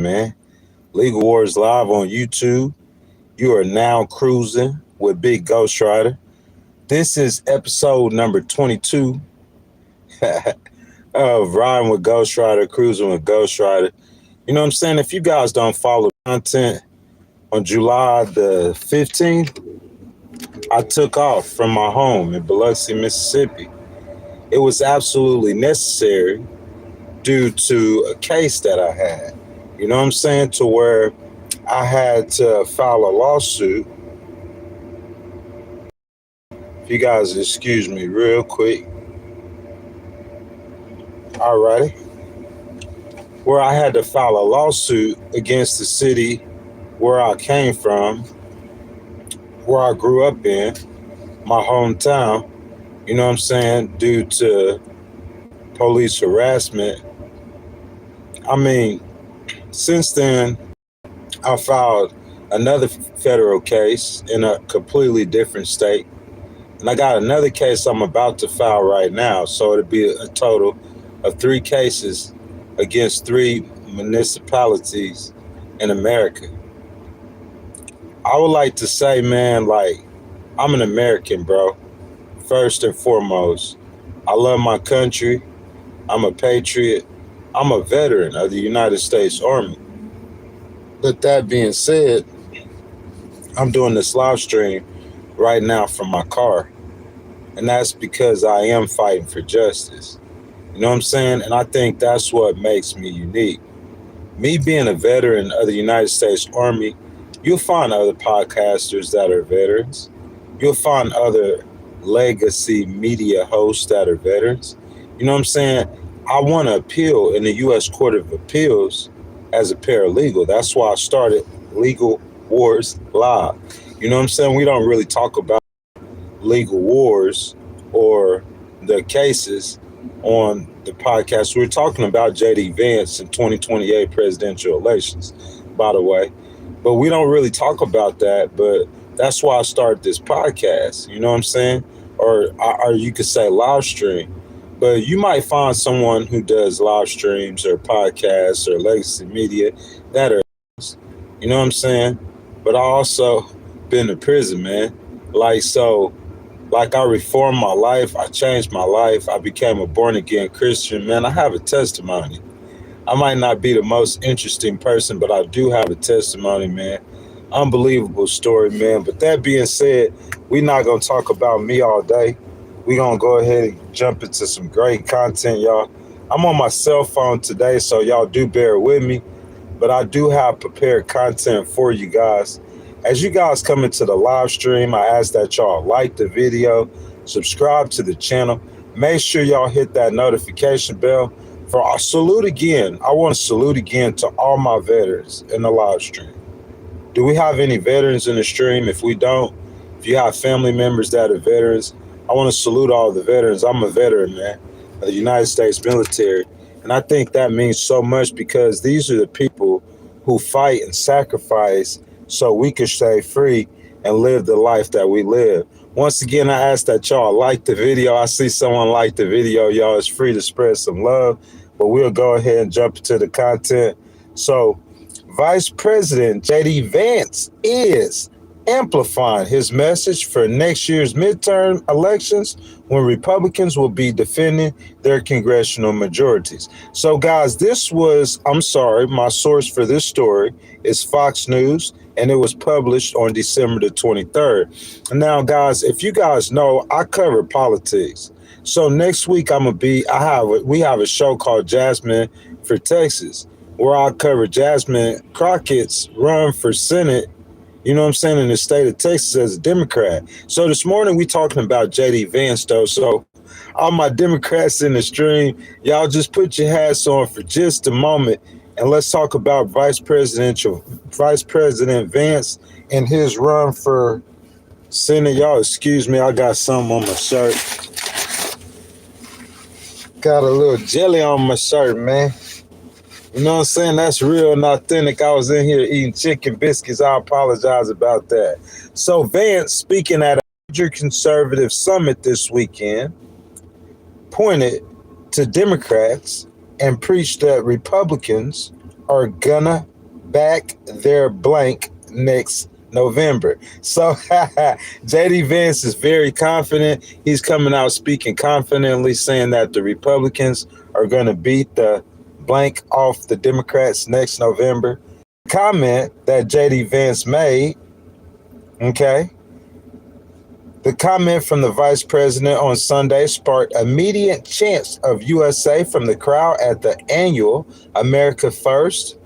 man. Legal Wars Live on YouTube. You are now cruising with Big Ghost Rider. This is episode number 22 of Riding with Ghost Rider, Cruising with Ghost Rider. You know what I'm saying? If you guys don't follow content, on July the 15th, I took off from my home in Biloxi, Mississippi. It was absolutely necessary due to a case that I had. You know what I'm saying? To where I had to file a lawsuit. If you guys excuse me real quick. Alrighty. Where I had to file a lawsuit against the city where I came from, where I grew up in, my hometown, you know what I'm saying, due to police harassment. I mean, since then, I filed another federal case in a completely different state. And I got another case I'm about to file right now. So it'll be a total of 3 cases against 3 municipalities in America. I would like to say, man, like, I'm an American, bro. First and foremost, I love my country. I'm a patriot. I'm a veteran of the United States Army. But that being said, I'm doing this live stream right now from my car. And that's because I am fighting for justice. You know what I'm saying? And I think that's what makes me unique. Me being a veteran of the United States Army, you'll find other podcasters that are veterans. You'll find other legacy media hosts that are veterans. You know what I'm saying? I want to appeal in the U.S. Court of Appeals as a paralegal. That's why I started Legal Wars Live. You know what I'm saying? We don't really talk about legal wars or the cases on the podcast. We're talking about J.D. Vance in 2028 presidential elections, by the way. But we don't really talk about that. But that's why I started this podcast. You know what I'm saying? Or you could say live stream. But you might find someone who does live streams or podcasts or legacy media that are, you know what I'm saying? But I also been to prison, man. Like I reformed my life. I changed my life. I became a born again Christian, man. I have a testimony. I might not be the most interesting person, but I do have a testimony, man. Unbelievable story, man. But that being said, we're not going to talk about me all day. We're going to go ahead and jump into some great content, y'all. I'm on my cell phone today, so y'all do bear with me. But I do have prepared content for you guys. As you guys come into the live stream, I ask that y'all like the video, subscribe to the channel. Make sure y'all hit that notification bell. For our salute again, I want to salute again to all my veterans in the live stream. Do we have any veterans in the stream? If we don't, if you have family members that are veterans, I want to salute all the veterans. I'm a veteran, man, of the United States military. And I think that means so much because these are the people who fight and sacrifice so we can stay free and live the life that we live. Once again, I ask that y'all like the video. I see someone like the video. Y'all, it's free to spread some love. But we'll go ahead and jump into the content. So, Vice President J.D. Vance is amplifying his message for next year's midterm elections when Republicans will be defending their congressional majorities. So, guys, my source for this story is Fox News, and it was published on December the 23rd. Now, guys, if you guys know, I cover politics. So next week we have a show called Jasmine for Texas, where I cover Jasmine Crockett's run for Senate, you know what I'm saying, in the state of Texas as a Democrat. So this morning we talking about J.D. Vance, though. So all my Democrats in the stream, y'all just put your hats on for just a moment, and let's talk about Vice President Vance and his run for Senate. Y'all excuse me, I got something on my shirt. Got a little jelly on my shirt, man. You know what I'm saying? That's real and authentic. I was in here eating chicken biscuits. I apologize about that. So Vance, speaking at a major conservative summit this weekend, pointed to Democrats and preached that Republicans are gonna back their blank next November. So JD Vance is very confident. He's coming out speaking confidently, saying that the Republicans are going to beat the blank off the Democrats next November. Comment that JD Vance made, okay? The comment from the vice president on Sunday sparked immediate chants of USA from the crowd at the annual America First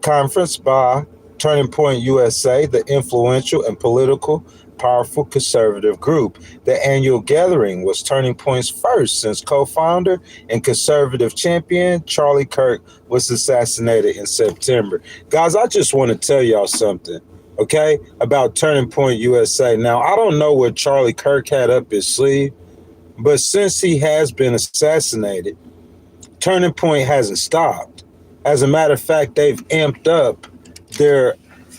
conference by Turning Point USA, the influential and political powerful conservative group. The annual gathering was Turning Point's first since co-founder and conservative champion Charlie Kirk was assassinated in September. Guys, I just want to tell y'all something, okay, about Turning Point USA. Now, I don't know what Charlie Kirk had up his sleeve, but since he has been assassinated, Turning Point hasn't stopped. As a matter of fact, they've amped up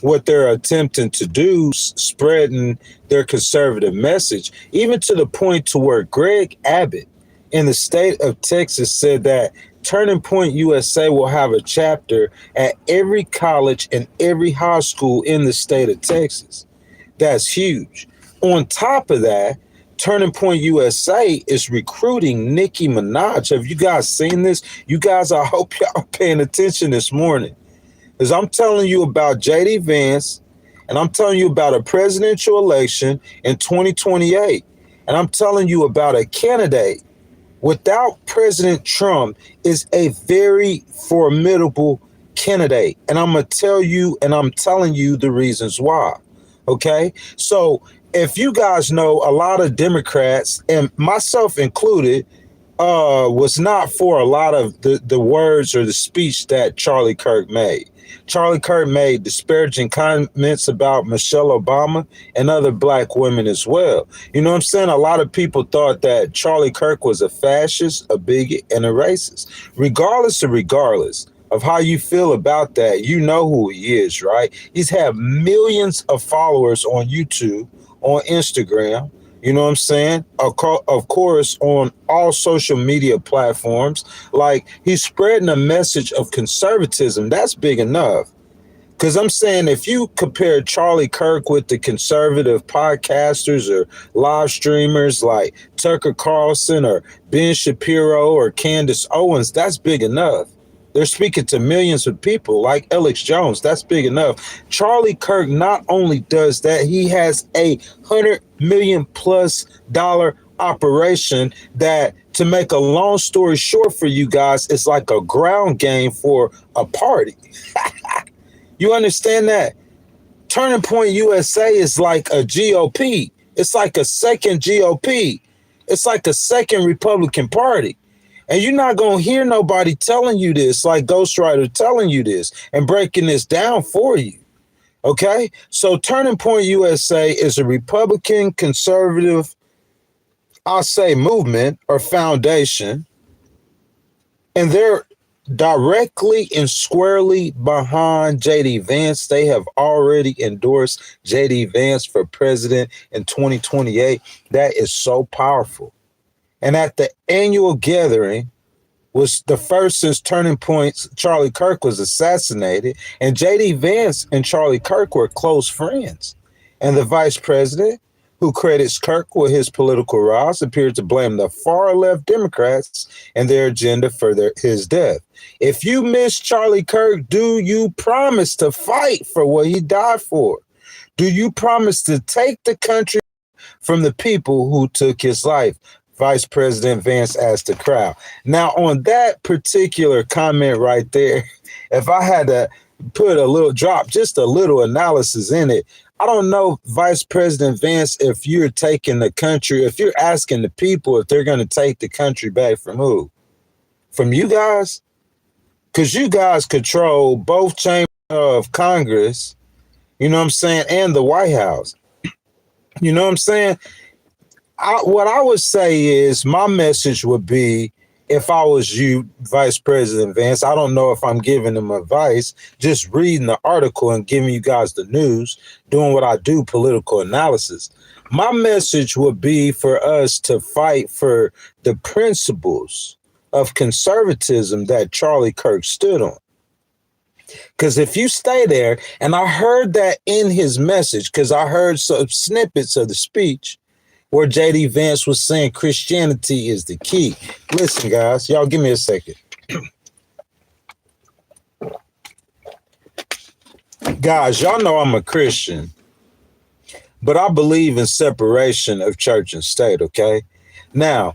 what they're attempting to do, spreading their conservative message, even to the point to where Greg Abbott in the state of Texas said that Turning Point USA will have a chapter at every college and every high school in the state of Texas. That's huge. On top of that, Turning Point USA is recruiting Nicki Minaj. Have you guys seen this? You guys, I hope y'all are paying attention this morning. Because I'm telling you about JD Vance, and I'm telling you about a presidential election in 2028. And I'm telling you about a candidate without President Trump is a very formidable candidate. And I'm going to tell you, and I'm telling you the reasons why. Okay? So if you guys know, a lot of Democrats, and myself included, was not for a lot of the words or the speech that Charlie Kirk made. Charlie Kirk made disparaging comments about Michelle Obama and other black women as well. You know what I'm saying? A lot of people thought that Charlie Kirk was a fascist, a bigot, and a racist. Regardless of how you feel about that, you know who he is, right? He's had millions of followers on YouTube, on Instagram, you know what I'm saying? Of course, on all social media platforms. Like, he's spreading a message of conservatism. That's big enough. Because I'm saying, if you compare Charlie Kirk with the conservative podcasters or live streamers like Tucker Carlson or Ben Shapiro or Candace Owens, that's big enough. They're speaking to millions of people like Alex Jones. That's big enough. Charlie Kirk not only does that, he has a $100 million+ operation that, to make a long story short for you guys, it's like a ground game for a party. You understand that? Turning Point USA is like a GOP. It's like a second GOP. It's like a second Republican Party. And you're not going to hear nobody telling you this, like Ghostwriter telling you this and breaking this down for you. Okay? So Turning Point USA is a Republican conservative, I'll say, movement or foundation. And they're directly and squarely behind JD Vance. They have already endorsed JD Vance for president in 2028. That is so powerful. And at the annual gathering was the first since Turning Point's Charlie Kirk was assassinated, and JD Vance and Charlie Kirk were close friends. And the vice president, who credits Kirk with his political rise, appeared to blame the far-left Democrats and their agenda for his death. If you miss Charlie Kirk, do you promise to fight for what he died for? Do you promise to take the country from the people who took his life? Vice President Vance asked the crowd. Now, on that particular comment right there, if I had to put just a little analysis in it, I don't know, Vice President Vance, if you're taking the country, if you're asking the people if they're going to take the country back from who? From you guys? Because you guys control both chambers of Congress, you know what I'm saying, and the White House. You know what I'm saying? What I would say is, my message would be, if I was you, Vice President Vance, I don't know if I'm giving them advice, just reading the article and giving you guys the news, doing what I do, political analysis. My message would be for us to fight for the principles of conservatism that Charlie Kirk stood on. Because if you stay there, and I heard that in his message, because I heard some snippets of the speech where JD Vance was saying Christianity is the key. Listen, guys, y'all give me a second. Guys, y'all know I'm a Christian, but I believe in separation of church and state, okay? Now,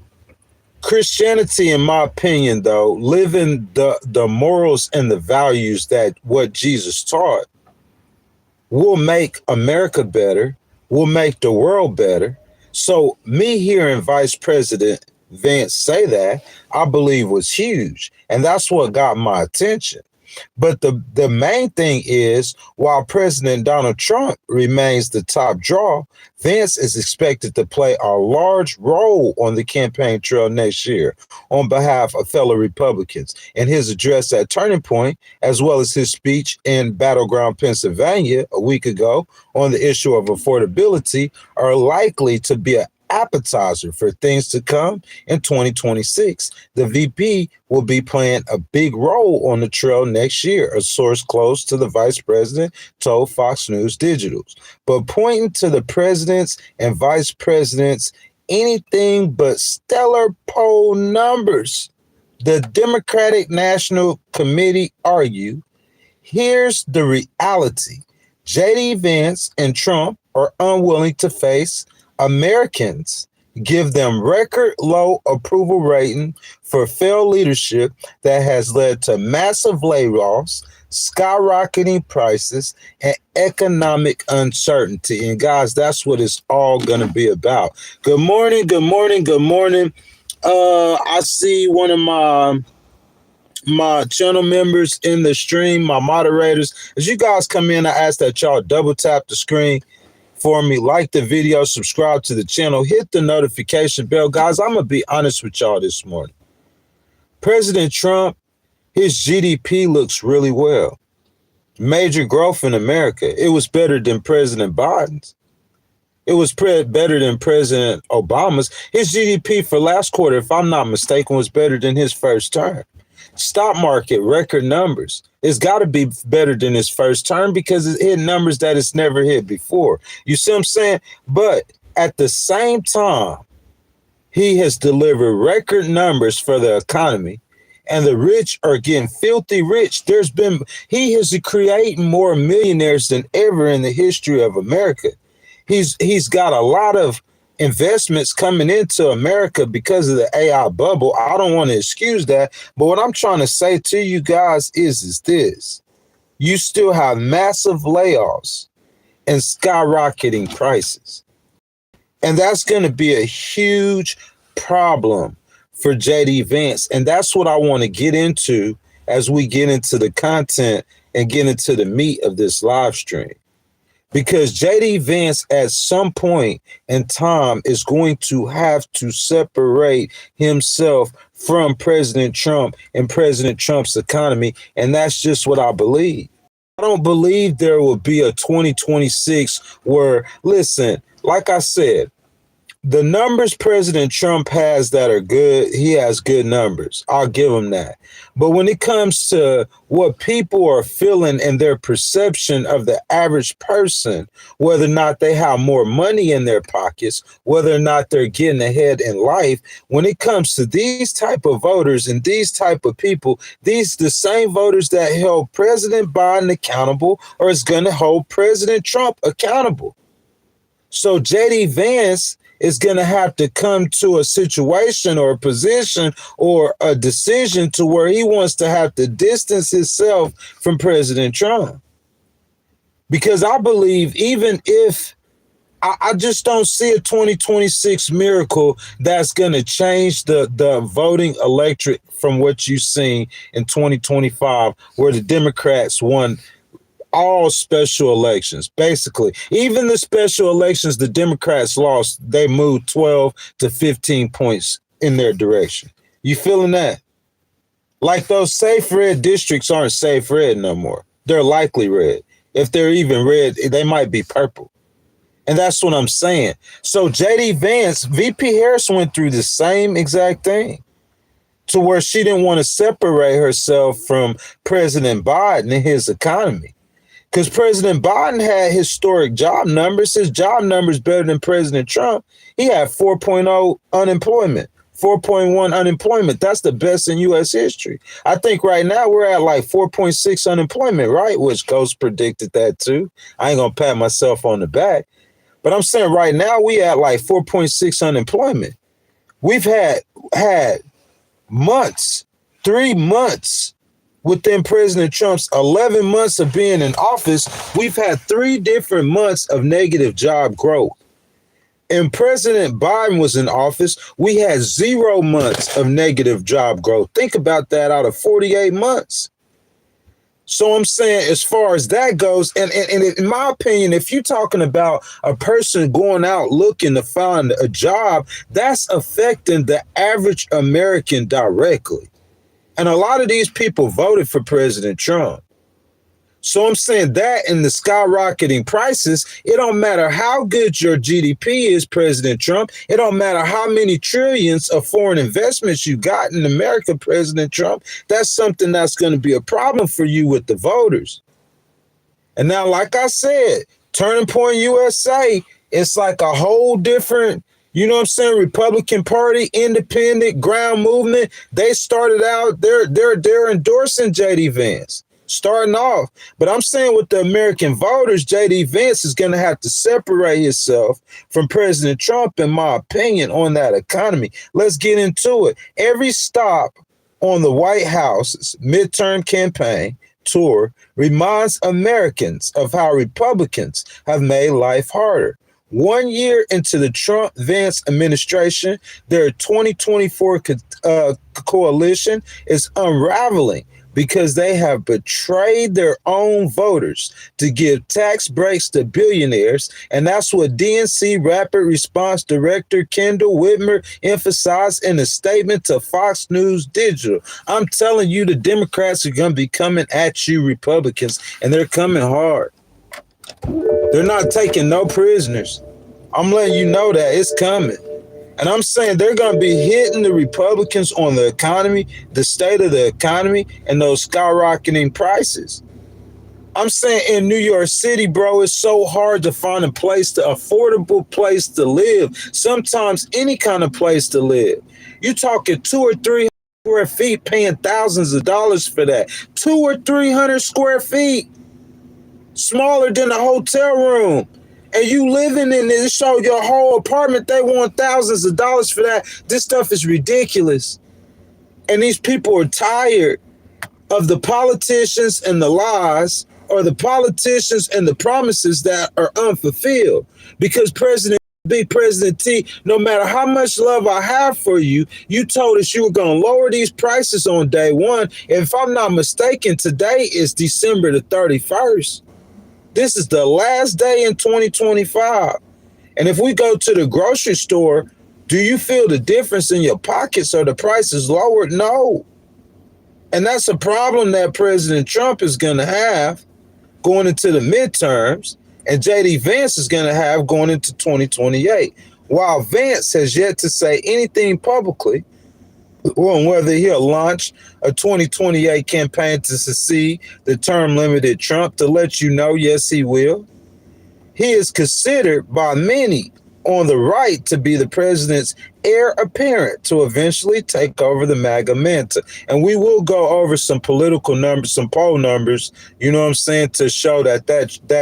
Christianity, in my opinion, though, living the morals and the values that what Jesus taught will make America better, will make the world better. So me hearing Vice President Vance say that, I believe was huge. And that's what got my attention. But the main thing is, while President Donald Trump remains the top draw, Vance is expected to play a large role on the campaign trail next year on behalf of fellow Republicans. And his address at Turning Point, as well as his speech in Battleground, Pennsylvania a week ago on the issue of affordability, are likely to be an appetizer for things to come in 2026. The VP will be playing a big role on the trail next year, a source close to the vice president told Fox News Digitals. But pointing to the president's and vice president's anything but stellar poll numbers, the Democratic National Committee argued, here's the reality. JD Vance and Trump are unwilling to face Americans, give them record low approval rating for failed leadership that has led to massive layoffs, skyrocketing prices, and economic uncertainty. And guys, that's what it's all going to be about. Good morning, good morning, good morning. I see one of my channel members in the stream, my moderators. As you guys come in, I ask that y'all double tap the screen for me, like the video, subscribe to the channel, hit the notification bell. Guys, I'm going to be honest with y'all this morning. President Trump, his GDP looks really well. Major growth in America. It was better than President Biden's. It was better than President Obama's. His GDP for last quarter, if I'm not mistaken, was better than his first term. Stock market, record numbers. It's got to be better than his first term because it hit numbers that it's never hit before. You see what I'm saying? But at the same time, he has delivered record numbers for the economy, and the rich are getting filthy rich. He is creating more millionaires than ever in the history of America. He's got a lot of investments coming into America because of the AI bubble. I don't want to excuse that, but what I'm trying to say to you guys is this. You still have massive layoffs and skyrocketing prices. And that's going to be a huge problem for JD Vance. And that's what I want to get into as we get into the content and get into the meat of this live stream. Because JD Vance at some point in time is going to have to separate himself from President Trump and President Trump's economy. And that's just what I believe. I don't believe there will be a 2026 where, listen, like I said, the numbers President Trump has that are good, he has good numbers. I'll give him that. But when it comes to what people are feeling and their perception of the average person, whether or not they have more money in their pockets, whether or not they're getting ahead in life, when it comes to these type of voters and these type of people, the same voters that held President Biden accountable or is going to hold President Trump accountable. So JD Vance is going to have to come to a situation or a position or a decision to where he wants to have to distance himself from President Trump. Because I believe even if I just don't see a 2026 miracle that's going to change the voting electorate from what you've seen in 2025, where the Democrats won all special elections. Basically, even the special elections the Democrats lost, they moved 12 to 15 points in their direction. You feeling that? Like those safe red districts aren't safe red no more. They're likely red. If they're even red, they might be purple. And that's what I'm saying. So JD Vance, VP Harris went through the same exact thing. to where she didn't want to separate herself from President Biden and his economy. Because President Biden had historic job numbers. His job numbers better than President Trump. He had 4.0 unemployment, 4.1 unemployment. That's the best in U.S. history. I think right now we're at like 4.6 unemployment, right? Which Ghost predicted that too. I ain't going to pat myself on the back. But I'm saying right now we at like 4.6 unemployment. We've had months, 3 months within President Trump's 11 months of being in office. We've had 3 different months of negative job growth. And President Biden was in office, we had 0 months of negative job growth. Think about that out of 48 months. So I'm saying as far as that goes, and in my opinion, if you're talking about a person going out looking to find a job, that's affecting the average American directly. And a lot of these people voted for President Trump. So I'm saying that in the skyrocketing prices, it don't matter how good your GDP is, President Trump. It don't matter how many trillions of foreign investments you got in America, President Trump. That's something that's going to be a problem for you with the voters. And now, like I said, Turning Point USA, it's like a whole different, you know what I'm saying, Republican Party, independent ground movement. They started out, they're endorsing J.D. Vance. Starting off. But I'm saying with the American voters, J.D. Vance is going to have to separate himself from President Trump, in my opinion, on that economy. Let's get into it. Every stop on the White House's midterm campaign tour reminds Americans of how Republicans have made life harder. 1 year into the Trump-Vance administration, their 2024 coalition is unraveling because they have betrayed their own voters to give tax breaks to billionaires. And that's what DNC Rapid Response Director Kendall Whitmer emphasized in a statement to Fox News Digital. I'm telling you, the Democrats are going to be coming at you, Republicans, and they're coming hard. They're not taking no prisoners. I'm letting you know that it's coming. And I'm saying they're going to be hitting the Republicans on the economy, the state of the economy, and those skyrocketing prices. I'm saying in New York City, bro, it's so hard to find a place, affordable place to live. Sometimes any kind of place to live. You're talking 200 or 300 square feet, paying thousands of dollars for that. 200 or 300 square feet, smaller than a hotel room. And you living in it, show your whole apartment, they want thousands of dollars for that. This stuff is ridiculous. And these people are tired of the politicians and the lies, or the politicians and the promises that are unfulfilled. Because President B, President T, no matter how much love I have for you, you told us you were going to lower these prices on day one. If I'm not mistaken, today is December the 31st. This is the last day in 2025. And if we go to the grocery store, do you feel the difference in your pockets? Or the price is lowered? No. And that's a problem that President Trump is going to have going into the midterms, and J.D. Vance is going to have going into 2028. While Vance has yet to say anything publicly on whether he'll launch a 2028 campaign to succeed the term-limited Trump, to let you know, yes, he will. He is considered by many on the right to be the president's heir apparent to eventually take over the MAGA mantle. And we will go over some political numbers, some poll numbers, you know what I'm saying, to show that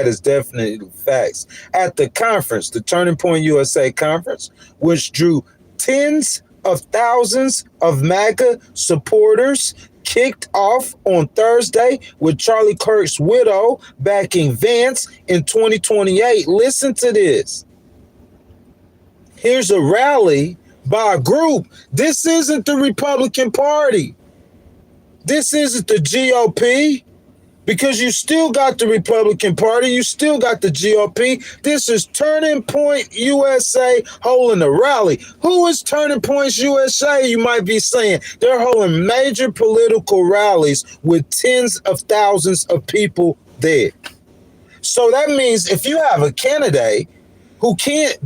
is definitely facts. At the conference, the Turning Point USA conference, which drew tens of thousands of MAGA supporters, kicked off on Thursday with Charlie Kirk's widow backing Vance in 2028. Listen to this. Here's a rally by a group. This isn't the Republican Party. This isn't the GOP. Because you still got the Republican Party, you still got the GOP. This is Turning Point USA holding a rally. Who is Turning Point USA, you might be saying? They're holding major political rallies with tens of thousands of people there. So that means if you have a candidate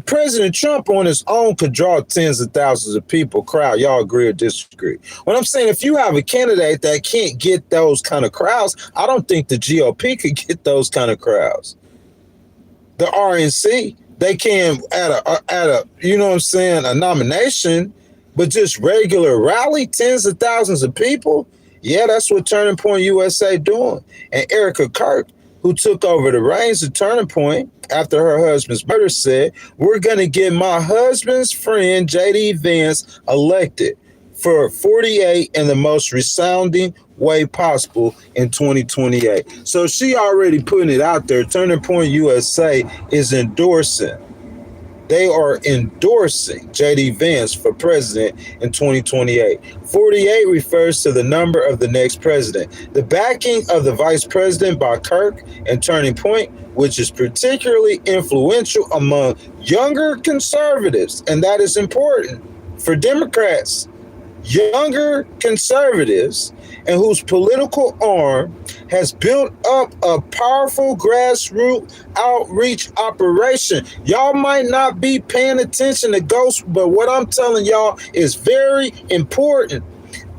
President Trump on his own could draw tens of thousands of people crowd. Y'all agree or disagree? What I'm saying, if you have a candidate that can't get those kind of crowds, I don't think the GOP could get those kind of crowds. The RNC, they can at a you know what I'm saying, a nomination, but just regular rally, tens of thousands of people. Yeah, that's what Turning Point USA doing. And Erica Kirk, who took over the reins of Turning Point after her husband's murder, said, "We're going to get my husband's friend, J.D. Vance, elected for 48 in the most resounding way possible in 2028. So she already putting it out there. Turning Point USA is endorsing. They are endorsing J.D. Vance for president in 2028. 48 refers to the number of the next president. The backing of the vice president by Kirk and Turning Point, which is particularly influential among younger conservatives, and that is important for Democrats, younger conservatives, and whose political arm has built up a powerful grassroots outreach operation. Y'all might not be paying attention to Ghost, but what I'm telling y'all is very important.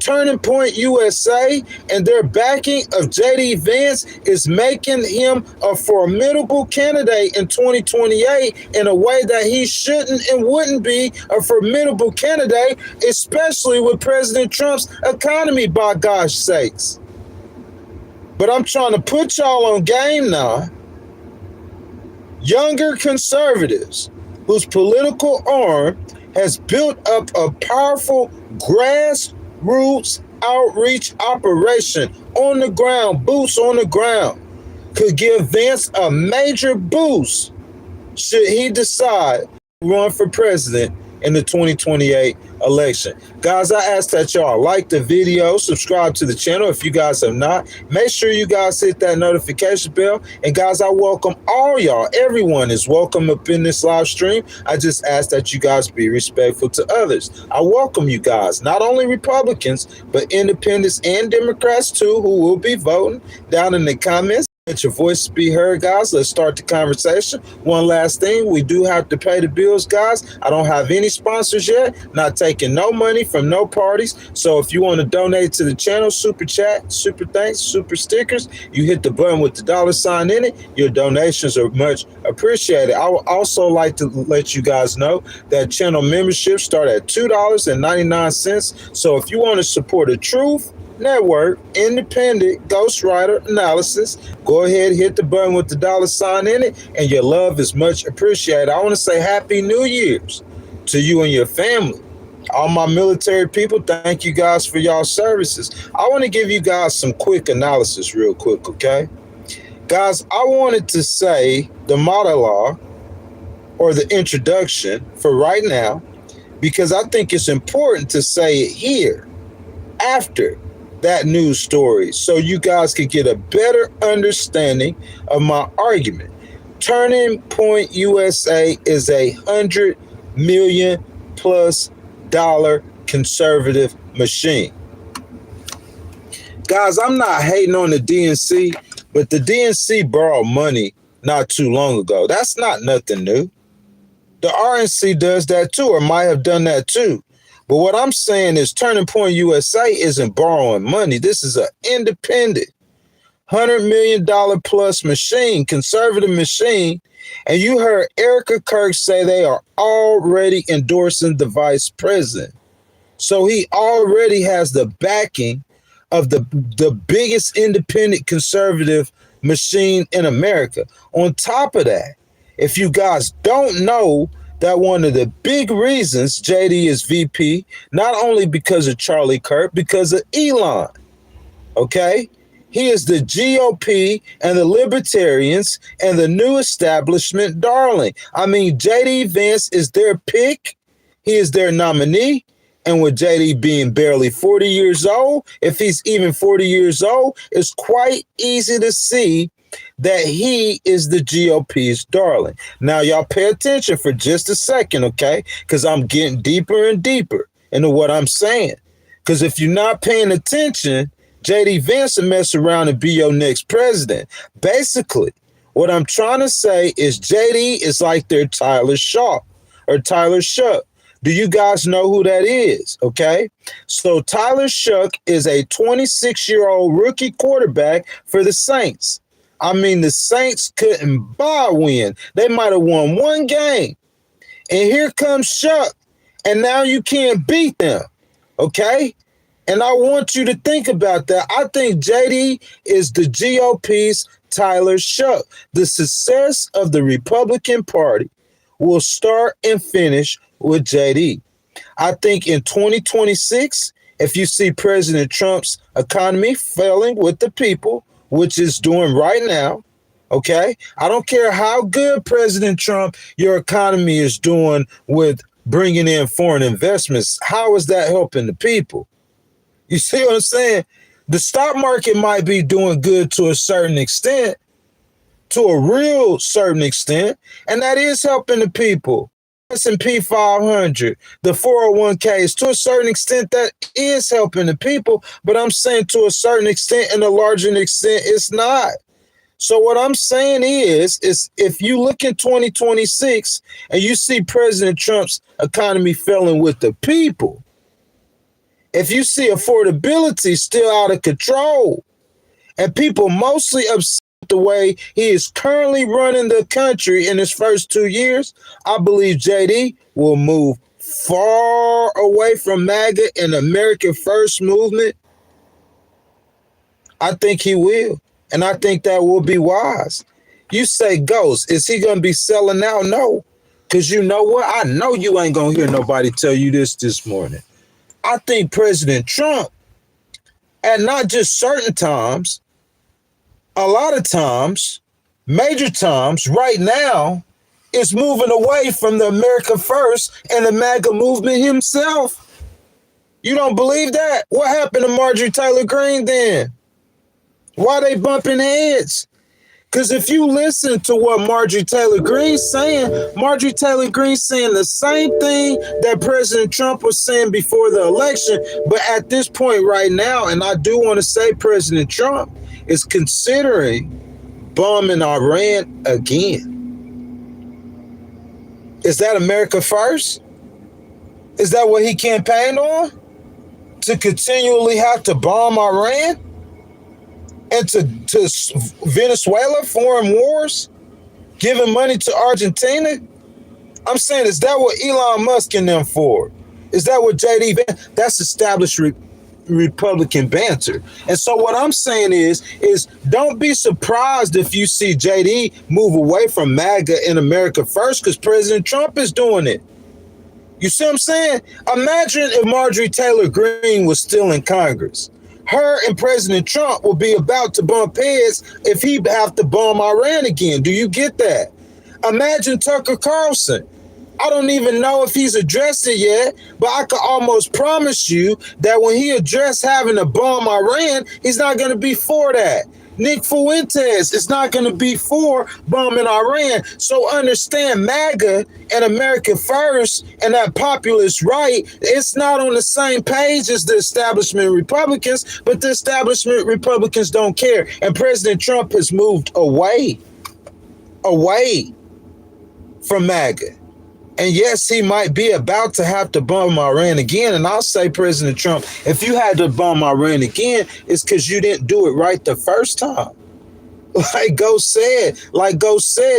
Turning Point USA and their backing of J.D. Vance is making him a formidable candidate in 2028 in a way that he shouldn't and wouldn't be a formidable candidate, especially with President Trump's economy, by gosh sakes. But I'm trying to put y'all on game now. Younger conservatives whose political arm has built up a powerful grassroots outreach operation on the ground, boots on the ground, could give Vance a major boost should he decide to run for president in the 2028 election. Guys, I ask that y'all like the video, subscribe to the channel if you guys have not. Make sure you guys hit that notification bell. And guys, I welcome all y'all. Everyone is welcome up in this live stream. I just ask that you guys be respectful to others. I welcome you guys, not only Republicans, but independents and Democrats too, who will be voting down in the comments. Let your voice be heard, guys. Let's start the conversation. One last thing, we do have to pay the bills, guys. I don't have any sponsors yet, not taking no money from no parties. So if you want to donate to the channel, super chat, super thanks, super stickers, you hit the button with the $ in it. Your donations are much appreciated. I would also like to let you guys know that channel memberships start at $2.99. So if you want to support a Truth Network independent ghostwriter analysis, go ahead, hit the button with the $ in it, and your love is much appreciated. I want to say Happy New Year's to you and your family. All my military people, thank you guys for y'all services. I want to give you guys some quick analysis real quick, okay? Guys, I wanted to say the monologue or the introduction for right now because I think it's important to say it here after that news story so you guys can get a better understanding of my argument. Turning Point USA is $100 million+ conservative machine. Guys, I'm not hating on the DNC, but the DNC borrowed money not too long ago. That's not nothing new. The RNC does that too, or might have done that too. But what I'm saying is Turning Point USA isn't borrowing money. This is an independent $100 million+ machine, conservative machine. And you heard Erica Kirk say they are already endorsing the vice president. So he already has the backing of the biggest independent conservative machine in America. On top of that, if you guys don't know, that one of the big reasons JD is VP, not only because of Charlie Kirk, because of Elon, okay? He is the GOP and the Libertarians and the new establishment darling. I mean, JD Vance is their pick. He is their nominee. And with JD being barely 40 years old, if he's even 40 years old, it's quite easy to see that he is the GOP's darling. Now, y'all pay attention for just a second, okay? Because I'm getting deeper and deeper into what I'm saying. Because if you're not paying attention, J.D. Vance will mess around and be your next president. Basically, What I'm trying to say is JD is like their Tyler Shaw or Tyler Shuck. Do you guys know who that is? Okay. So Tyler Shuck is a 26-year-old rookie quarterback for the Saints. I mean, the Saints couldn't buy a win. They might have won one game. And here comes Shuck. And now you can't beat them. Okay. And I want you to think about that. I think JD is the GOP's Tyler Shuck. The success of the Republican Party will start and finish with JD. I think in 2026, if you see President Trump's economy failing with the people, which is doing right now, okay? I don't care how good President Trump, your economy is doing with bringing in foreign investments. How is that helping the people? You see what I'm saying? The stock market might be doing good to a certain extent, to a real certain extent, and that is helping the people. S&P 500, the 401ks, to a certain extent, that is helping the people. But I'm saying to a certain extent and a larger extent, it's not. So what I'm saying is if you look in 2026 and you see President Trump's economy failing with the people, if you see affordability still out of control and people mostly upset the way he is currently running the country in his first 2 years, I believe JD will move far away from MAGA and American First movement. I think he will. And I think that will be wise. You say, Ghost, is he going to be selling out? No. Because you know what? I know you ain't going to hear nobody tell you this morning. I think President Trump, at not just certain times, a lot of times, major times, right now, is moving away from the America First and the MAGA movement himself. You don't believe that? What happened to Marjorie Taylor Greene then? Why they bumping heads? Because if you listen to what Marjorie Taylor Greene's saying, Marjorie Taylor Greene's saying the same thing that President Trump was saying before the election. But at this point right now, and I do want to say President Trump is considering bombing Iran again. Is that America First? Is that what he campaigned on? To continually have to bomb Iran? And to Venezuela, foreign wars, giving money to Argentina? I'm saying, is that what Elon Musk and them for? Is that what JD Vance? That's established Republican banter. And so what I'm saying is don't be surprised if you see JD move away from MAGA and America First, because President Trump is doing it. You see what I'm saying? Imagine if Marjorie Taylor Greene was still in Congress. Her and President Trump will be about to bump heads if he have to bomb Iran again. Do you get that? Imagine Tucker Carlson. I don't even know if he's addressed it yet, but I could almost promise you that when he addressed having to bomb Iran, he's not going to be for that. Nick Fuentes is not going to be for bombing Iran. So understand, MAGA and America First and that populist right, it's not on the same page as the establishment Republicans, but the establishment Republicans don't care. And President Trump has moved away from MAGA. And yes, he might be about to have to bomb Iran again. And I'll say, President Trump, if you had to bomb Iran again, it's because you didn't do it right the first time. Like Ghost said,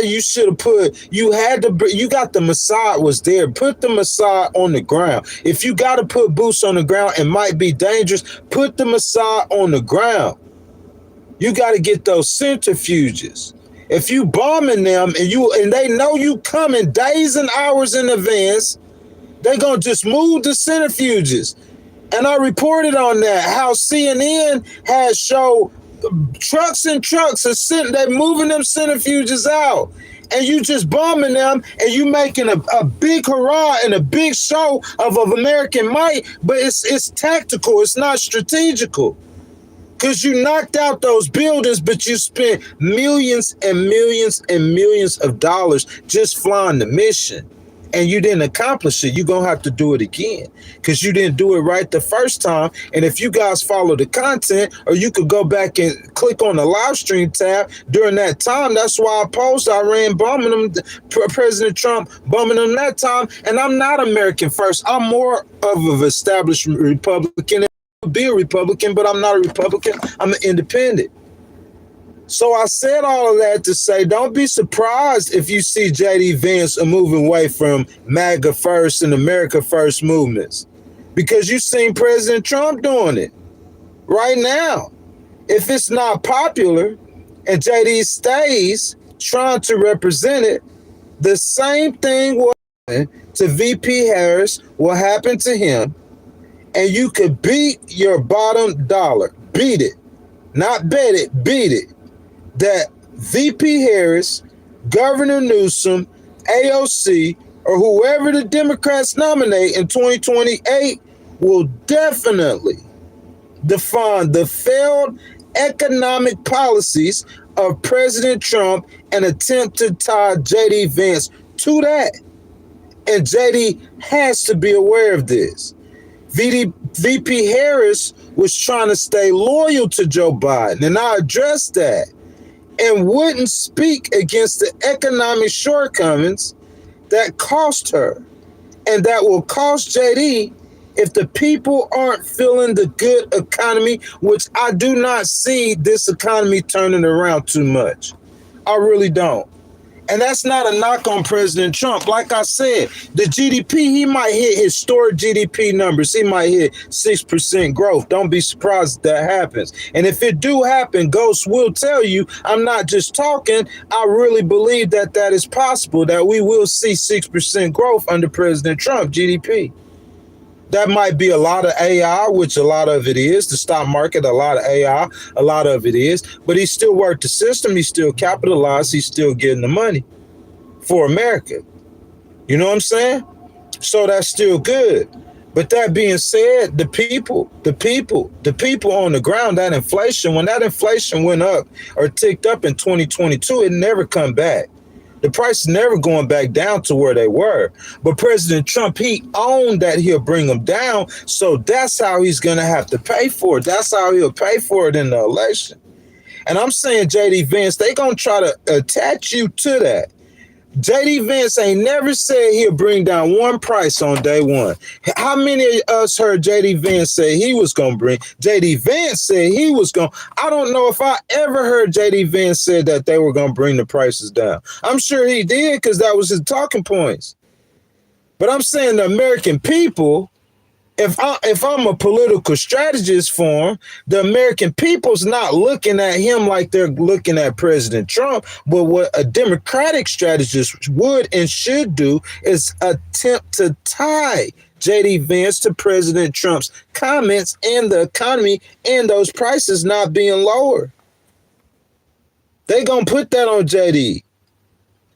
you should have you got the Mossad was there. Put the Mossad on the ground. If you got to put boots on the ground, it might be dangerous. Put the Mossad on the ground. You got to get those centrifuges. If you bombing them and they know you coming days and hours in advance, they gonna just move the centrifuges. And I reported on that, how CNN has showed trucks and trucks are they're moving them centrifuges out. And you just bombing them and you making a big hurrah and a big show of American might, but it's tactical, it's not strategical. Because you knocked out those buildings, but you spent millions and millions and millions of dollars just flying the mission. and you didn't accomplish it, you're going to have to do it again because you didn't do it right the first time. And if you guys follow the content, or you could go back and click on the live stream tab during that time. That's why I posted Iran bombing them, President Trump bombing them that time. And I'm not American first. I'm more of an established Republican. I'll be a Republican, but I'm not a Republican. I'm an independent. So I said all of that to say, don't be surprised if you see J.D. Vance moving away from MAGA first and America first movements, because you've seen President Trump doing it right now. If it's not popular and J.D. stays trying to represent it, the same thing will happen to VP Harris, will happen to him, and you could beat your bottom dollar. Beat it. Not bet it, beat it. That VP Harris, Governor Newsom, AOC, or whoever the Democrats nominate in 2028 will definitely define the failed economic policies of President Trump and attempt to tie J.D. Vance to that. And J.D. has to be aware of this. VP Harris was trying to stay loyal to Joe Biden, and I addressed that, and wouldn't speak against the economic shortcomings that cost her and that will cost JD if the people aren't feeling the good economy, which I do not see this economy turning around too much. I really don't. And that's not a knock on President Trump. Like I said, the GDP, he might hit historic GDP numbers. He might hit 6% growth. Don't be surprised if that happens. And if it do happen, Ghost will tell you, I'm not just talking. I really believe that that is possible, that we will see 6% growth under President Trump, GDP. That might be a lot of AI, which a lot of it is. The stock market, a lot of AI, a lot of it is. But he still worked the system. He still capitalized. He's still getting the money for America. You know what I'm saying? So that's still good. But that being said, the people on the ground, that inflation, when that inflation went up or ticked up in 2022, it never come back. The price is never going back down to where they were. But President Trump, he owned that he'll bring them down. So that's how he's going to have to pay for it. That's how he'll pay for it in the election. And I'm saying, J.D. Vance, they going to try to attach you to that. J.D. Vance ain't never said he'll bring down one price on day one. How many of us heard J.D. Vance say he was going to bring? J.D. Vance said he was going to. I don't know if I ever heard J.D. Vance said that they were going to bring the prices down. I'm sure he did because that was his talking points. But I'm saying the American people, if I'm a political strategist for him, the American people's not looking at him like they're looking at President Trump. But what a Democratic strategist would and should do is attempt to tie J.D. Vance to President Trump's comments and the economy and those prices not being lower. They gonna put that on J.D.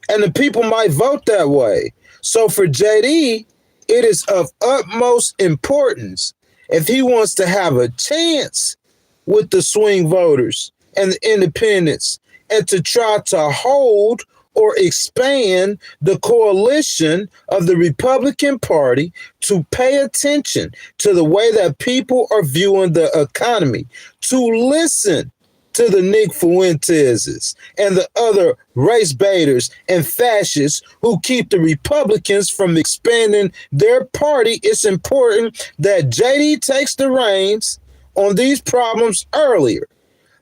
and the people might vote that way. So for J.D., it is of utmost importance, if he wants to have a chance with the swing voters and the independents, and to try to hold or expand the coalition of the Republican Party, to pay attention to the way that people are viewing the economy, to listen to the Nick Fuentes's and the other race baiters and fascists who keep the Republicans from expanding their party. It's important that JD takes the reins on these problems earlier.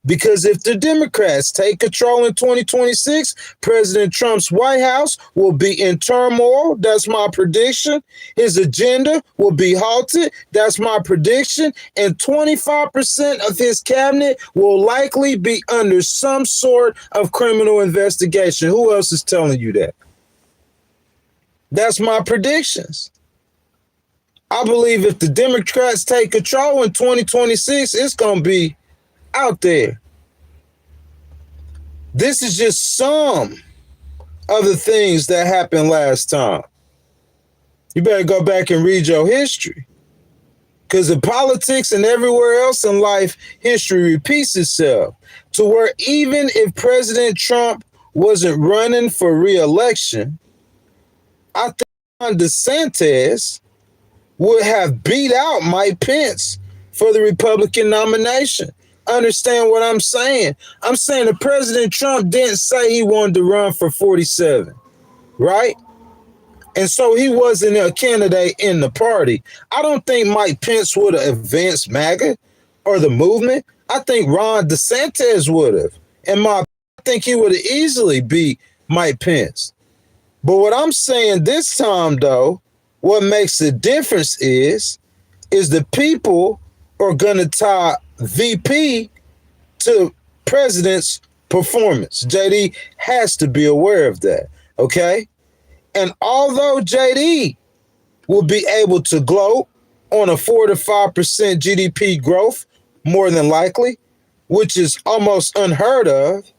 Because if the Democrats take control in 2026, President Trump's White House will be in turmoil. That's my prediction. His agenda will be halted. That's my prediction. And 25% of his cabinet will likely be under some sort of criminal investigation. Who else is telling you that? That's my predictions. I believe if the Democrats take control in 2026, it's going to be out there. This is just some of the things that happened last time. You better go back and read your history, because in politics and everywhere else in life, history repeats itself, to where even if President Trump wasn't running for re-election, I think Ron DeSantis would have beat out Mike Pence for the Republican nomination. Understand what I'm saying? I'm saying that President Trump didn't say he wanted to run for 47, right? And so he wasn't a candidate in the party. I don't think Mike Pence would have advanced MAGA or the movement. I think Ron DeSantis would have. I think he would have easily beat Mike Pence. But what I'm saying this time, though, what makes the difference is the people are going to tie VP to president's performance. JD has to be aware of that, okay? And although JD will be able to gloat on a 4 to 5% GDP growth, more than likely, which is almost unheard of,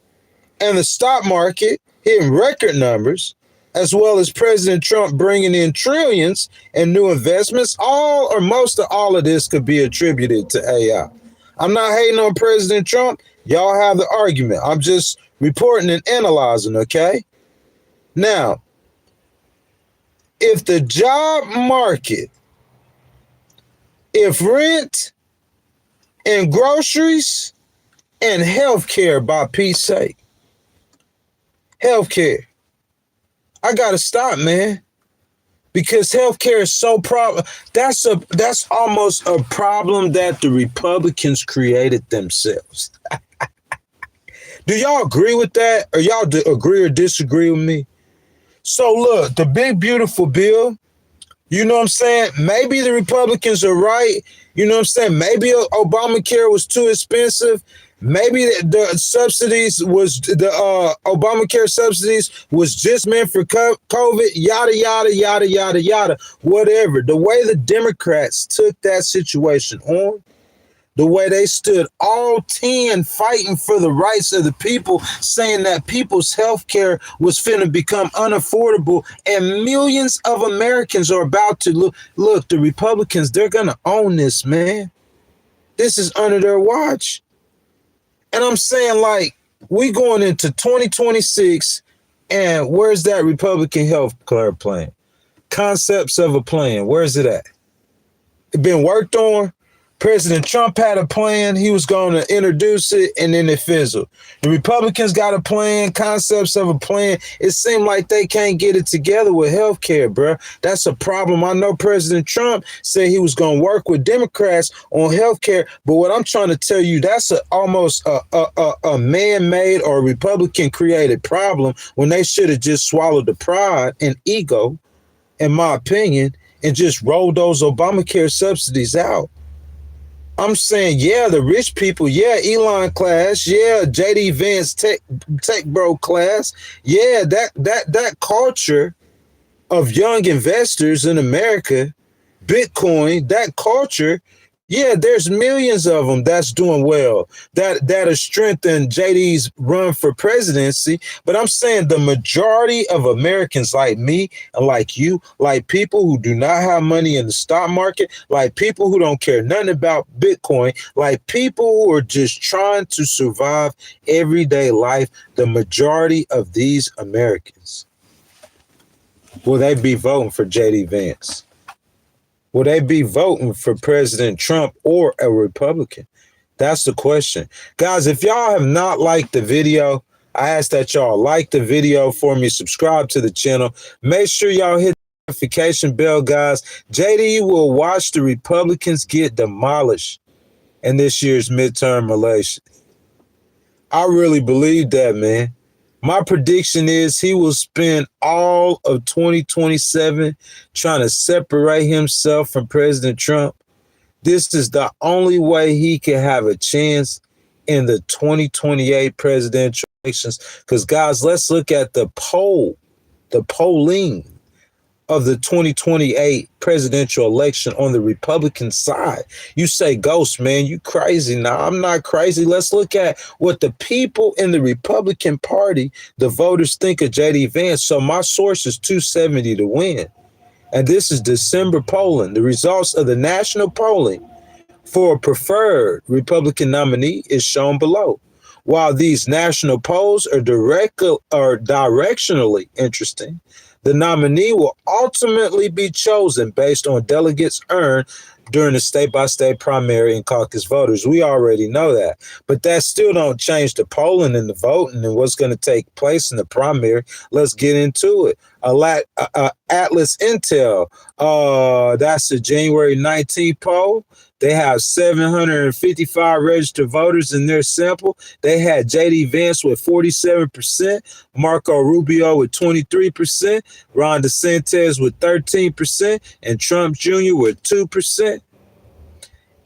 and the stock market hitting record numbers, as well as President Trump bringing in trillions in new investments, all or most of all of this could be attributed to AI. I'm not hating on President Trump. Y'all have the argument. I'm just reporting and analyzing, okay? Now, if the job market, if rent and groceries and healthcare, by Pete's sake, healthcare, I gotta stop, man, because healthcare is so problem. That's almost a problem that the Republicans created themselves. Do y'all agree with that, or y'all agree or disagree with me? So look, the big beautiful bill, you know what I'm saying? Maybe the Republicans are right. You know what I'm saying? Maybe Obamacare was too expensive. Maybe the subsidies was the Obamacare subsidies was just meant for COVID, yada, yada, yada, yada, yada, whatever. The way the Democrats took that situation on, the way they stood all 10 fighting for the rights of the people, saying that people's health care was finna become unaffordable, and millions of Americans are about to look, the Republicans, they're gonna own this, man. This is under their watch. And I'm saying, like, we going into 2026, and where's that Republican health care plan? Concepts of a plan, where's it at? It been worked on? President Trump had a plan. He was going to introduce it, and then it fizzled. The Republicans got a plan, concepts of a plan. It seemed like they can't get it together with health care, bro. That's a problem. I know President Trump said he was going to work with Democrats on health care, but what I'm trying to tell you, that's almost a man-made or Republican-created problem when they should have just swallowed the pride and ego, in my opinion, and just rolled those Obamacare subsidies out. I'm saying, yeah, the rich people, yeah, Elon class, yeah, JD Vance tech bro class, yeah, that culture of young investors in America, Bitcoin, that culture, yeah, there's millions of them that's doing well, that has strengthened JD's run for presidency. But I'm saying the majority of Americans like me and like you, like people who do not have money in the stock market, like people who don't care nothing about Bitcoin, like people who are just trying to survive everyday life, the majority of these Americans, will they be voting for JD Vance? Will they be voting for President Trump or a Republican? That's the question. Guys, if y'all have not liked the video, I ask that y'all like the video for me, subscribe to the channel. Make sure y'all hit the notification bell, guys. JD will watch the Republicans get demolished in this year's midterm election. I really believe that, man. My prediction is he will spend all of 2027 trying to separate himself from President Trump. This is the only way he can have a chance in the 2028 presidential elections. Because, guys, let's look at the polling of the 2028 presidential election on the Republican side. You say, Ghost, man, you crazy. No, I'm not crazy. Let's look at what the people in the Republican Party, the voters, think of JD Vance. So my source is 270 to win. And this is December polling. The results of the national polling for a preferred Republican nominee is shown below. While these national polls are directionally interesting, The nominee will ultimately be chosen based on delegates earned during the state-by-state primary and caucus voters. We already know that. But that still don't change the polling and the voting and what's going to take place in the primary. Let's get into it. Atlas Intel, that's the January 19th poll. They have 755 registered voters in their sample. They had J.D. Vance with 47%, Marco Rubio with 23%, Ron DeSantis with 13%, and Trump Jr. with 2%.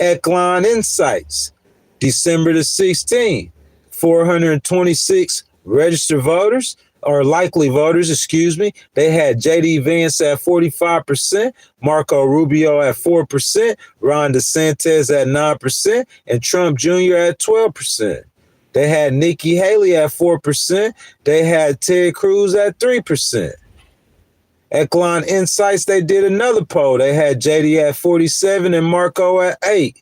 Eklund Insights, December the 16th, 426 registered voters, or likely voters, excuse me. They had J.D. Vance at 45%, Marco Rubio at 4%, Ron DeSantis at 9%, and Trump Jr. at 12%. They had Nikki Haley at 4%. They had Ted Cruz at 3%. Eklund Insights, they did another poll. They had JD at 47 and Marco at 8.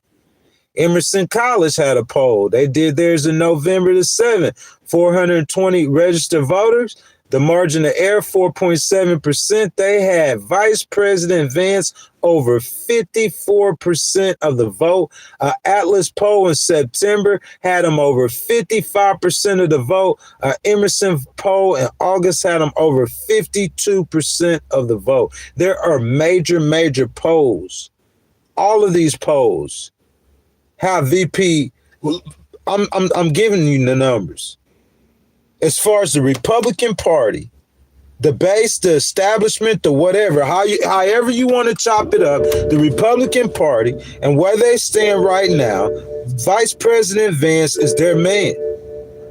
Emerson College had a poll. They did theirs in November the 7th. 420 registered voters. The margin of error, 4.7%. They had Vice President Vance over 54% of the vote. Atlas poll in September had him over 55% of the vote. Emerson poll in August had him over 52% of the vote. There are major polls. All of these polls have VP. I'm giving you the numbers. As far as the Republican Party, the base, the establishment, the whatever, however you want to chop it up, the Republican Party and where they stand right now, Vice President Vance is their man.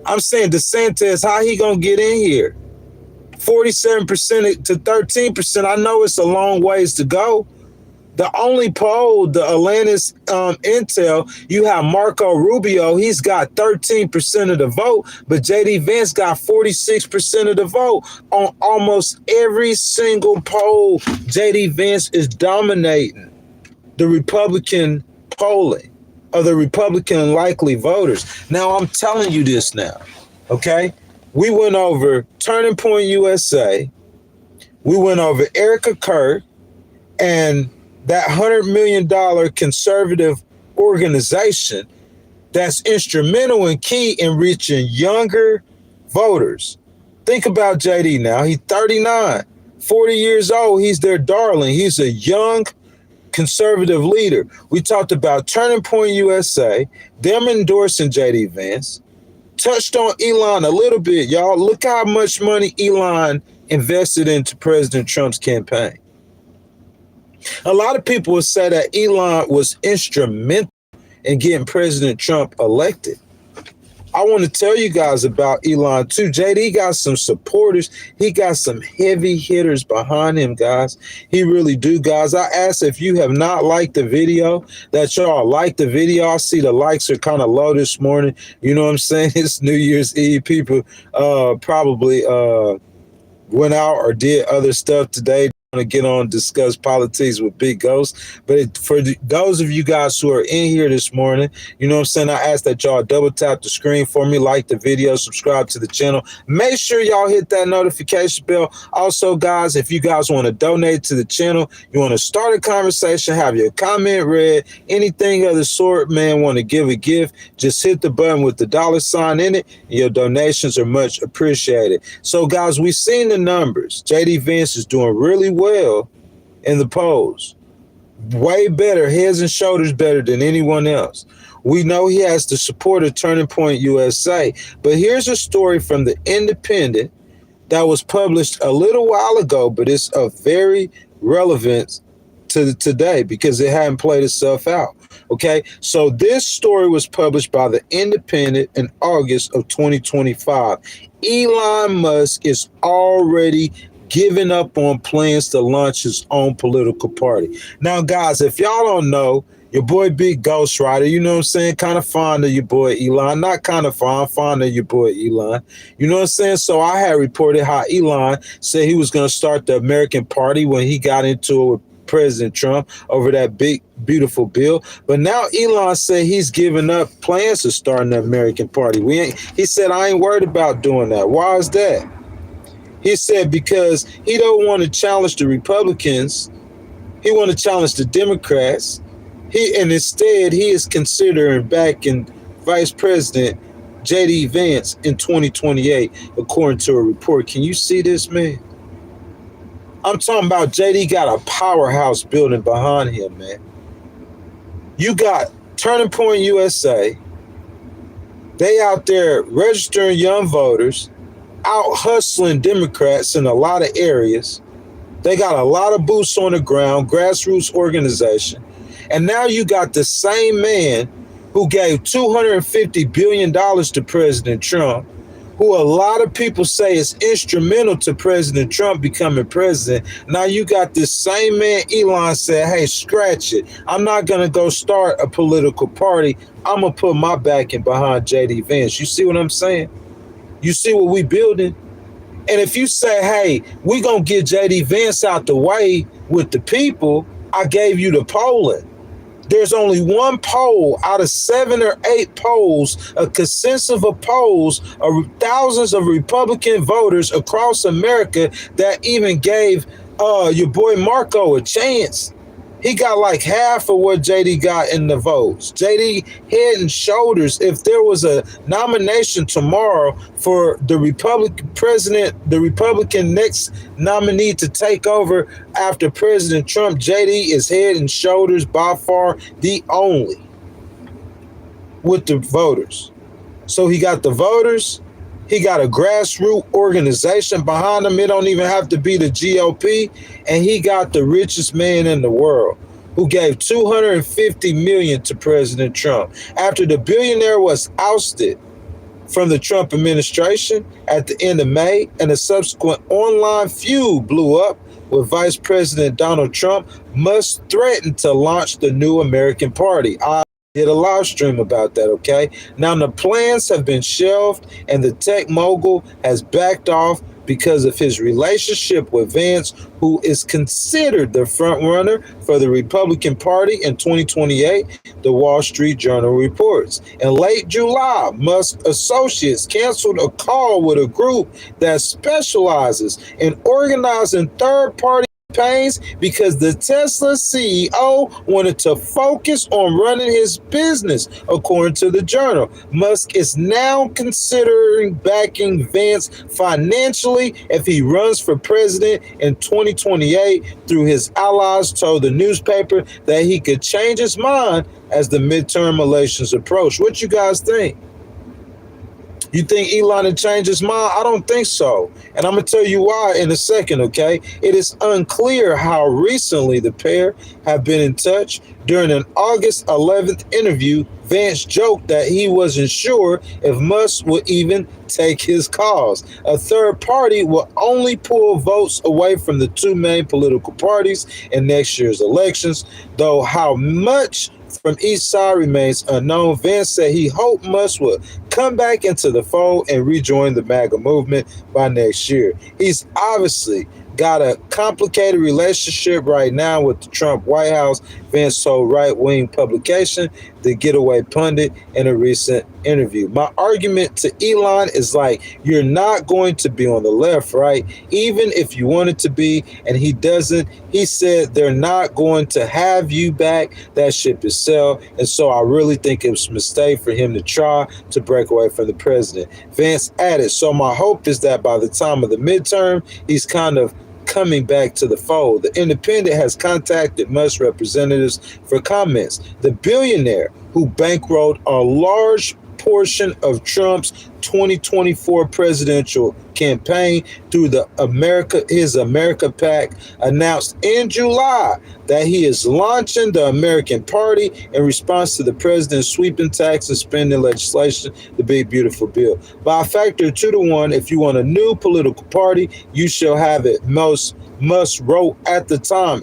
I'm saying DeSantis, how he gonna get in here? 47% to 13%. I know it's a long ways to go. The only poll, the Atlantis Intel, you have Marco Rubio. He's got 13% of the vote, but J.D. Vance got 46% of the vote. On almost every single poll, J.D. Vance is dominating the Republican polling of the Republican likely voters. Now, I'm telling you this now, okay? We went over Turning Point USA. We went over Erica Kirk and that $100 million conservative organization that's instrumental and key in reaching younger voters. Think about JD now. He's 39, 40 years old. He's their darling. He's a young conservative leader. We talked about Turning Point USA, them endorsing JD Vance. Touched on Elon a little bit, y'all. Look how much money Elon invested into President Trump's campaign. A lot of people would say that Elon was instrumental in getting President Trump elected. I want to tell you guys about Elon too. JD got some supporters. He got some heavy hitters behind him, guys. He really do, guys. I asked if you have not liked the video, that y'all like the video. I see the likes are kind of low this morning. You know what I'm saying? It's New Year's Eve. People probably went out or did other stuff today. To get on, discuss politics with Big Ghost. But for those of you guys who are in here this morning, you know what I'm saying, I ask that y'all double tap the screen for me, like the video, subscribe to the channel. Make sure y'all hit that notification bell. Also, guys, if you guys want to donate to the channel, you want to start a conversation, have your comment read, anything of the sort, man, want to give a gift, just hit the button with the $ in it. Your donations are much appreciated. So, guys, we've seen the numbers. JD Vance is doing really well in the polls, way better, heads and shoulders better than anyone else. We know he has the support of Turning Point USA, but here's a story from the Independent that was published a little while ago, but it's of very relevance to today because it hadn't played itself out. Okay, so this story was published by the Independent in August of 2025. Elon Musk is already giving up on plans to launch his own political party. Now, guys, if y'all don't know, your boy Big Ghost Rider, you know what I'm saying, kind of fond of your boy Elon. Not kind of fond of your boy Elon. You know what I'm saying? So I had reported how Elon said he was going to start the American Party when he got into it with President Trump over that big, beautiful bill. But now Elon said he's giving up plans to start the American Party. He said, I ain't worried about doing that. Why is that? He said because he don't want to challenge the Republicans, he want to challenge the Democrats. And instead he is considering backing Vice President J.D. Vance in 2028, according to a report. Can you see this, man? I'm talking about J.D. got a powerhouse building behind him, man. You got Turning Point USA. They out there registering young voters, out hustling Democrats in a lot of areas. They got a lot of boots on the ground, grassroots organization. And now you got the same man who gave $250 billion to President Trump, who a lot of people say is instrumental to President Trump becoming president. Now you got this same man, Elon, said, hey, scratch it. I'm not going to go start a political party. I'm going to put my backing behind J.D. Vance. You see what I'm saying? You see what we building? And if you say, hey, we going to get J.D. Vance out the way with the people, I gave you the polling. There's only one poll out of 7 or 8 polls, a consensus of polls of thousands of Republican voters across America that even gave your boy Marco a chance. He got like half of what JD got in the votes. JD head and shoulders. If there was a nomination tomorrow for the Republican president, the Republican next nominee to take over after President Trump, JD is head and shoulders by far the only with the voters. So he got the voters. He got a grassroots organization behind him. It don't even have to be the GOP. And he got the richest man in the world who gave $250 million to President Trump. After the billionaire was ousted from the Trump administration at the end of May, and a subsequent online feud blew up with Vice President Donald Trump, Musk threatened to launch the new American Party. I did a live stream about that, okay? Now, the plans have been shelved, and the tech mogul has backed off because of his relationship with Vance, who is considered the front runner for the Republican Party in 2028, the Wall Street Journal reports. In late July, Musk associates canceled a call with a group that specializes in organizing third-party campaigns because the Tesla CEO wanted to focus on running his business, according to the journal. Musk is now considering backing Vance financially if he runs for president in 2028. Through his allies told the newspaper that he could change his mind as the midterm elections approach. What you guys think? You think Elon will change his mind? I don't think so. And I'm going to tell you why in a second, okay? It is unclear how recently the pair have been in touch. During an August 11th interview, Vance joked that he wasn't sure if Musk would even take his cause. A third party will only pull votes away from the two main political parties in next year's elections, though how much from each side remains unknown. Vance said he hoped Musk would come back into the fold and rejoin the MAGA movement by next year. He's obviously got a complicated relationship right now with the Trump White House, Vance told right-wing publication The Getaway Pundit in a recent interview. My argument to Elon is like, you're not going to be on the left, right? Even if you wanted to be, and he doesn't. He said they're not going to have you back. That ship is sailed. And so I really think it was a mistake for him to try to break away from the president. Vance added, so my hope is that by the time of the midterm, he's kind of coming back to the fold. The Independent has contacted Musk representatives for comments. The billionaire who bankrolled a large portion of Trump's 2024 presidential campaign through his America PAC announced in July that he is launching the American Party in response to the president's sweeping tax and spending legislation, the Big Beautiful Bill. By a factor of 2 to 1, if you want a new political party, you shall have it. Musk wrote at the time,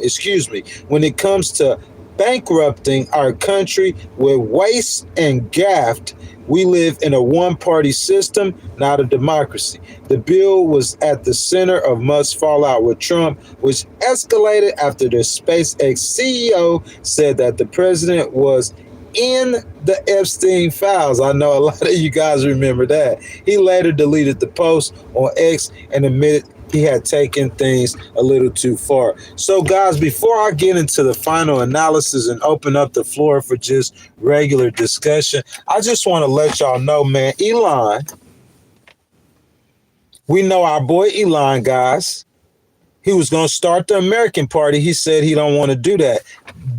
when it comes to bankrupting our country with waste and graft, we live in a one-party system, not a democracy. The bill was at the center of Musk's fallout with Trump, which escalated after the SpaceX CEO said that the president was in the Epstein files. I know a lot of you guys remember that. He later deleted the post on X and admitted he had taken things a little too far. So, guys, before I get into the final analysis and open up the floor for just regular discussion, I just want to let y'all know, man, Elon, we know our boy Elon, guys. He was going to start the American Party. He said he don't want to do that.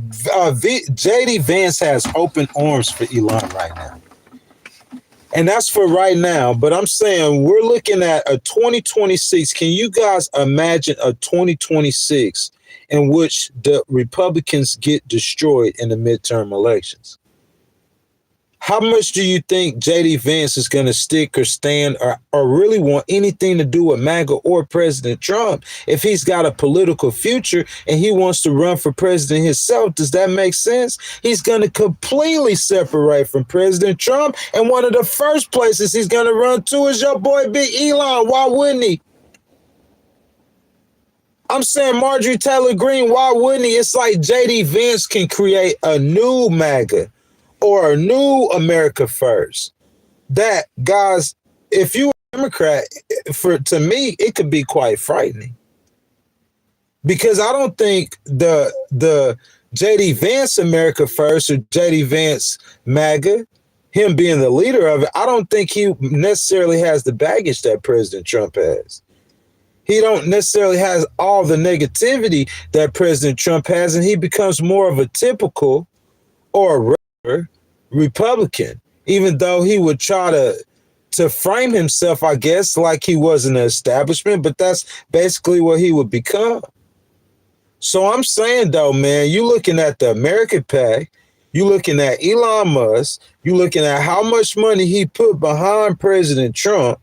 JD Vance has open arms for Elon right now. And that's for right now. But I'm saying we're looking at a 2026. Can you guys imagine a 2026 in which the Republicans get destroyed in the midterm elections? How much do you think JD Vance is going to stick or stand or really want anything to do with MAGA or President Trump? If he's got a political future and he wants to run for president himself, does that make sense? He's going to completely separate from President Trump. And one of the first places he's going to run to is your boy, Big Elon. Why wouldn't he? I'm saying Marjorie Taylor Greene, why wouldn't he? It's like JD Vance can create a new MAGA or a new America First. That, guys, if you're a Democrat, to me, it could be quite frightening. Because I don't think the JD Vance America First or JD Vance MAGA, him being the leader of it, I don't think he necessarily has the baggage that President Trump has. He don't necessarily has all the negativity that President Trump has, and he becomes more of a typical or Republican, even though he would try to frame himself, I guess, like he was in the establishment, but that's basically what he would become. So I'm saying, though, man, you looking at the American PAC, you looking at Elon Musk, you looking at how much money he put behind President Trump,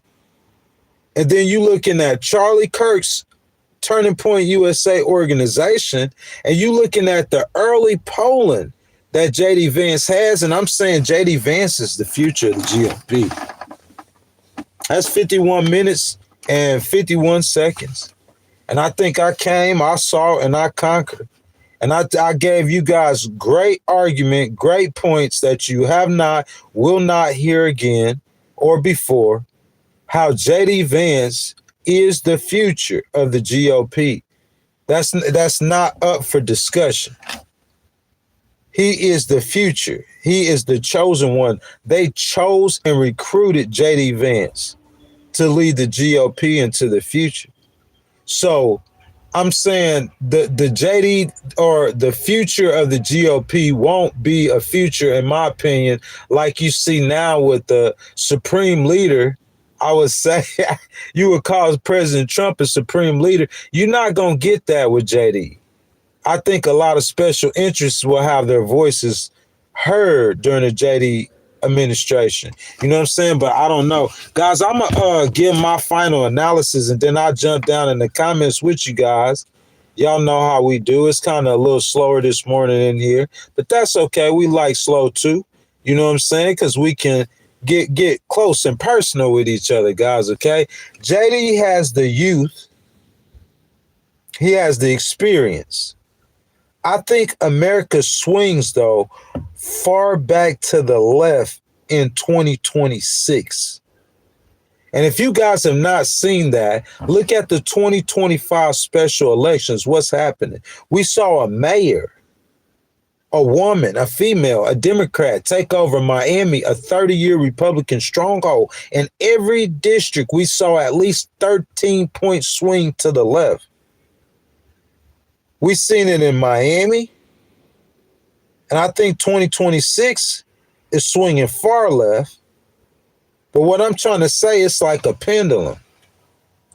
and then you looking at Charlie Kirk's Turning Point USA organization, and you looking at the early polling that JD Vance has, and I'm saying JD Vance is the future of the GOP. That's 51 minutes and 51 seconds. And I think I came, I saw, and I conquered. And I gave you guys great argument, great points that you have not, will not hear again or before, how JD Vance is the future of the GOP. That's not up for discussion. He is the future. He is the chosen one. They chose and recruited JD Vance to lead the GOP into the future. So I'm saying the JD or the future of the GOP won't be a future, in my opinion, like you see now with the supreme leader. I would say you would call President Trump a supreme leader. You're not going to get that with JD. I think a lot of special interests will have their voices heard during the JD administration. You know what I'm saying? But I don't know. Guys, I'm going to give my final analysis, and then I'll jump down in the comments with you guys. Y'all know how we do. It's kind of a little slower this morning in here, but that's okay. We like slow too. You know what I'm saying? Because we can get close and personal with each other, guys, okay? JD has the youth. He has the experience. I think America swings, though, far back to the left in 2026. And if you guys have not seen that, look at the 2025 special elections. What's happening? We saw a mayor, a woman, a female, a Democrat take over Miami, a 30-year Republican stronghold. In every district, we saw at least 13-point swing to the left. We've seen it in Miami, and I think 2026 is swinging far left. But what I'm trying to say, it's like a pendulum.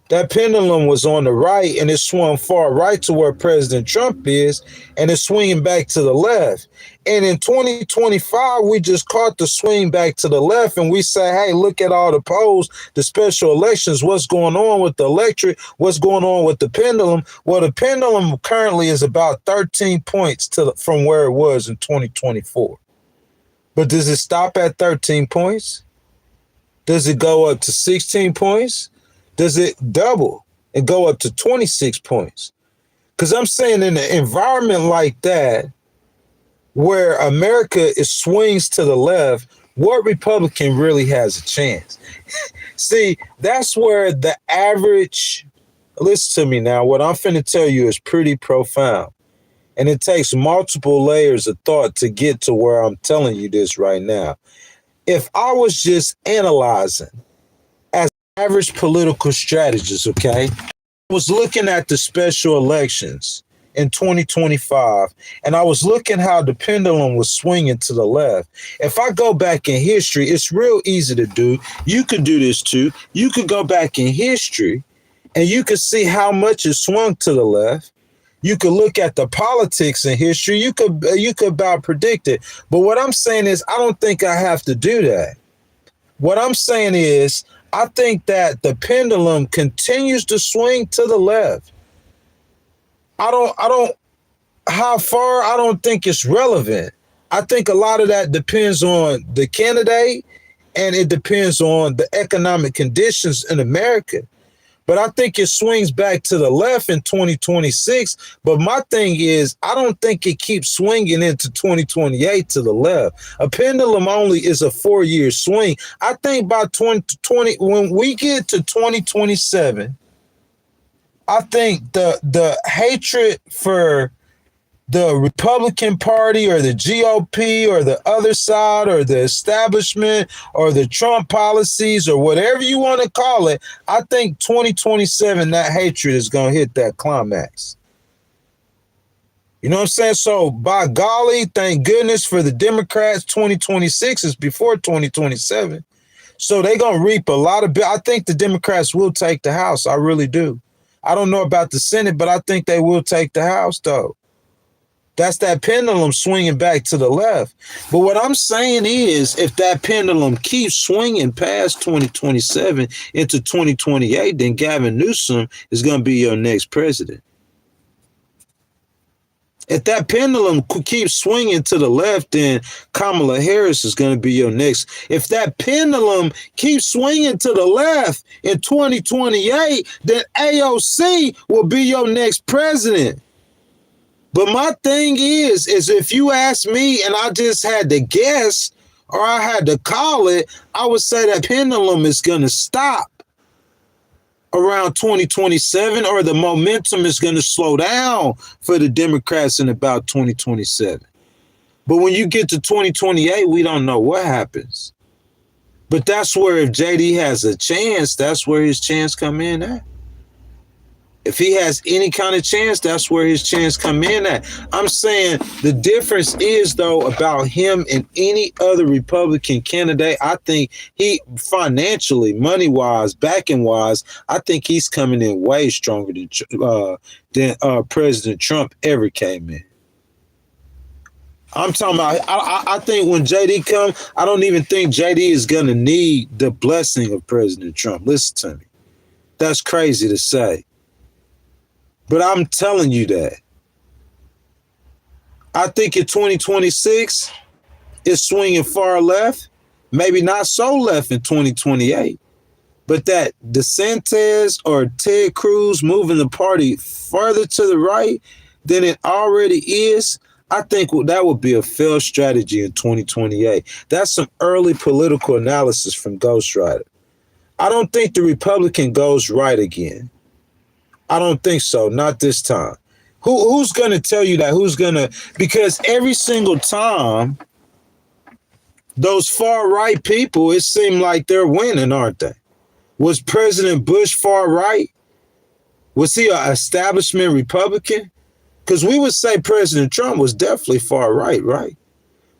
That pendulum was on the right, and it swung far right to where President Trump is, and it's swinging back to the left. And in 2025, we just caught the swing back to the left, and we say, hey, look at all the polls, the special elections, what's going on with the electorate, what's going on with the pendulum. Well, the pendulum currently is about 13 points from where it was in 2024. But does it stop at 13 points? Does it go up to 16 points? Does it double and go up to 26 points? Because I'm saying in an environment like that, where America is swings to the left, what Republican really has a chance? See, that's where the average, listen to me now, what I'm finna tell you is pretty profound. And it takes multiple layers of thought to get to where I'm telling you this right now. If I was just analyzing as an average political strategist, okay, I was looking at the special elections in 2025, and I was looking how the pendulum was swinging to the left. If I go back in history, it's real easy to do. You could do this too. You could go back in history and you could see how much it swung to the left. You could look at the politics in history. You could about predict it. But what I'm saying is, I don't think I have to do that. What I'm saying is, I think that the pendulum continues to swing to the left. How far, I don't think it's relevant. I think a lot of that depends on the candidate, and it depends on the economic conditions in America. But I think it swings back to the left in 2026. But my thing is, I don't think it keeps swinging into 2028 to the left. A pendulum only is a 4-year swing. I think by 2020, when we get to 2027, I think the hatred for the Republican Party or the GOP or the other side or the establishment or the Trump policies or whatever you want to call it, I think 2027, that hatred is going to hit that climax. You know what I'm saying? So by golly, thank goodness for the Democrats, 2026 is before 2027. So they're going to reap a lot of, I think the Democrats will take the House. I really do. I don't know about the Senate, but I think they will take the House though. That's that pendulum swinging back to the left. But what I'm saying is, if that pendulum keeps swinging past 2027 into 2028, then Gavin Newsom is going to be your next president. If that pendulum keeps swinging to the left, then Kamala Harris is going to be your next. If that pendulum keeps swinging to the left in 2028, then AOC will be your next president. But my thing is if you ask me and I just had to guess or I had to call it, I would say that pendulum is going to stop around 2027, or the momentum is going to slow down for the Democrats in about 2027. But when you get to 2028, we don't know what happens. But that's where, if JD has a chance, that's where his chance come in at. If he has any kind of chance, that's where his chance come in at. I'm saying the difference is, though, about him and any other Republican candidate. I think he financially, money-wise, backing-wise, I think he's coming in way stronger than President Trump ever came in. I'm talking about, I think when JD comes, I don't even think JD is going to need the blessing of President Trump. Listen to me. That's crazy to say. But I'm telling you that. I think in 2026, it's swinging far left, maybe not so left in 2028. But that DeSantis or Ted Cruz moving the party further to the right than it already is, I think that would be a failed strategy in 2028. That's some early political analysis from Ghost Rider. I don't think the Republican goes right again. I don't think so. Not this time. Who's going to tell you that? Who's going to? Because every single time, those far right people, it seemed like they're winning, aren't they? Was President Bush far right? Was he an establishment Republican? Because we would say President Trump was definitely far right, right?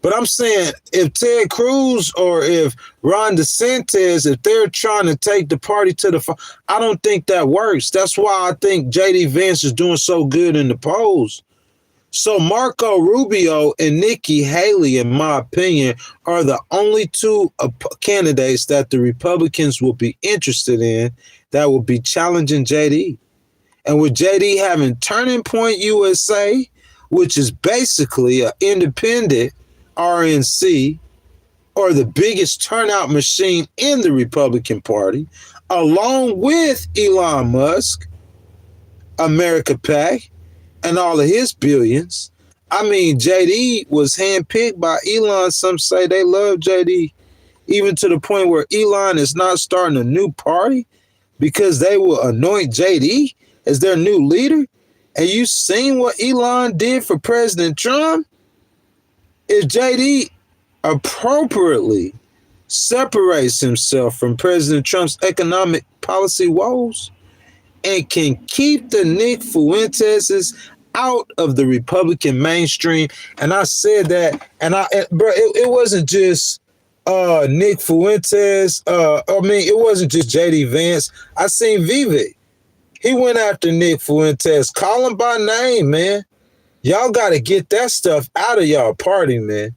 But I'm saying if Ted Cruz or if Ron DeSantis, if they're trying to take the party to the, I don't think that works. That's why I think J.D. Vance is doing so good in the polls. So Marco Rubio and Nikki Haley, in my opinion, are the only two candidates that the Republicans will be interested in that will be challenging J.D. And with J.D. having Turning Point USA, which is basically an independent RNC, or the biggest turnout machine in the Republican Party, along with Elon Musk, America PAC, and all of his billions, I mean, JD was handpicked by Elon. Some say they love JD, even to the point where Elon is not starting a new party because they will anoint JD as their new leader. And you seen what Elon did for President Trump? If JD appropriately separates himself from President Trump's economic policy woes and can keep the Nick Fuenteses out of the Republican mainstream. And I said that, and it wasn't just Nick Fuentes. It wasn't just JD Vance. I seen Vivek. He went after Nick Fuentes. Call him by name, man. Y'all got to get that stuff out of y'all party, man.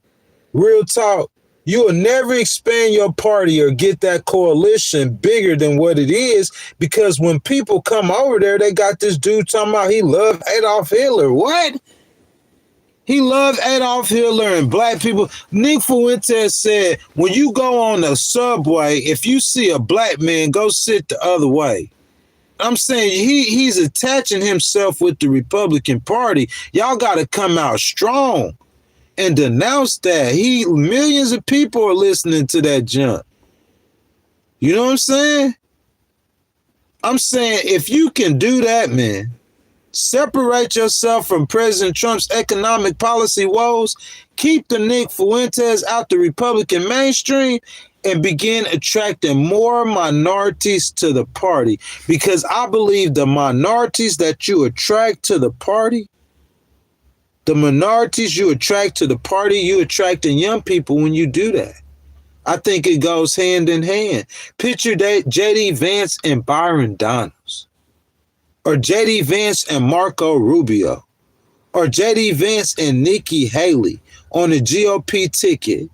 Real talk. You will never expand your party or get that coalition bigger than what it is, because when people come over there, they got this dude talking about he loved Adolf Hitler. What? He loved Adolf Hitler and black people. Nick Fuentes said, when you go on the subway, if you see a black man, go sit the other way. I'm saying he's attaching himself with the Republican Party. Y'all got to come out strong and denounce that. Millions of people are listening to that junk. You know what I'm saying? I'm saying if you can do that, man, separate yourself from President Trump's economic policy woes, keep the Nick Fuentes out the Republican mainstream, and begin attracting more minorities to the party. Because I believe the minorities that you attract to the party, you attracting young people when you do that. I think it goes hand in hand. Picture that JD Vance and Byron Donalds, or JD Vance and Marco Rubio, or JD Vance and Nikki Haley on a GOP ticket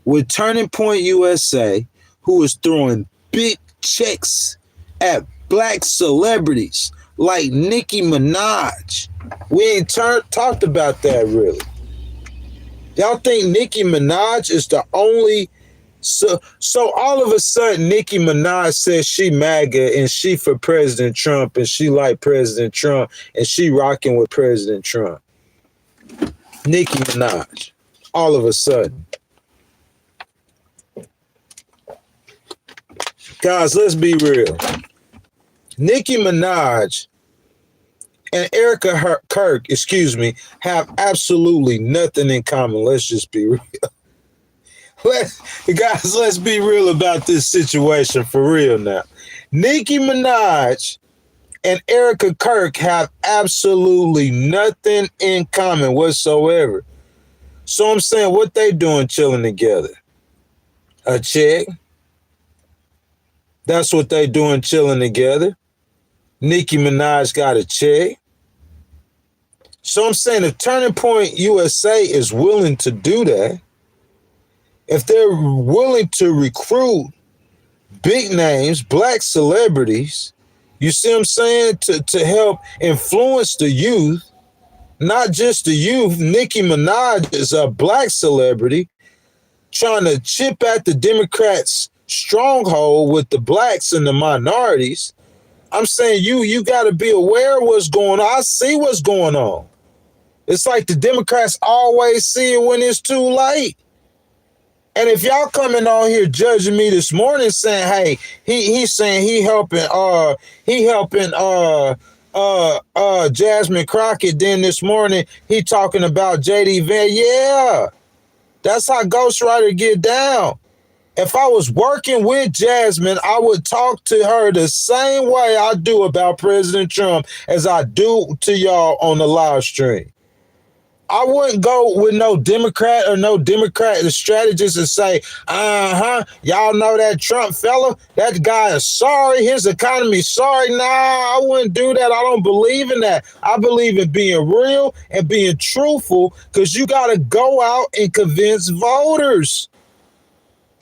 with Turning Point USA, who is throwing big checks at black celebrities like Nicki Minaj. We ain't talked about that really. Y'all think Nicki Minaj is the only... So all of a sudden, Nicki Minaj says she MAGA and she for President Trump and she like President Trump and she rocking with President Trump. Nicki Minaj, all of a sudden. Guys, let's be real. Nicki Minaj and Erica Kirk, have absolutely nothing in common. Let's just be real. Let's be real about this situation for real now. Nicki Minaj and Erica Kirk have absolutely nothing in common whatsoever. So I'm saying, what they doing chilling together? A check. That's what they doing chilling together. Nicki Minaj got a check. So I'm saying if Turning Point USA is willing to do that, if they're willing to recruit big names, black celebrities, you see what I'm saying, to help influence the youth, not just the youth. Nicki Minaj is a black celebrity trying to chip at the Democrats' stronghold with the blacks and the minorities. I'm saying you got to be aware of what's going on. I see what's going on. It's like the Democrats always see it when it's too late. And if y'all coming on here judging me this morning saying, hey, he's saying he helping Jasmine Crockett, then this morning he talking about JD Vance. Yeah, that's how ghostwriter get down. If I was working with Jasmine, I would talk to her the same way I do about President Trump as I do to y'all on the live stream. I wouldn't go with no Democrat strategist and say, y'all know that Trump fella, that guy is sorry, his economy sorry. Nah, I wouldn't do that. I don't believe in that. I believe in being real and being truthful, because you got to go out and convince voters.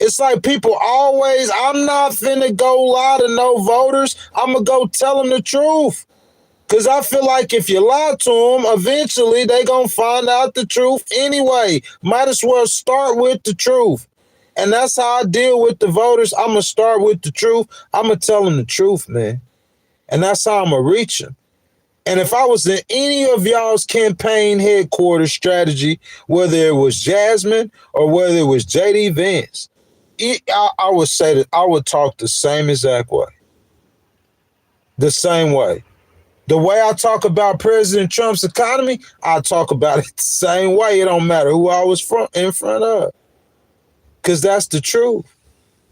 It's like people always, I'm not finna go lie to no voters. I'm going to go tell them the truth. Because I feel like if you lie to them, eventually they going to find out the truth anyway. Might as well start with the truth. And that's how I deal with the voters. I'm going to start with the truth. I'm going to tell them the truth, man. And that's how I'm going to reach them. And if I was in any of y'all's campaign headquarters strategy, whether it was Jasmine or whether it was JD Vance, I would say that I would talk the same exact way. The same way. The way I talk about President Trump's economy, I talk about it the same way. It don't matter who I was in front of. Because that's the truth.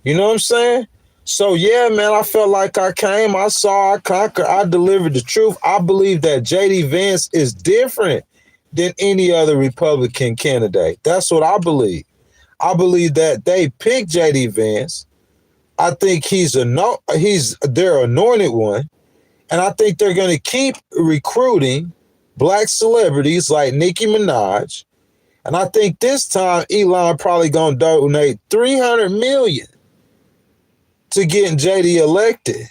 You know what I'm saying? So, yeah, man, I felt like I came, I saw, I conquered, I delivered the truth. I believe that JD Vance is different than any other Republican candidate. That's what I believe. I believe that they picked JD Vance. I think he's their anointed one. And I think they're going to keep recruiting black celebrities like Nicki Minaj. And I think this time Elon probably going to donate $300 million to getting JD elected.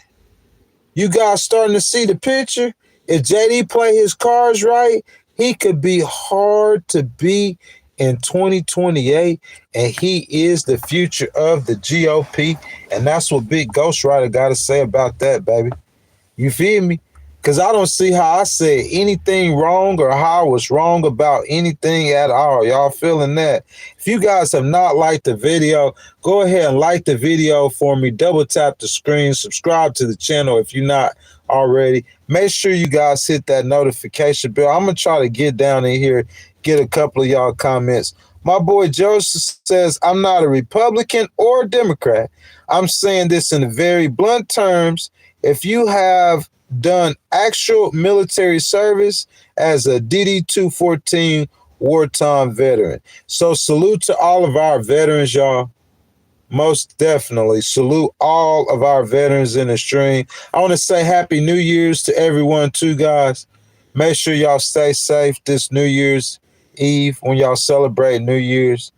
You guys starting to see the picture? If JD play his cards right, he could be hard to beat in 2028, and he is the future of the GOP. And that's what Big Ghostwriter got to say about that, baby. You feel me? Because I don't see how I said anything wrong or how I was wrong about anything at all. Y'all feeling that? If you guys have not liked the video, go ahead and like the video for me. Double tap the screen. Subscribe to the channel if you're not already. Make sure you guys hit that notification bell. I'm going to try to get down in here, get a couple of y'all comments. My boy Joseph says, I'm not a Republican or a Democrat. I'm saying this in very blunt terms. If you have done actual military service as a DD-214 wartime veteran. So salute to all of our veterans, y'all. Most definitely. Salute all of our veterans in the stream. I want to say Happy New Year's to everyone too, guys. Make sure y'all stay safe this New Year's Eve when y'all celebrate New Year's.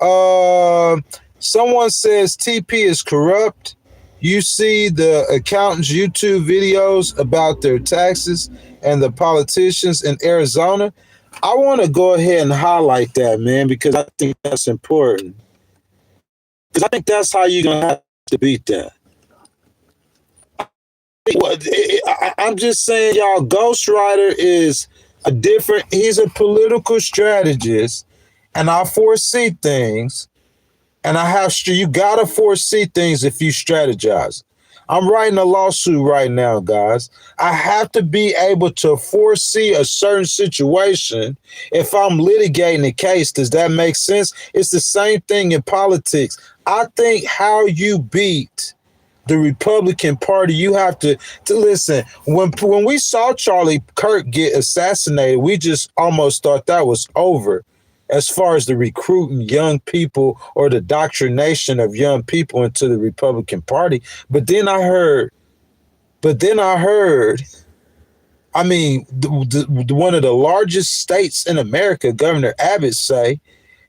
Someone says TP is corrupt. You see the accountants' YouTube videos about their taxes and the politicians in Arizona. I want to go ahead and highlight that, man, because I think that's important. Because I think that's how you're going to have to beat that. I'm just saying, y'all, Ghostwriter is he's a political strategist, and I foresee things. And you got to foresee things if you strategize. I'm writing a lawsuit right now, guys. I have to be able to foresee a certain situation if I'm litigating a case. Does that make sense? It's the same thing in politics. I think how you beat the Republican Party, you have to listen. When we saw Charlie Kirk get assassinated, we just almost thought that was over. As far as the recruiting young people or the doctrination of young people into the Republican Party. But then I heard, I mean, one of the largest states in America, Governor Abbott, say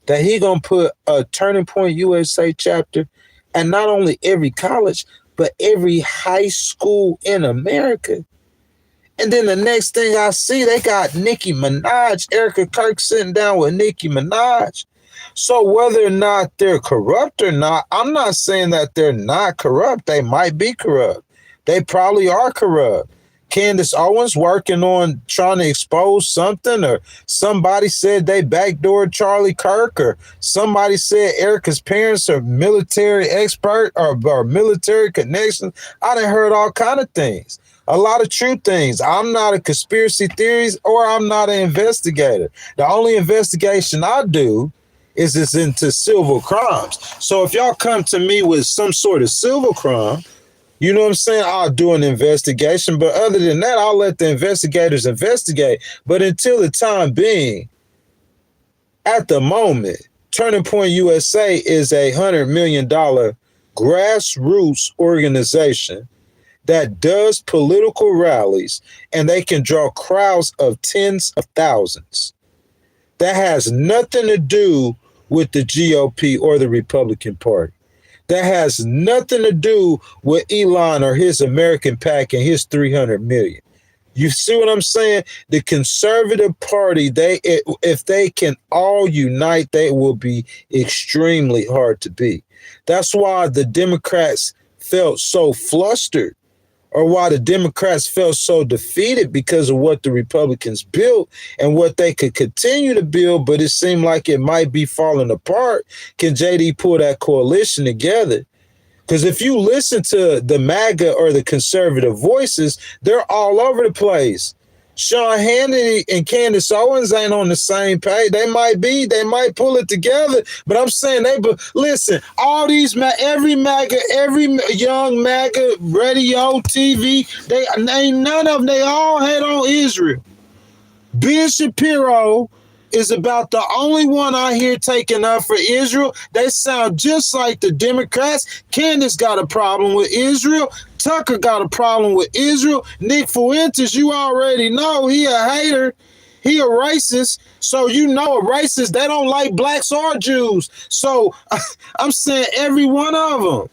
that he going to put a Turning Point USA chapter at not only every college, but every high school in America. And then the next thing I see, they got Nicki Minaj, Erica Kirk sitting down with Nicki Minaj. So whether or not they're corrupt or not, I'm not saying that they're not corrupt. They might be corrupt. They probably are corrupt. Candace Owens working on trying to expose something, or somebody said they backdoored Charlie Kirk, or somebody said Erica's parents are military expert or military connections. I done heard all kind of things. A lot of true things. I'm not a conspiracy theorist, or I'm not an investigator. The only investigation I do is into civil crimes. So if y'all come to me with some sort of civil crime, you know what I'm saying, I'll do an investigation. But other than that, I'll let the investigators investigate. But until the time being, at the moment, Turning Point USA is a $100 million grassroots organization that does political rallies, and they can draw crowds of tens of thousands. That has nothing to do with the GOP or the Republican Party. That has nothing to do with Elon or his American PAC and his 300 million. You see what I'm saying? The conservative party, if they can all unite, they will be extremely hard to beat. That's why the Democrats felt so flustered or why the Democrats felt so defeated because of what the Republicans built and what they could continue to build, but it seemed like it might be falling apart. Can JD pull that coalition together? Because if you listen to the MAGA or the conservative voices, they're all over the place. Sean Hannity and Candace Owens ain't on the same page. They might pull it together, but I'm saying listen, all these, every MAGA, every young MAGA, radio, TV, they ain't none of them, they all head on Israel. Ben Shapiro is about the only one I hear taking up for Israel. They sound just like the Democrats. Candace got a problem with Israel. Tucker got a problem with Israel. Nick Fuentes, you already know he a hater. He a racist. So you know a racist, they don't like blacks or Jews. So I'm saying every one of them.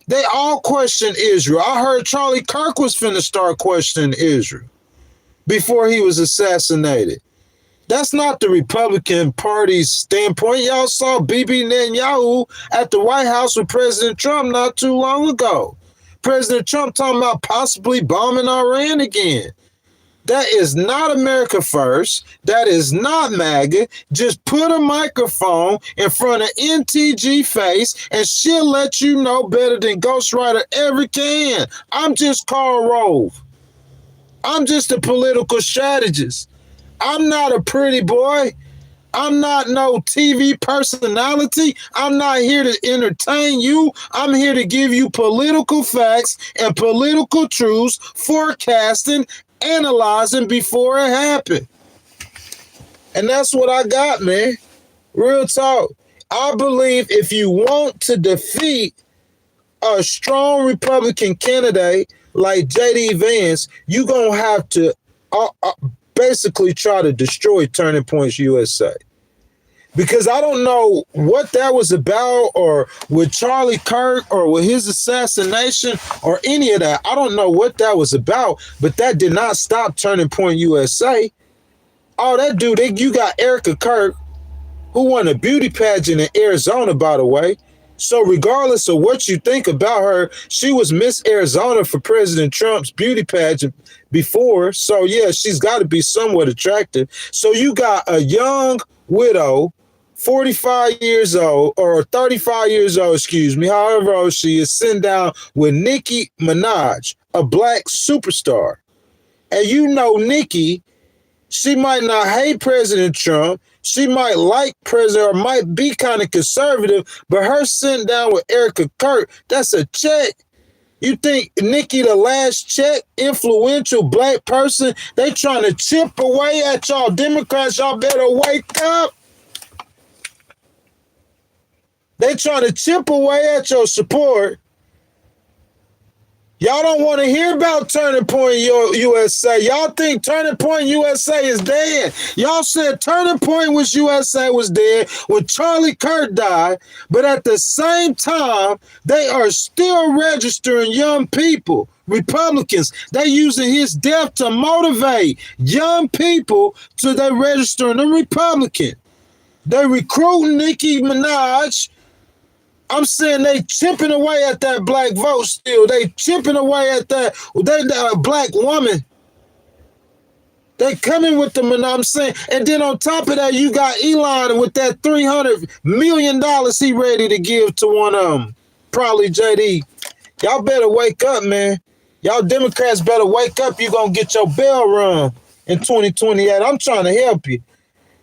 They all question Israel. I heard Charlie Kirk was finna start questioning Israel before he was assassinated. That's not the Republican Party's standpoint. Y'all saw Bibi Netanyahu at the White House with President Trump not too long ago. President Trump talking about possibly bombing Iran again. That is not America First. That is not MAGA. Just put a microphone in front of NTG face and she'll let you know better than Ghostwriter ever can. I'm just Karl Rove. I'm just a political strategist. I'm not a pretty boy. I'm not no TV personality. I'm not here to entertain you. I'm here to give you political facts and political truths, forecasting, analyzing before it happened. And that's what I got, man. Real talk. I believe if you want to defeat a strong Republican candidate like J.D. Vance, you're going to have to basically try to destroy Turning Points USA. Because I don't know what that was about, or with Charlie Kirk, or with his assassination, or any of that. I don't know what that was about, but that did not stop Turning Point USA. Oh, that dude, you got Erica Kirk, who won a beauty pageant in Arizona, by the way. So regardless of what you think about her, she was Miss Arizona for President Trump's beauty pageant before. So yeah, she's got to be somewhat attractive. So you got a young widow, 45 years old, or 35 years old, excuse me, however old she is, sitting down with Nicki Minaj, a black superstar. And you know Nicki, she might not hate President Trump. She might like President, or might be kind of conservative, but her sitting down with Erica Kirk, that's a check. You think Nicki the last check, influential black person, they trying to chip away at y'all Democrats, y'all better wake up. They trying to chip away at your support. Y'all don't want to hear about Turning Point USA. Y'all think Turning Point USA is dead. Y'all said Turning Point USA was dead when Charlie Kirk died, but at the same time, they are still registering young people, Republicans. They using his death to motivate young people to they registering them Republican. They recruiting Nicki Minaj. I'm saying they chipping away at that black vote still. They chipping away at that black woman. They coming with them, and I'm saying, and then on top of that, you got Elon with that $300 million he ready to give to one of them, probably JD. Y'all better wake up, man. Y'all Democrats better wake up. You're going to get your bell rung in 2028. I'm trying to help you.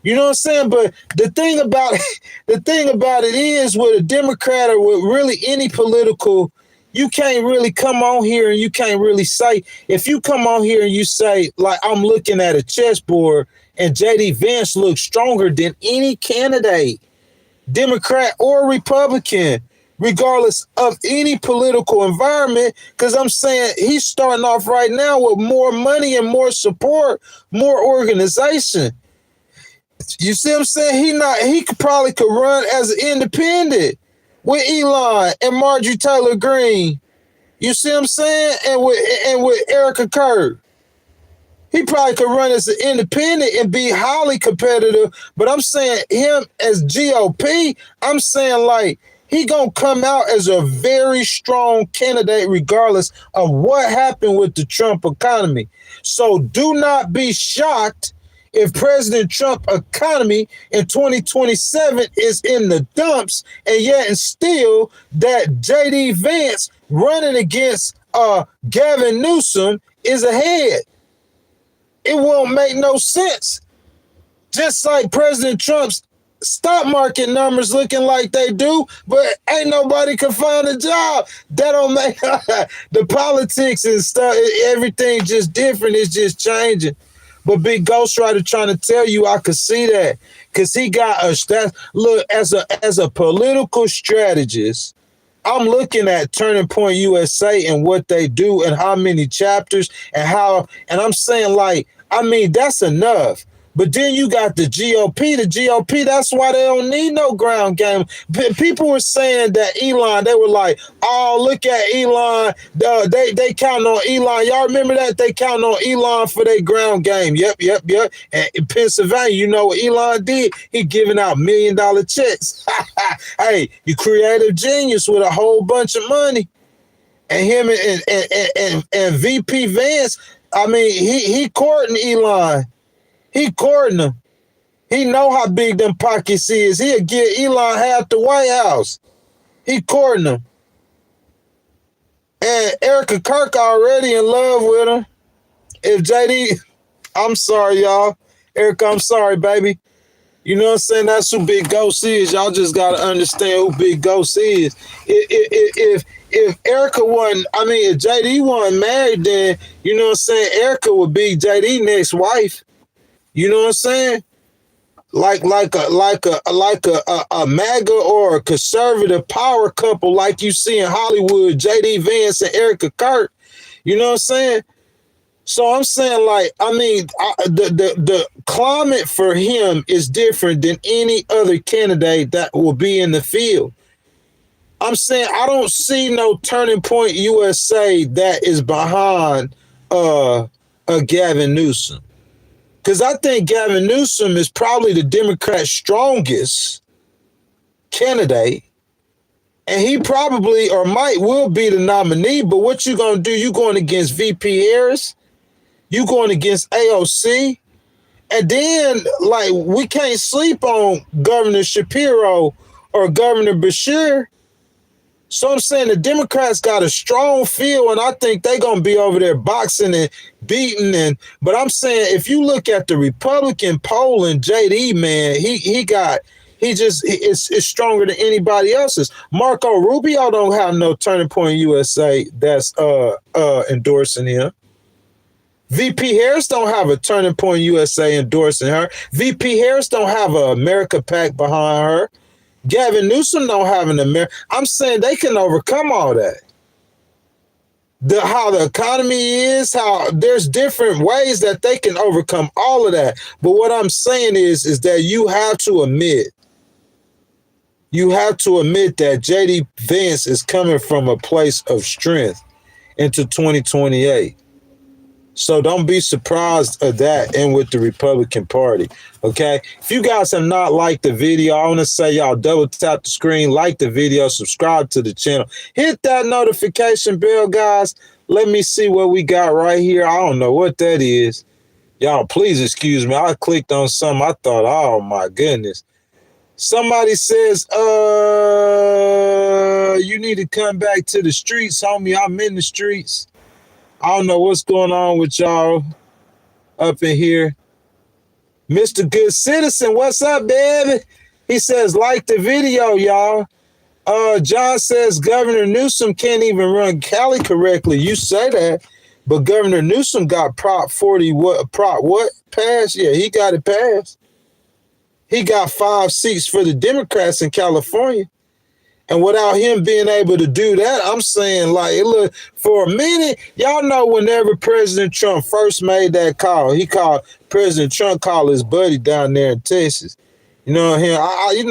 You know what I'm saying? But the thing about it is, with a Democrat or with really any political, you can't really come on here and you can't really say, if you come on here and you say, like, I'm looking at a chessboard and JD Vance looks stronger than any candidate, Democrat or Republican, regardless of any political environment, because I'm saying he's starting off right now with more money and more support, more organization. You see what I'm saying? He could probably run as an independent with Elon and Marjorie Taylor Greene. You see what I'm saying? And with Erica Kirk. He probably could run as an independent and be highly competitive. But I'm saying him as GOP, I'm saying like He gonna come out as a very strong candidate regardless of what happened with the Trump economy. So do not be shocked if President Trump economy in 2027 is in the dumps, and yet and still that J.D. Vance running against Gavin Newsom is ahead. It won't make no sense. Just like President Trump's stock market numbers looking like they do, but ain't nobody can find a job. That don't make the politics and stuff, everything just different. It's just changing. But Big Ghostwriter trying to tell you, I could see that, because he got us. That look, as a political strategist, I'm looking at Turning Point USA and what they do and how many chapters and how, and I'm saying, like, I mean, that's enough. But then you got the GOP. The GOP, that's why they don't need no ground game. People were saying that Elon, they were like, oh, look at Elon. They count on Elon. Y'all remember that? They count on Elon for their ground game. Yep. And in Pennsylvania, you know what Elon did? He giving out $1 million checks. Hey, you creative genius with a whole bunch of money. And him and VP Vance, I mean, he courting Elon. He courting him. He know how big them pockets is. He'll get Elon half the White House. He courting him. And Erica Kirk already in love with him. If JD, I'm sorry, y'all. Erica, I'm sorry, baby. You know what I'm saying? That's who Big Ghost is. Y'all just got to understand who Big Ghost is. If Erica wasn't, I mean, if JD wasn't married, then, you know what I'm saying, Erica would be JD's next wife. You know what I'm saying? Like a MAGA or a conservative power couple like you see in Hollywood, J.D. Vance and Erica Kirk. You know what I'm saying? So I'm saying, like, I mean, the climate for him is different than any other candidate that will be in the field. I'm saying I don't see no Turning Point USA that is behind Gavin Newsom. Because I think Gavin Newsom is probably the Democrats' strongest candidate. And he probably or will be the nominee. But what you going to do? You going against VP Harris? You going against AOC? And then, like, we can't sleep on Governor Shapiro or Governor Beshear. So I'm saying the Democrats got a strong field, and I think they're going to be over there boxing and beating. But I'm saying if you look at the Republican polling, JD, man, it's stronger than anybody else's. Marco Rubio don't have no Turning Point USA that's endorsing him. VP Harris don't have a Turning Point USA endorsing her. VP Harris don't have a America PAC behind her. Gavin Newsom don't have an America. I'm saying they can overcome all that. How the economy is, how there's different ways that they can overcome all of that. But what I'm saying is that you have to admit that J.D. Vance is coming from a place of strength into 2028. So don't be surprised at that and with the Republican Party, okay? If you guys have not liked the video, I want to say y'all double tap the screen, like the video, subscribe to the channel. Hit that notification bell, guys. Let me see what we got right here. I don't know what that is. Y'all, please excuse me. I clicked on something. I thought, oh, my goodness. Somebody says, you need to come back to the streets, homie. I'm in the streets. I don't know what's going on with y'all up in here. Mr. Good Citizen, what's up, baby? He says, like the video, y'all. John says Governor Newsom can't even run Cali correctly. You say that, but Governor Newsom got Prop 40, what passed? Yeah, he got it passed. He got 5 seats for the Democrats in California. And without him being able to do that, I'm saying, like, look, for a minute, y'all know whenever President Trump first made that call, President Trump called his buddy down there in Texas. You know what I mean?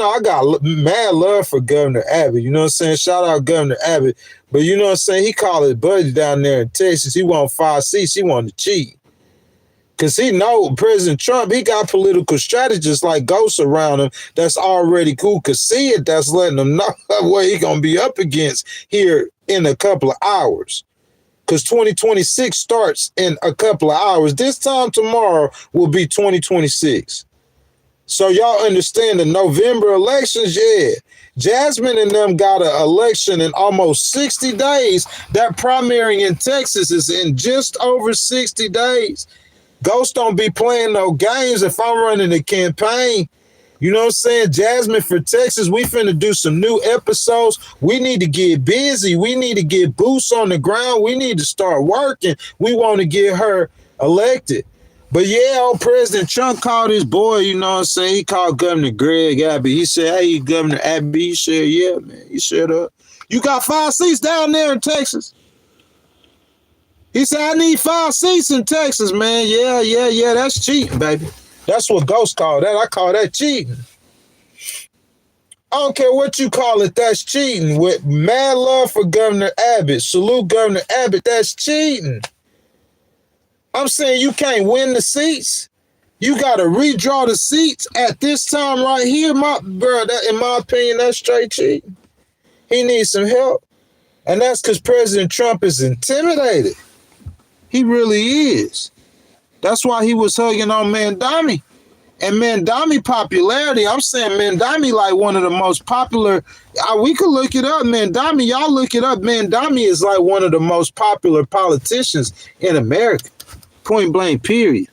I got mad love for Governor Abbott. You know what I'm saying? Shout out Governor Abbott. But you know what I'm saying? He called his buddy down there in Texas. He wanted 5 seats. He wanted to cheat. Because he know President Trump, he got political strategists like Ghost around him that's already cool, could see it, that's letting him know what he going to be up against here in a couple of hours. Because 2026 starts in a couple of hours. This time tomorrow will be 2026. So y'all understand the November elections? Yeah. Jasmine and them got an election in almost 60 days. That primary in Texas is in just over 60 days. Ghost don't be playing no games if I'm running the campaign. You know what I'm saying? Jasmine for Texas, we finna do some new episodes. We need to get busy. We need to get boots on the ground. We need to start working. We want to get her elected. But yeah, old President Trump called his boy, you know what I'm saying? He called Governor Greg Abbott. He said, hey, Governor Abbott, he said, yeah, man, he said, you got 5 seats down there in Texas. He said, I need 5 seats in Texas, man. Yeah, that's cheating, baby. That's what Ghost called that. I call that cheating. I don't care what you call it, that's cheating. With mad love for Governor Abbott, salute Governor Abbott, that's cheating. I'm saying you can't win the seats. You got to redraw the seats at this time right here. In my opinion, that's straight cheating. He needs some help. And that's because President Trump is intimidated. He really is. That's why he was hugging on Mandami. And Mandami popularity, I'm saying Mandami like one of the most popular, we could look it up, Mandami, y'all look it up. Mandami is like one of the most popular politicians in America. Point blank, period.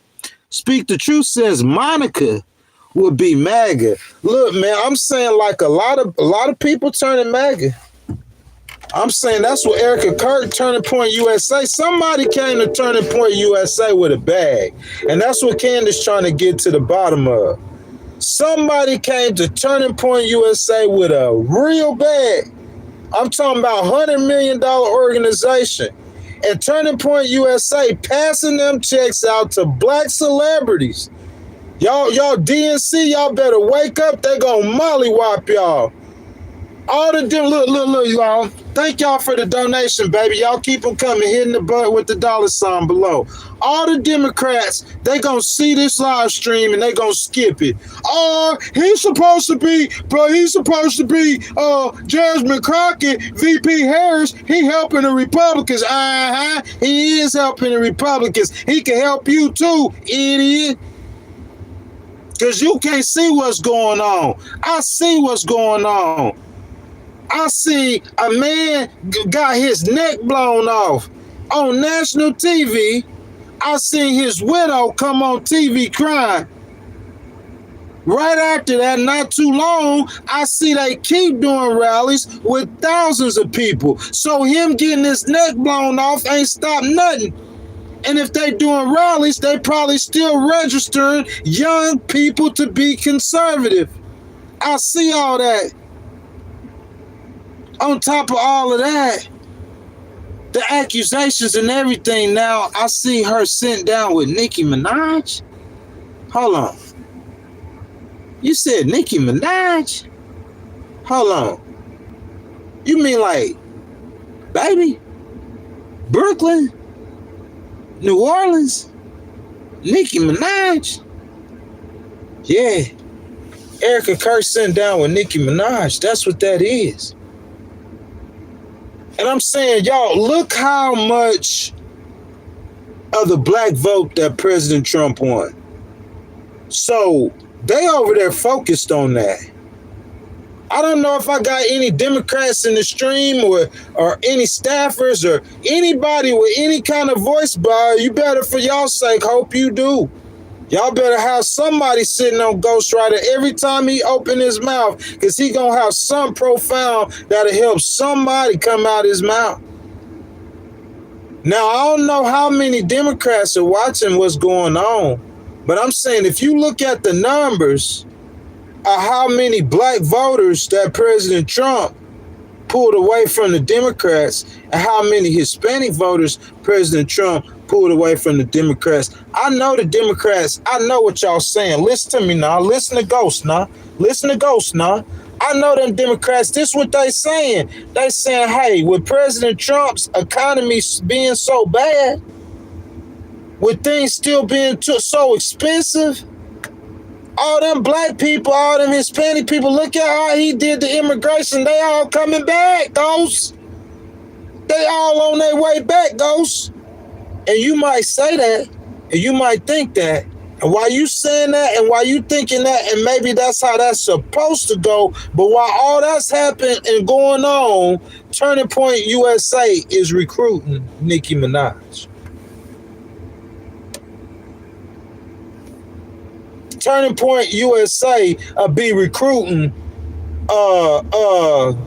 Speak the Truth says Monica would be MAGA. Look, man, I'm saying like a lot of people turning MAGA. I'm saying that's what Erica Kirk, Turning Point USA. Somebody came to Turning Point USA with a bag. And that's what Candace trying to get to the bottom of. Somebody came to Turning Point USA with a real bag. I'm talking about $100 million organization. And Turning Point USA passing them checks out to black celebrities. Y'all DNC, y'all better wake up. They gonna mollywop y'all. All the look, y'all. Thank y'all for the donation, baby. Y'all keep them coming, hitting the butt with the $sign below. All the Democrats, they gonna see this live stream and they gonna skip it. He's supposed to be Jasmine Crockett, VP Harris. He helping the Republicans. He is helping the Republicans. He can help you too, idiot. Because you can't see what's going on. I see what's going on. I see a man got his neck blown off on national TV. I seen his widow come on TV crying. Right after that, not too long, I see they keep doing rallies with thousands of people. So him getting his neck blown off ain't stopped nothing. And if they doing rallies, they probably still registering young people to be conservative. I see all that. On top of all of that, the accusations and everything, now I see her sent down with Nicki Minaj. Hold on. You said Nicki Minaj? Hold on. You mean like, baby? Brooklyn? New Orleans? Nicki Minaj? Yeah. Erica Kirk sent down with Nicki Minaj. That's what that is. And I'm saying, y'all, look how much of the black vote that President Trump won. So they over there focused on that. I don't know if I got any Democrats in the stream or any staffers or anybody with any kind of voice, but you better, for y'all's sake, hope you do. Y'all better have somebody sitting on Ghostwriter every time he open his mouth, because he gonna have some profound that'll help somebody come out his mouth. Now, I don't know how many Democrats are watching what's going on, but I'm saying if you look at the numbers of how many black voters that President Trump pulled away from the Democrats and how many Hispanic voters President Trump pulled away from the Democrats. I know the Democrats. I know what y'all saying. Listen to me now. Listen to Ghost now. Listen to Ghost now. I know them Democrats. This is what they saying. They saying, hey, with President Trump's economy being so bad, with things still being so expensive. All them black people, all them Hispanic people, look at how he did the immigration. They all coming back, Ghost. They all on their way back, Ghost. And you might say that, and you might think that, and while you saying that, and while you thinking that, and maybe that's how that's supposed to go, but while all that's happening and going on, Turning Point USA is recruiting Nicki Minaj. Turning Point USA be recruiting who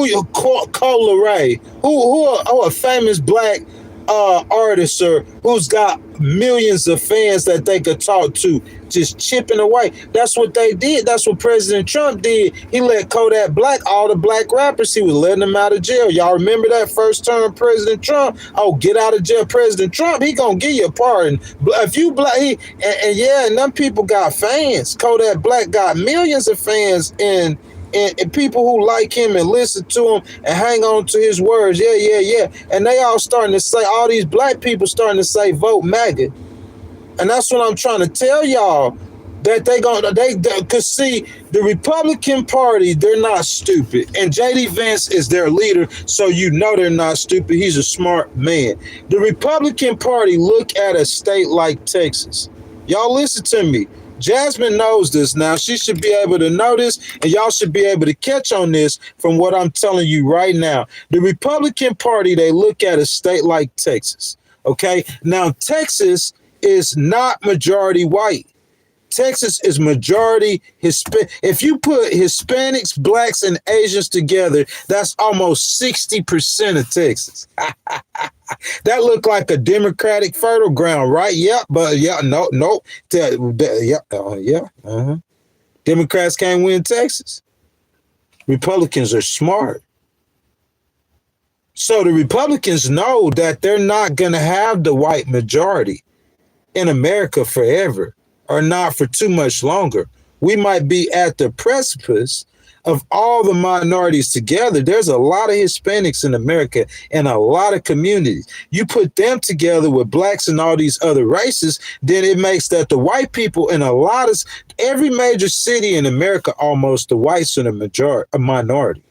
you Cola Ray, who a famous black artist or who's got millions of fans that they could talk to, just chipping away. That's what they did. That's what President Trump did. He let Kodak Black, all the black rappers, he was letting them out of jail. Y'all remember that first term President Trump? Oh, get out of jail, President Trump. He gonna give you a pardon. If you black, and them people got fans. Kodak Black got millions of fans and people who like him and listen to him and hang on to his words. Yeah. And they all starting to say, all these black people starting to say, vote MAGA. And that's what I'm trying to tell y'all, that cause see, the Republican Party, they're not stupid. And JD Vance is their leader, so you know they're not stupid. He's a smart man. The Republican Party look at a state like Texas. Y'all listen to me. Jasmine knows this now. She should be able to know this, and y'all should be able to catch on this from what I'm telling you right now. The Republican Party, they look at a state like Texas, okay? Now, Texas is not majority white. Texas is majority Hispanic. If you put Hispanics, blacks, and Asians together, that's almost 60% of Texas. That looked like a Democratic fertile ground, right? Yeah, but yeah, no. Democrats can't win Texas. Republicans are smart. So the Republicans know that they're not going to have the white majority in America forever, or not for too much longer. We might be at the precipice of all the minorities together. There's a lot of Hispanics in America and a lot of communities. You put them together with blacks and all these other races, then it makes that the white people in every major city in America, almost the whites are a minority.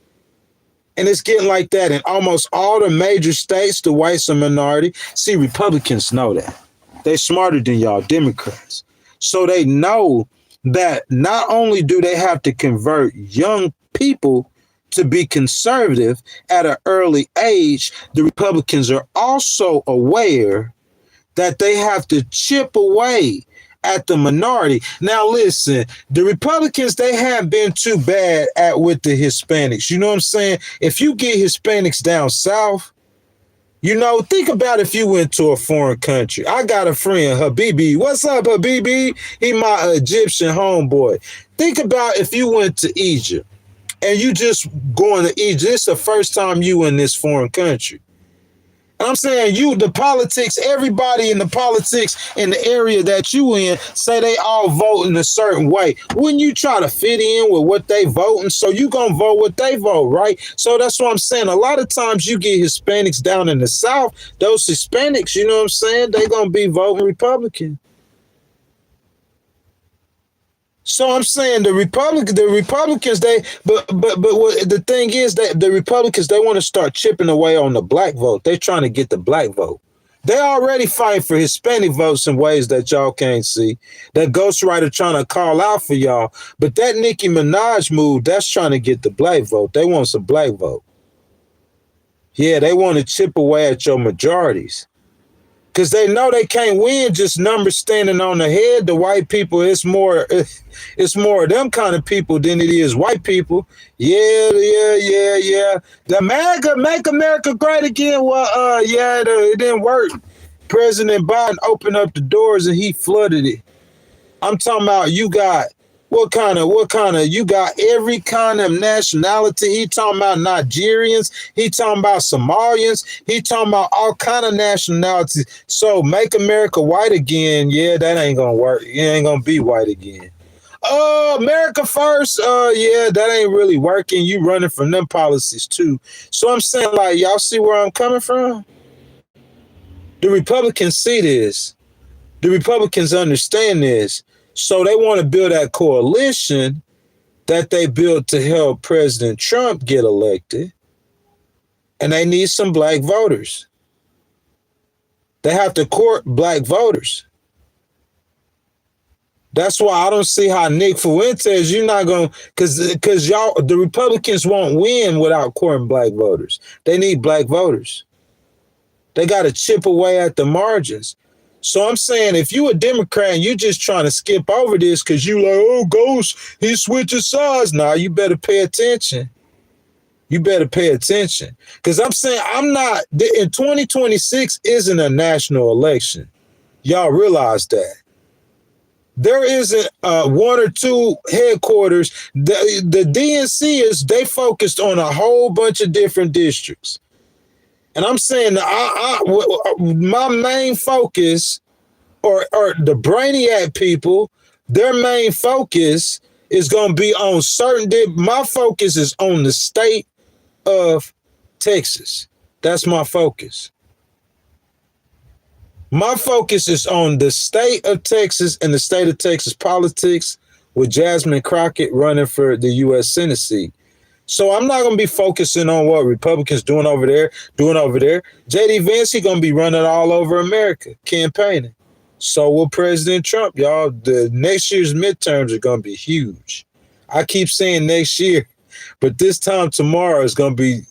And it's getting like that in almost all the major states, the whites are minority. See, Republicans know that. They're smarter than y'all Democrats. So they know that not only do they have to convert young people to be conservative at an early age, the Republicans are also aware that they have to chip away at the minority. Now, listen, the Republicans, they haven't been too bad with the Hispanics. You know what I'm saying? If you get Hispanics down south, you know, think about if you went to a foreign country. I got a friend, Habibi. What's up, Habibi? He my Egyptian homeboy. Think about if you went to Egypt and you just going to Egypt. It's the first time you in this foreign country. I'm saying the politics, everybody in the politics in the area that you in say they all vote in a certain way. Wouldn't you try to fit in with what they voting? So you gonna vote what they vote, right? So that's what I'm saying. A lot of times you get Hispanics down in the South, those Hispanics, you know what I'm saying? They gonna be voting Republican. So I'm saying the Republicans, but what the thing is that the Republicans, they want to start chipping away on the black vote. They're trying to get the black vote. They already fight for Hispanic votes in ways that y'all can't see. That ghostwriter trying to call out for y'all. But that Nicki Minaj move, that's trying to get the black vote. They want some black vote. Yeah, they want to chip away at your majorities. Because they know they can't win just numbers standing on the head. The white people, it's more of them kind of people than it is white people. Yeah. The MAGA, Make America Great Again. Well, it didn't work. President Biden opened up the doors and he flooded it. I'm talking about you got what kind of, you got every kind of nationality. He talking about Nigerians. He talking about Somalians. He talking about all kind of nationalities. So make America white again. Yeah, that ain't going to work. It ain't going to be white again. America first. That ain't really working. You running from them policies too. So I'm saying, like, y'all see where I'm coming from? The Republicans see this. The Republicans understand this. So they want to build that coalition that they built to help President Trump get elected. And they need some black voters. They have to court black voters. That's why I don't see how Nick Fuentes, you're not going to, because y'all, the Republicans won't win without courting black voters. They need black voters. They got to chip away at the margins. So I'm saying if you a Democrat and you're just trying to skip over this because you like, oh, Ghost, he switches sides. Nah, you better pay attention. You better pay attention. Because I'm saying in 2026 isn't a national election. Y'all realize that. There isn't one or two headquarters. The DNC they focused on a whole bunch of different districts. And I'm saying my main focus, or the Brainiac people, their main focus is going to be on my focus is on the state of Texas. That's my focus. My focus is on the state of Texas and the state of Texas politics with Jasmine Crockett running for the U.S. Senate seat. So I'm not going to be focusing on what Republicans doing over there. J.D. Vance, he's going to be running all over America, campaigning. So will President Trump, y'all. The next year's midterms are going to be huge. I keep saying next year, but this time tomorrow is going to be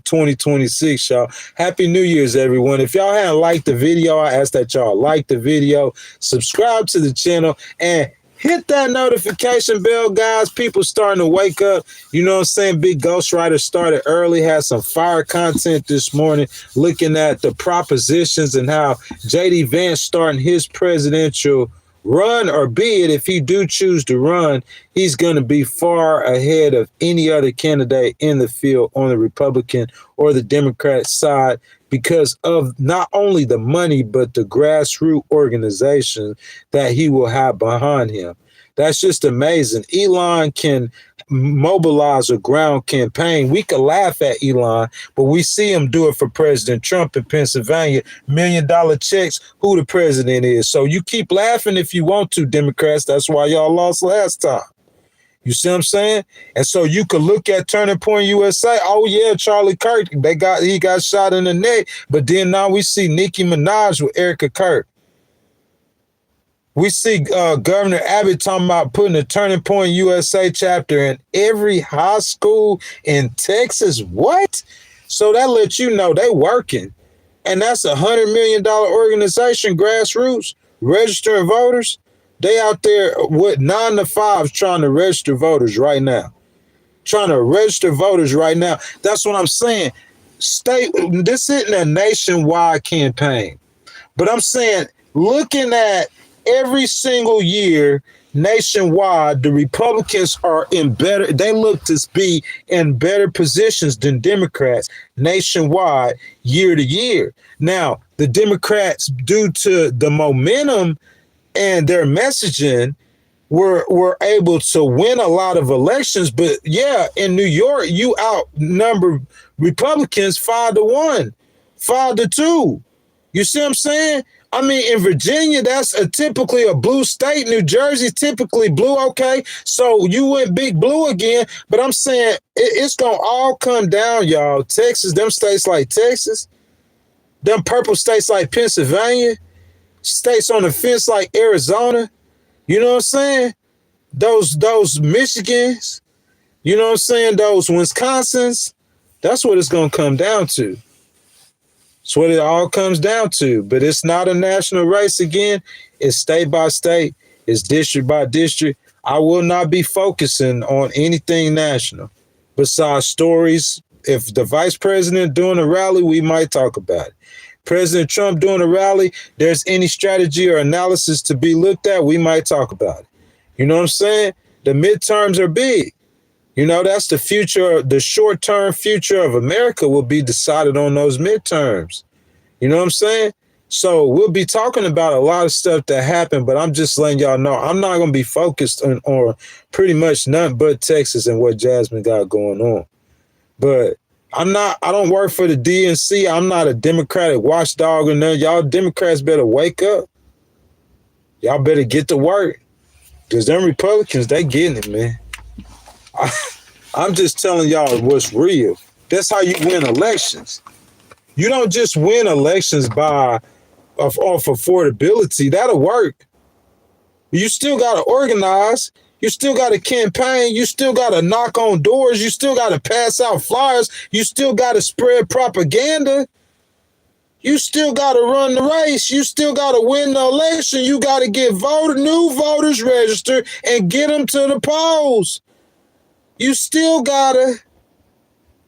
2026, y'all. Happy New Year's, everyone. If y'all haven't liked the video, I ask that y'all like the video, subscribe to the channel, and hit that notification bell, guys. People starting to wake up. You know what I'm saying? Big Ghostwriter started early, had some fire content this morning, looking at the propositions and how J.D. Vance starting his presidential run, or be it if he do choose to run, he's going to be far ahead of any other candidate in the field on the Republican or the Democrat side because of not only the money, but the grassroots organization that he will have behind him. That's just amazing. Elon can mobilize a ground campaign. We could laugh at Elon, but we see him do it for President Trump in Pennsylvania. $1 million checks, who the president is. So you keep laughing if you want to, Democrats. That's why y'all lost last time. You see what I'm saying? And so you could look at Turning Point USA. Oh, yeah, Charlie Kirk, he got shot in the neck. But then now we see Nicki Minaj with Erica Kirk. We see Governor Abbott talking about putting a Turning Point USA chapter in every high school in Texas. What? So that lets you know they working. And that's $100 million organization, grassroots, registering voters. They out there with 9 to 5 trying to register voters right now. That's what I'm saying. This isn't a nationwide campaign. But I'm saying, looking at every single year nationwide, the Republicans are they look to be in better positions than Democrats nationwide year to year. Now, the Democrats, due to the momentum and their messaging, were able to win a lot of elections. But yeah, in New York, you outnumber Republicans 5-1, 5-2. You see what I'm saying? I mean, in Virginia, that's typically a blue state. New Jersey, typically blue. Okay, so you went big blue again. But I'm saying it's going to all come down, y'all. Texas, them states like Texas, them purple states like Pennsylvania, states on the fence like Arizona. You know what I'm saying? Those Michigans, you know what I'm saying? Those Wisconsins, that's what it's going to come down to. That's what it all comes down to. But it's not a national race again. It's state by state. It's district by district. I will not be focusing on anything national besides stories. If the vice president doing a rally, we might talk about it. President Trump doing a rally, there's any strategy or analysis to be looked at, we might talk about it. You know what I'm saying? The midterms are big. You know, that's the future. The short-term future of America will be decided on those midterms. You know what I'm saying? So we'll be talking about a lot of stuff that happened, but I'm just letting y'all know I'm not going to be focused on pretty much nothing but Texas and what Jasmine got going on. But I don't work for the DNC. I'm not a Democratic watchdog or none. Y'all Democrats better wake up. Y'all better get to work. Because them Republicans, they getting it, man. I'm just telling y'all what's real. That's how you win elections. You don't just win elections by off affordability. That'll work. You still got to organize. You still got to campaign. You still got to knock on doors. You still got to pass out flyers. You still got to spread propaganda. You still got to run the race. You still got to win the election. You got to get new voters registered and get them to the polls. You still got to,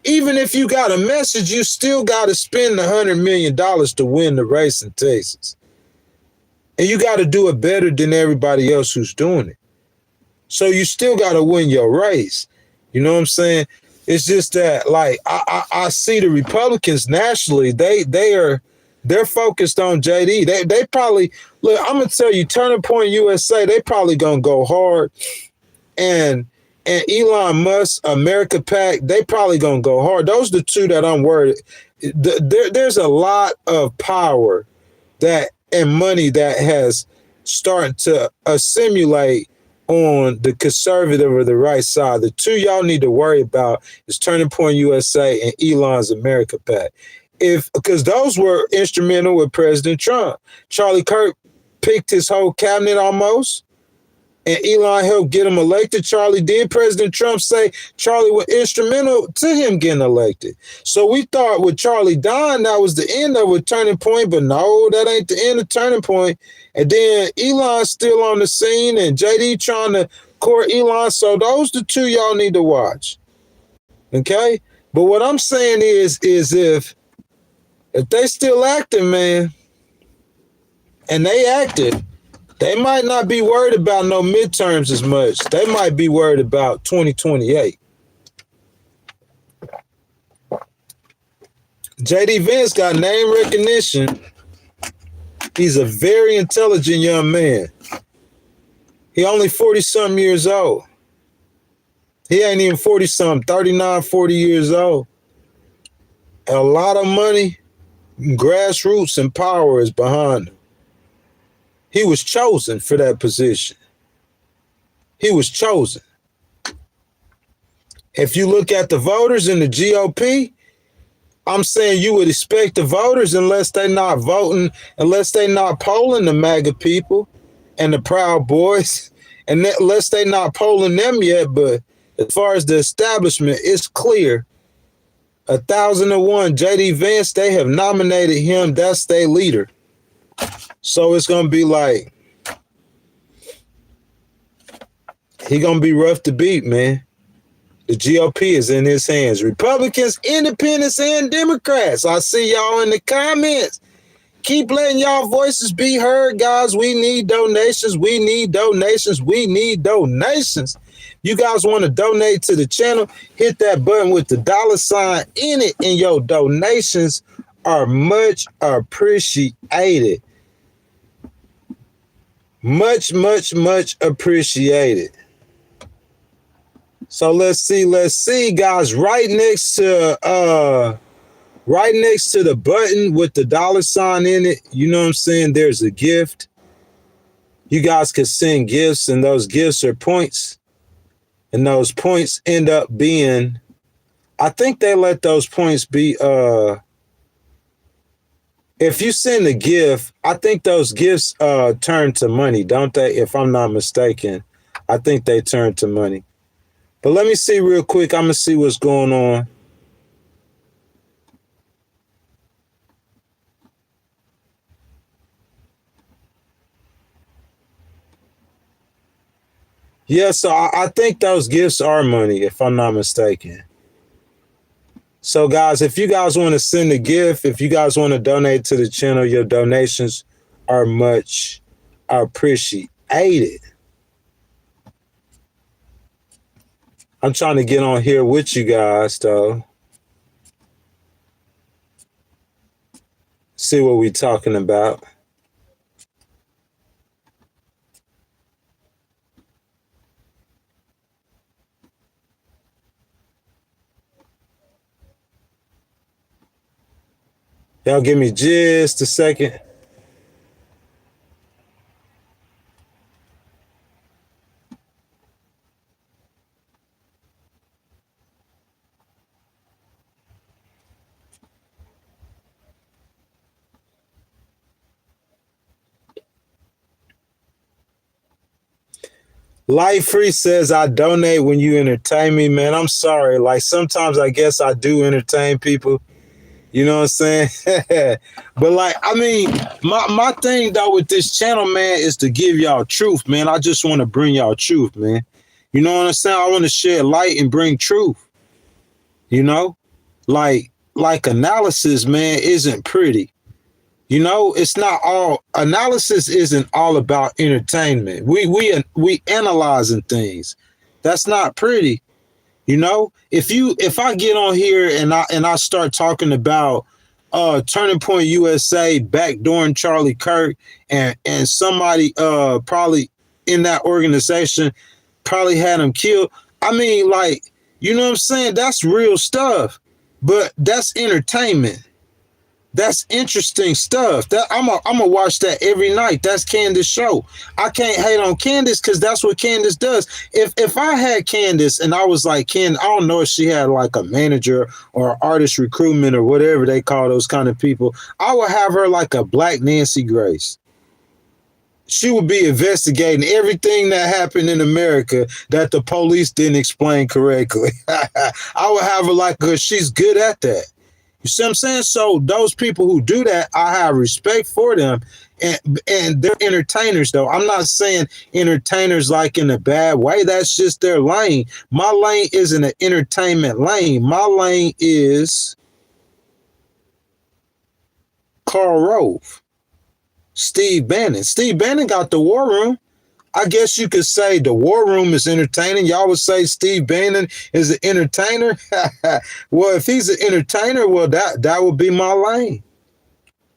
even if you got a message, you still got to spend $100 million to win the race in Texas. And you got to do it better than everybody else who's doing it. So you still got to win your race. You know what I'm saying? It's just that, like, I see the Republicans nationally, they're focused on JD. They probably, look, I'm gonna tell you, Turning Point USA, they probably gonna go hard. And Elon Musk, America PAC, they probably gonna go hard. Those are the two that I'm worried. There's a lot of power that and money that has started to assimilate on the conservative or the right side. The two y'all need to worry about is Turning Point USA and Elon's America PAC. Because those were instrumental with President Trump. Charlie Kirk picked his whole cabinet almost, and Elon helped get him elected. Charlie did. President Trump say Charlie was instrumental to him getting elected. So we thought with Charlie dying, that was the end of a Turning Point, but no, that ain't the end of Turning Point. And then Elon's still on the scene, and JD trying to court Elon. So those the two y'all need to watch. Okay? But what I'm saying is if they still acting, man, and they active, they might not be worried about no midterms as much. They might be worried about 2028. JD Vance got name recognition. He's a very intelligent young man. He only 40-something years old. He ain't even 40-something, 39, 40 years old. And a lot of money, grassroots, and power is behind him. He was chosen for that position. He was chosen. If you look at the voters in the GOP, I'm saying you would expect the voters, unless they're not voting, unless they're not polling the MAGA people and the Proud Boys, and unless they're not polling them yet. But as far as the establishment, it's clear. 1,001, JD Vance, they have nominated him. That's their leader. So it's going to be like, he going to be rough to beat, man. The GOP is in his hands. Republicans, independents, and Democrats. I see y'all in the comments. Keep letting y'all voices be heard, guys. We need donations. We need donations. We need donations. You guys want to donate to the channel, hit that button with the $ in it, and your donations are much appreciated. Much, much, much appreciated. So let's see, guys. Right next to the button with the $ in it, you know what I'm saying? There's a gift. You guys can send gifts, and those gifts are points. And those points end up being, I think they let those points be, if you send a gift, I think those gifts turn to money, don't they? If I'm not mistaken, I think they turn to money. But let me see real quick. I'm going to see what's going on. Yeah, so I think those gifts are money, if I'm not mistaken. So, guys, if you guys want to send a gift, if you guys want to donate to the channel, your donations are much appreciated. I'm trying to get on here with you guys, though. See what we're talking about. Y'all give me just a second. Life Free says I donate when you entertain me, man. I'm sorry. Like sometimes I guess I do entertain people. You know what I'm saying? But like, I mean, my thing though with this channel, man, is to give y'all truth, man. I just want to bring y'all truth, man. You know what I'm saying? I want to shed light and bring truth. You know, like analysis, man, isn't pretty. You know, it's not all analysis isn't all about entertainment. We analyzing things. That's not pretty. You know, if I get on here and I start talking about Turning Point USA backdooring Charlie Kirk and somebody probably in that organization probably had him killed. I mean, like, you know what I'm saying? That's real stuff. But that's entertainment. That's interesting stuff. That I'm gonna watch that every night. That's Candace's show. I can't hate on Candace because that's what Candace does. If I had Candace and I was like, I don't know if she had like a manager or artist recruitment or whatever they call those kind of people, I would have her like a black Nancy Grace. She would be investigating everything that happened in America that the police didn't explain correctly. I would have her like her. She's good at that. You see what I'm saying? So those people who do that, I have respect for them. And they're entertainers, though. I'm not saying entertainers like in a bad way. That's just their lane. My lane isn't an entertainment lane. My lane is Karl Rove, Steve Bannon. Steve Bannon got the War Room. I guess you could say the War Room is entertaining. Y'all would say Steve Bannon is an entertainer. Well, if he's an entertainer, well, that would be my lane.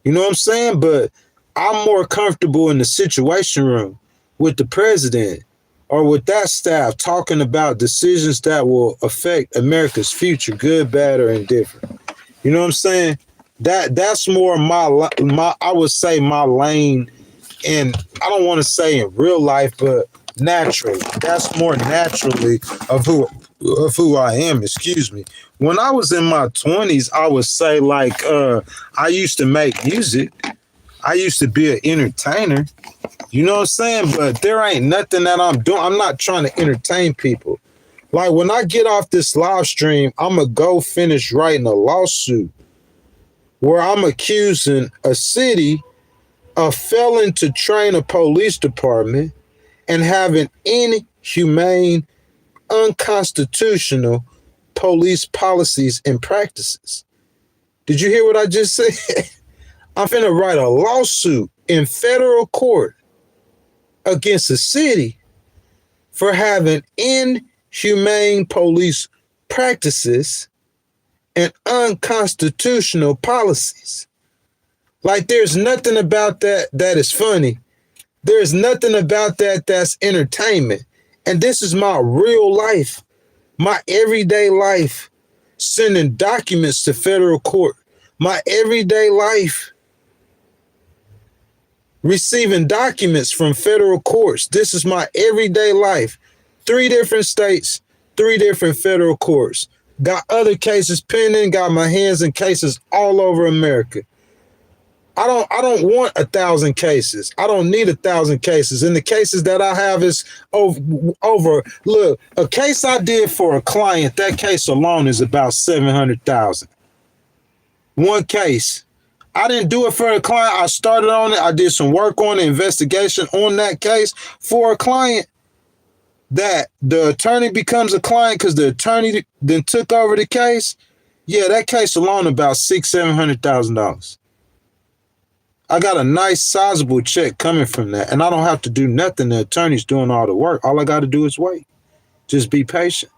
You know what I'm saying? But I'm more comfortable in the Situation Room with the president or with that staff talking about decisions that will affect America's future, good, bad, or indifferent. You know what I'm saying? That's more my I would say my lane. And I don't want to say in real life, but naturally, that's more naturally of who I am. Excuse me. When I was in my 20s, I would say like I used to make music. I used to be an entertainer. You know what I'm saying? But there ain't nothing that I'm doing. I'm not trying to entertain people. Like when I get off this live stream, I'm gonna go finish writing a lawsuit where I'm accusing a city of failing to train a police department and having inhumane, unconstitutional police policies and practices. Did you hear what I just said? I'm finna write a lawsuit in federal court against the city for having inhumane police practices and unconstitutional policies. Like there's nothing about that is funny. There's nothing about that that's entertainment. And this is my real life, my everyday life, sending documents to federal court, my everyday life, receiving documents from federal courts. This is my everyday life. 3 different states, 3 different federal courts. Got other cases pending, got my hands in cases all over America. I don't want 1,000 cases. I don't need 1,000 cases. And the cases that I have is over. Look, a case I did for a client, that case alone is about 700,000. One case. I didn't do it for a client. I started on it. I did some work on the investigation on that case for a client. That the attorney becomes a client because the attorney then took over the case. Yeah, that case alone about $600,000-$700,000. I got a nice sizable check coming from that, and I don't have to do nothing. The attorney's doing all the work. All I got to do is wait. Just be patient.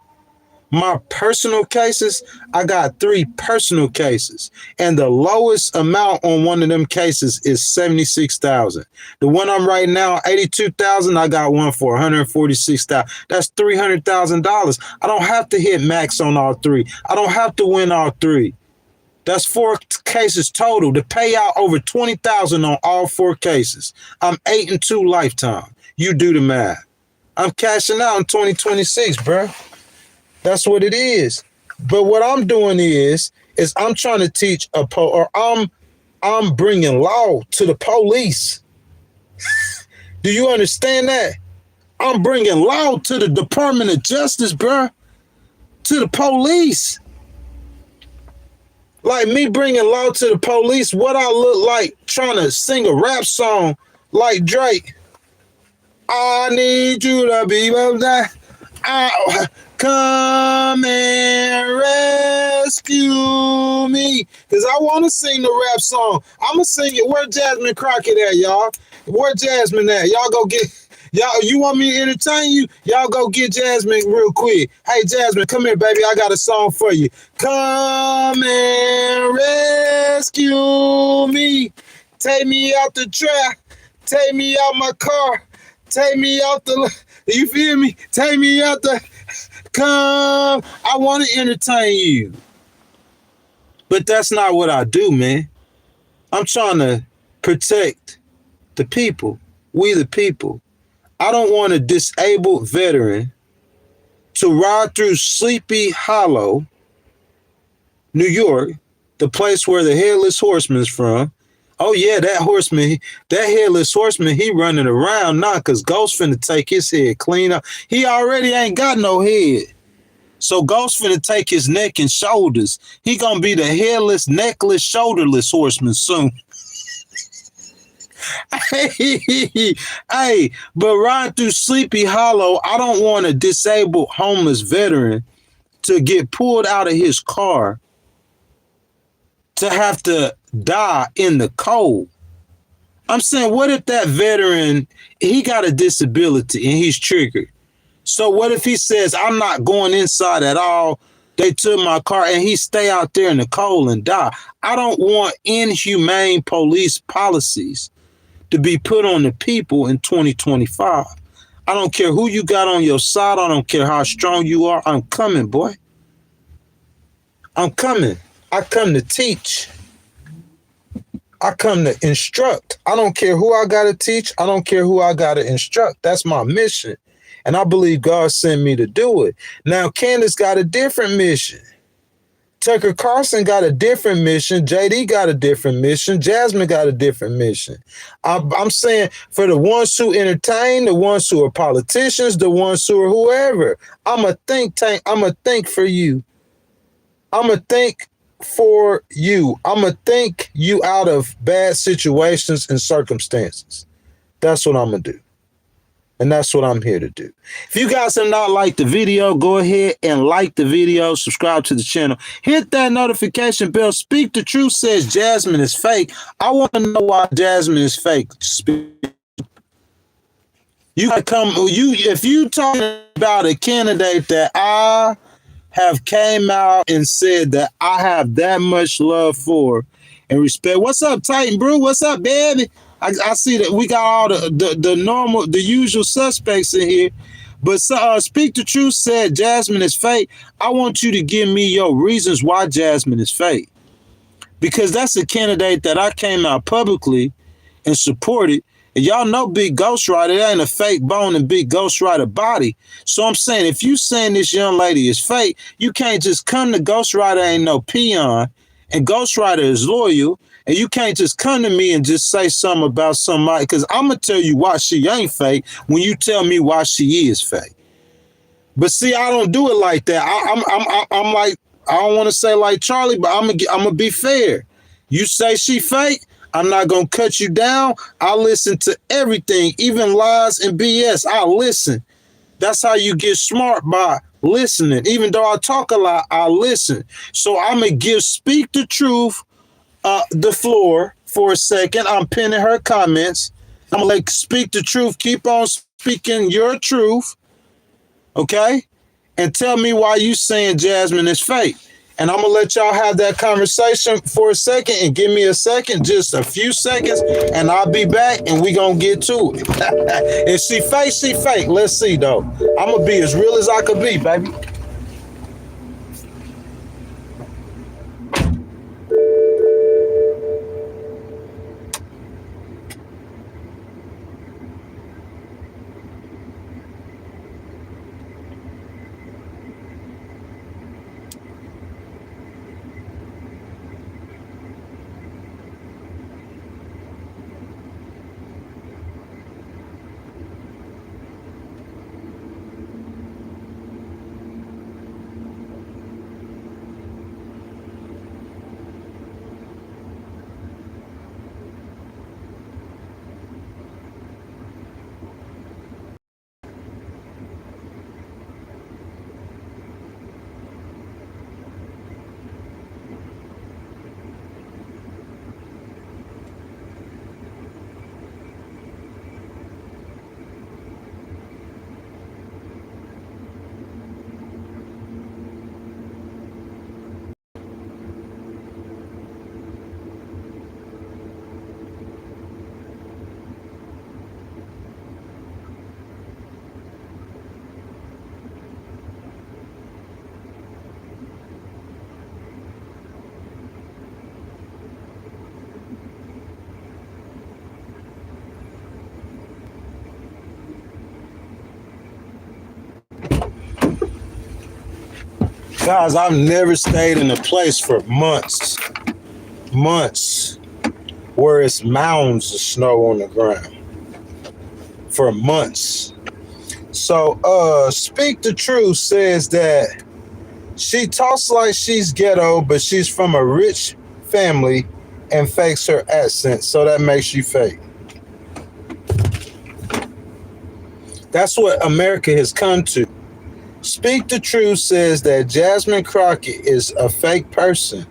My personal cases, I got 3 personal cases, and the lowest amount on one of them cases is $76,000. The one I'm writing now, $82,000. I got one for $146,000. That's $300,000. I don't have to hit max on all 3. I don't have to win all 3. That's 4 cases total to pay out over $20,000 on all 4 cases. I'm 8 and 2 lifetime. You do the math. I'm cashing out in 2026, bro. That's what it is. But what I'm doing is I'm trying to teach I'm bringing law to the police. Do you understand that? I'm bringing law to the Department of Justice, bro. To the police. Like me bringing law to the police, what I look like trying to sing a rap song like Drake. I need you to be that. Come and rescue me. Because I want to sing the rap song. I'm going to sing it. Where Jasmine Crockett at, y'all? Where Jasmine at? Y'all go get... Y'all, you want me to entertain you? Y'all go get Jasmine real quick. Hey, Jasmine, come here, baby. I got a song for you. Come and rescue me. Take me out the trap. Take me out my car. Take me out the... You feel me? Take me out the... Come. I want to entertain you. But that's not what I do, man. I'm trying to protect the people. We the people. I don't want a disabled veteran to ride through Sleepy Hollow, New York, the place where the Headless Horseman's from. Oh, yeah, that Headless Horseman, he running around now because Ghost finna take his head clean up. He already ain't got no head. So Ghost finna take his neck and shoulders. He gonna be the headless, neckless, shoulderless horseman soon. Hey, but riding through Sleepy Hollow, I don't want a disabled homeless veteran to get pulled out of his car to have to die in the cold. I'm saying, what if that veteran, he got a disability and he's triggered? So what if he says, I'm not going inside at all? They took my car and he stay out there in the cold and die. I don't want inhumane police policies to be put on the people in 2025. I don't care who you got on your side. I don't care how strong you are. I'm coming, boy. I'm coming. I come to teach. I come to instruct. I don't care who I got to teach. I don't care who I got to instruct. That's my mission. And I believe God sent me to do it. Now, Candace got a different mission. Tucker Carlson got a different mission. JD got a different mission. Jasmine got a different mission. I'm saying for the ones who entertain, the ones who are politicians, the ones who are whoever, I'm a think tank. I'm a think for you. I'm a think for you. I'm a think you out of bad situations and circumstances. That's what I'm going to do. And that's what I'm here to do. If you guys have not liked the video, go ahead and like the video, subscribe to the channel, hit that notification bell. Speak the Truth says Jasmine is fake. I want to know why Jasmine is fake. You gotta come, if you talking about a candidate that I have came out and said that I have that much love for and respect. What's up, Titan Brew? What's up, baby? I see that we got all the normal, the usual suspects in here. But Speak the Truth said Jasmine is fake. I want you to give me your reasons why Jasmine is fake. Because that's a candidate that I came out publicly and supported. And y'all know Big Ghostwriter, it ain't a fake bone in Big Ghostwriter body. So I'm saying, if you saying this young lady is fake, you can't just come to Ghostwriter ain't no peon, and Ghostwriter is loyal. And you can't just come to me and just say something about somebody, because I'm going to tell you why she ain't fake when you tell me why she is fake. But see, I don't do it like that. I'm like, I don't want to say like Charlie, but I'm gonna be fair. You say she fake, I'm not going to cut you down. I'll listen to everything, even lies and BS. I'll listen. That's how you get smart, by listening. Even though I talk a lot, I'll listen. So I'm going to Speak the Truth the floor for a second. I'm pinning her comments. I'm gonna like Speak the Truth. Keep on speaking your truth, okay? And tell me why you saying Jasmine is fake. And I'm gonna let y'all have that conversation for a second. And give me a second, just a few seconds, and I'll be back. And we gonna get to it. If she fake, she fake. Let's see though. I'm gonna be as real as I could be, baby. Guys, I've never stayed in a place for months, where it's mounds of snow on the ground. For months. So, Speak the Truth says that she talks like she's ghetto, but she's from a rich family and fakes her accent, so that makes you fake. That's what America has come to. Speak the Truth says that Jasmine Crockett is a fake person,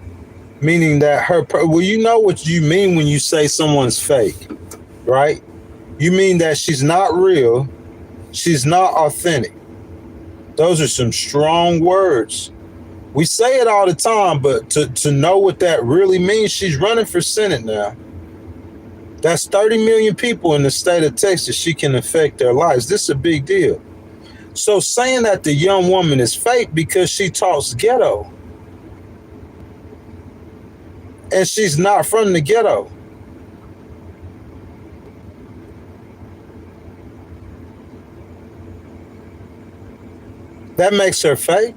meaning that well, you know what you mean when you say someone's fake, right? You mean that she's not real, she's not authentic. Those are some strong words. We say it all the time, but to know what that really means, she's running for Senate now. That's 30 million people in the state of Texas. She can affect their lives. This is a big deal. So saying that the young woman is fake because she talks ghetto, and she's not from the ghetto. That makes her fake.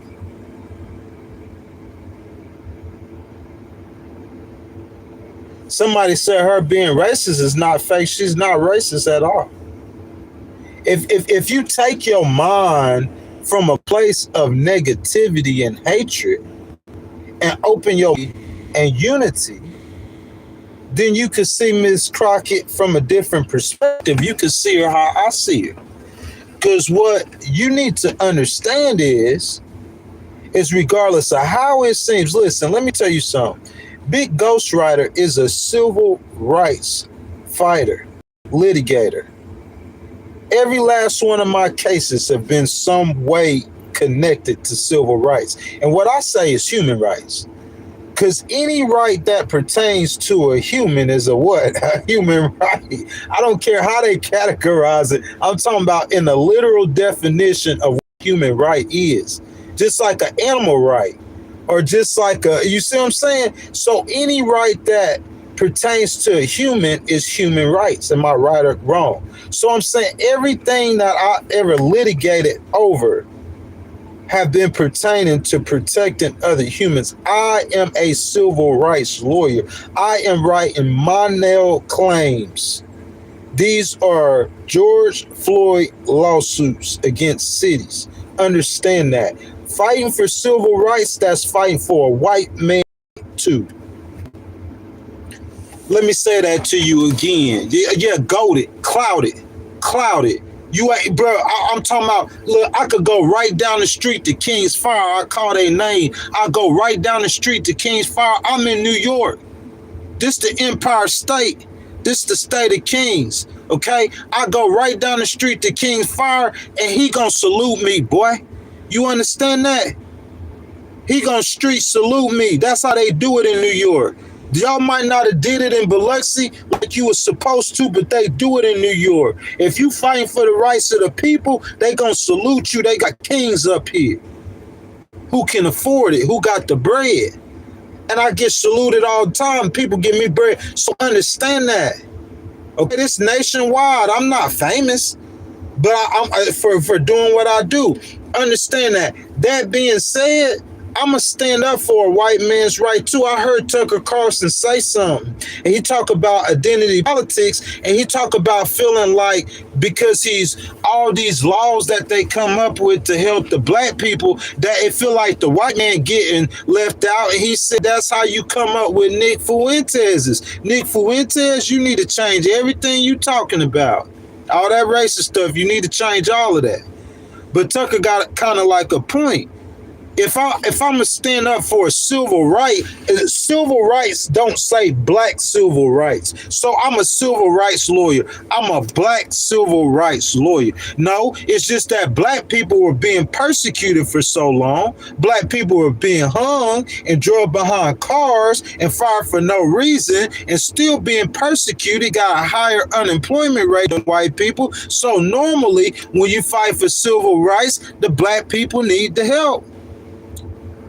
Somebody said her being racist is not fake. She's not racist at all. If you take your mind from a place of negativity and hatred and open your and unity, then you could see Miss Crockett from a different perspective. You could see her how I see her. Because what you need to understand is regardless of how it seems, listen, let me tell you something. Big Ghostwriter is a civil rights fighter, litigator. Every last one of my cases have been some way connected to civil rights. And what I say is human rights. Because any right that pertains to a human is a what? A human right. I don't care how they categorize it. I'm talking about in the literal definition of what human right is. Just like an animal right. Or just like you see what I'm saying? So any right that pertains to a human is human rights. Am I right or wrong? So I'm saying everything that I ever litigated over have been pertaining to protecting other humans. I am a civil rights lawyer. I am writing Monell claims. These are George Floyd lawsuits against cities. Understand that. Fighting for civil rights, that's fighting for a white man too. Let me say that to you again. Yeah, goated, clouded. You ain't, bro, I'm talking about, look, I could go right down the street to King's Fire. I call their name. I go right down the street to King's Fire. I'm in New York. This the Empire State. This the state of kings, okay? I go right down the street to King's Fire, and he gonna salute me, boy. You understand that? He gonna street salute me. That's how they do it in New York. Y'all might not have did it in Biloxi like you were supposed to, but they do it in New York. If you fighting for the rights of the people, they gonna salute you. They got kings up here who can afford it, who got the bread. And I get saluted all the time. People give me bread. So understand that. Okay, this nationwide. I'm not famous, but I'm for doing what I do. Understand that. That being said, I'm going to stand up for a white man's right too. I heard Tucker Carlson say something, and he talk about identity politics, and he talk about feeling like because he's all these laws that they come up with to help the black people, that it feel like the white man getting left out. And he said that's how you come up with Nick Fuentes. Nick Fuentes, you need to change everything you talking about. All that racist stuff, you need to change all of that. But Tucker got kind of like a point. If I'm gonna stand up for a civil right, civil rights don't say black civil rights. So I'm a civil rights lawyer. I'm a black civil rights lawyer. No, it's just that black people were being persecuted for so long. Black people were being hung and drove behind cars and fired for no reason and still being persecuted, got a higher unemployment rate than white people. So normally when you fight for civil rights, the black people need the help.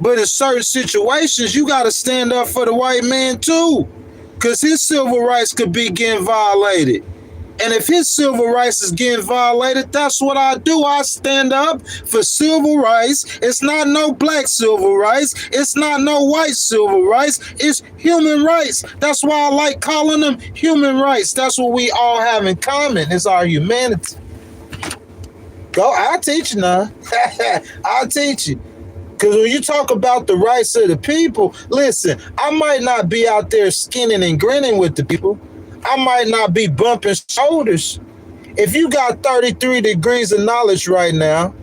But in certain situations, you got to stand up for the white man too, because his civil rights could be getting violated. And if his civil rights is getting violated, that's what I do. I stand up for civil rights. It's not no black civil rights. It's not no white civil rights. It's human rights. That's why I like calling them human rights. That's what we all have in common. It's our humanity. Go, I'll teach you now. I'll teach you. Because when you talk about the rights of the people, listen, I might not be out there skinning and grinning with the people. I might not be bumping shoulders. If you got 33 degrees of knowledge right now,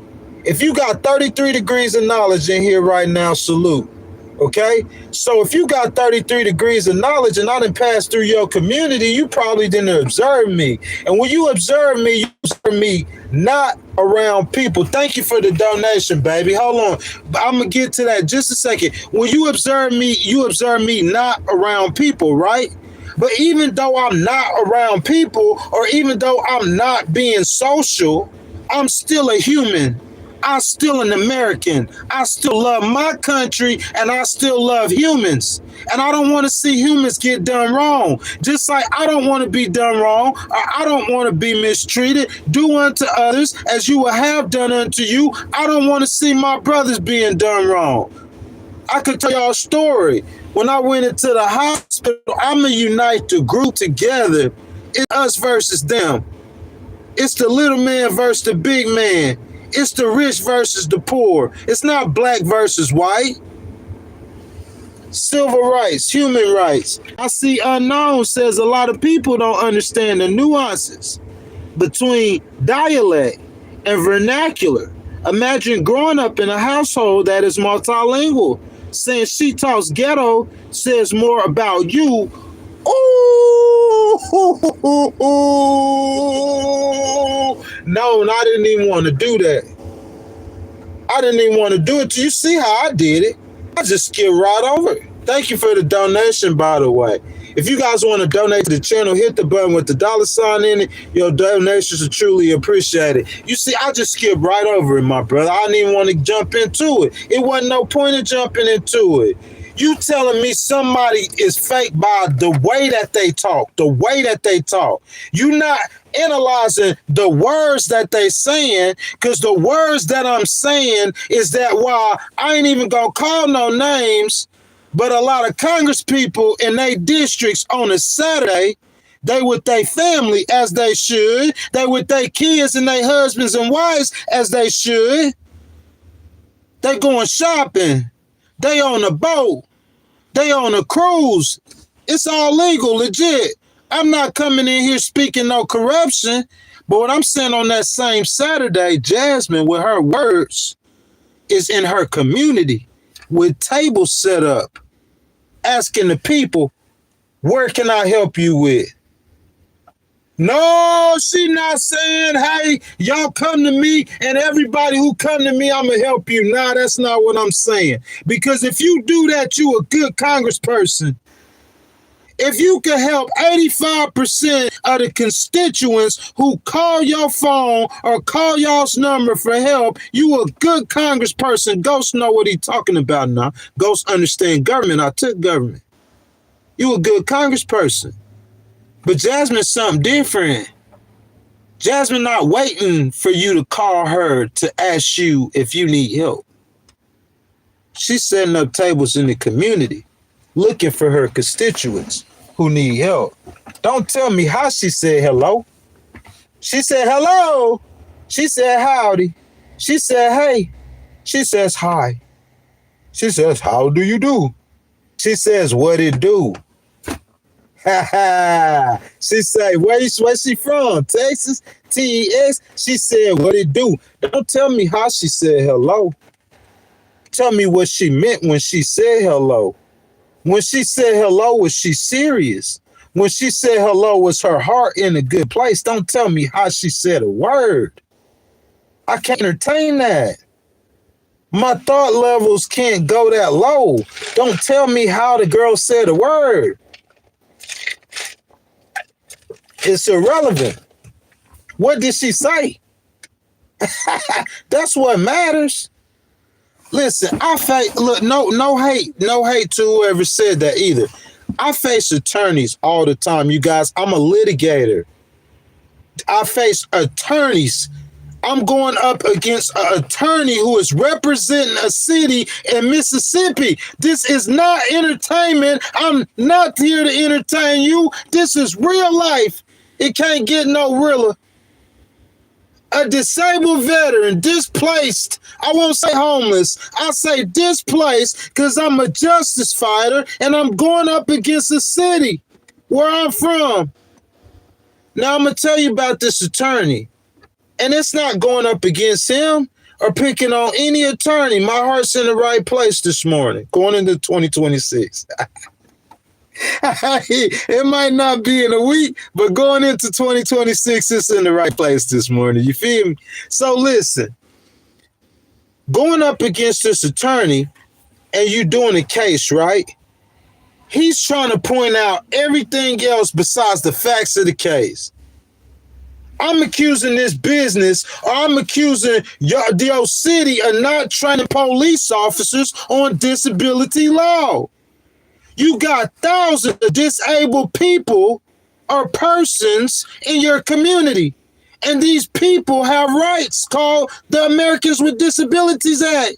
if you got 33 degrees of knowledge in here right now, salute. Okay? So if you got 33 degrees of knowledge and I done passed through your community, you probably didn't observe me. And when you observe me not around people. Thank you for the donation, baby. Hold on. I'm going to get to that in just a second. When you observe me not around people, right? But even though I'm not around people, or even though I'm not being social, I'm still a human. I'm still an American. I still love my country, and I still love humans. And I don't want to see humans get done wrong. Just like I don't want to be done wrong, or I don't want to be mistreated. Do unto others as you will have done unto you. I don't want to see my brothers being done wrong. I could tell y'all a story. When I went into the hospital, I'm going to unite the group together. It's us versus them. It's the little man versus the big man. It's the rich versus the poor. It's not black versus white. Civil rights, human rights. I see Unknown says a lot of people don't understand the nuances between dialect and vernacular. Imagine growing up in a household that is multilingual. Saying she talks ghetto says more about you. Ooh, no, I didn't even want to do that. I didn't even want to do it. You see how I did it? I just skipped right over it. Thank you for the donation, by the way. If you guys want to donate to the channel, hit the button with the $ in it. Your donations are truly appreciated. You see, I just skipped right over it, my brother. I didn't even want to jump into it. It wasn't no point in jumping into it. You telling me somebody is fake by the way that they talk, the way that they talk. You not analyzing the words that they saying, because the words that I'm saying is that while I ain't even gonna call no names, but a lot of Congress people in their districts on a Saturday, they with their family as they should. They with their kids and their husbands and wives as they should. They going shopping. They on a boat. They on a cruise. It's all legal, legit. I'm not coming in here speaking no corruption, but what I'm saying on that same Saturday, Jasmine with her words is in her community with tables set up, asking the people, where can I help you with? No, she not saying, hey, y'all come to me and everybody who come to me, I'm going to help you. Nah, that's not what I'm saying. Because if you do that, you a good congressperson. If you can help 85% of the constituents who call your phone or call y'all's number for help, you a good congressperson. Ghost know what he talking about now. Ghost understand government. I took government. You a good congressperson. But Jasmine's something different. Jasmine not waiting for you to call her to ask you if you need help. She's setting up tables in the community, looking for her constituents who need help. Don't tell me how she said hello. She said hello. She said howdy. She said hey. She says hi. She says, how do you do? She says, what it do? Ha ha. She say, where's she from? Texas? TEX? She said, what it do? Don't tell me how she said hello. Tell me what she meant when she said hello. When she said hello, was she serious? When she said hello, was her heart in a good place? Don't tell me how she said a word. I can't entertain that. My thought levels can't go that low. Don't tell me how the girl said a word. It's irrelevant. What did she say? That's what matters. Listen, no hate to whoever said that either. I face attorneys all the time, you guys. I'm a litigator. I face attorneys. I'm going up against an attorney who is representing a city in Mississippi. This is not entertainment. I'm not here to entertain you. This is real life. It can't get no realer. A disabled veteran, displaced. I won't say homeless. I'll say displaced because I'm a justice fighter and I'm going up against a city where I'm from. Now I'm going to tell you about this attorney. And it's not going up against him or picking on any attorney. My heart's in the right place this morning, going into 2026. It might not be in a week, but going into 2026, it's in the right place this morning. You feel me? So listen, going up against this attorney and you doing a case, right? He's trying to point out everything else besides the facts of the case. I'm accusing this business, or I'm accusing your city of not training police officers on disability law. You got thousands of disabled people or persons in your community. And these people have rights called the Americans with Disabilities Act.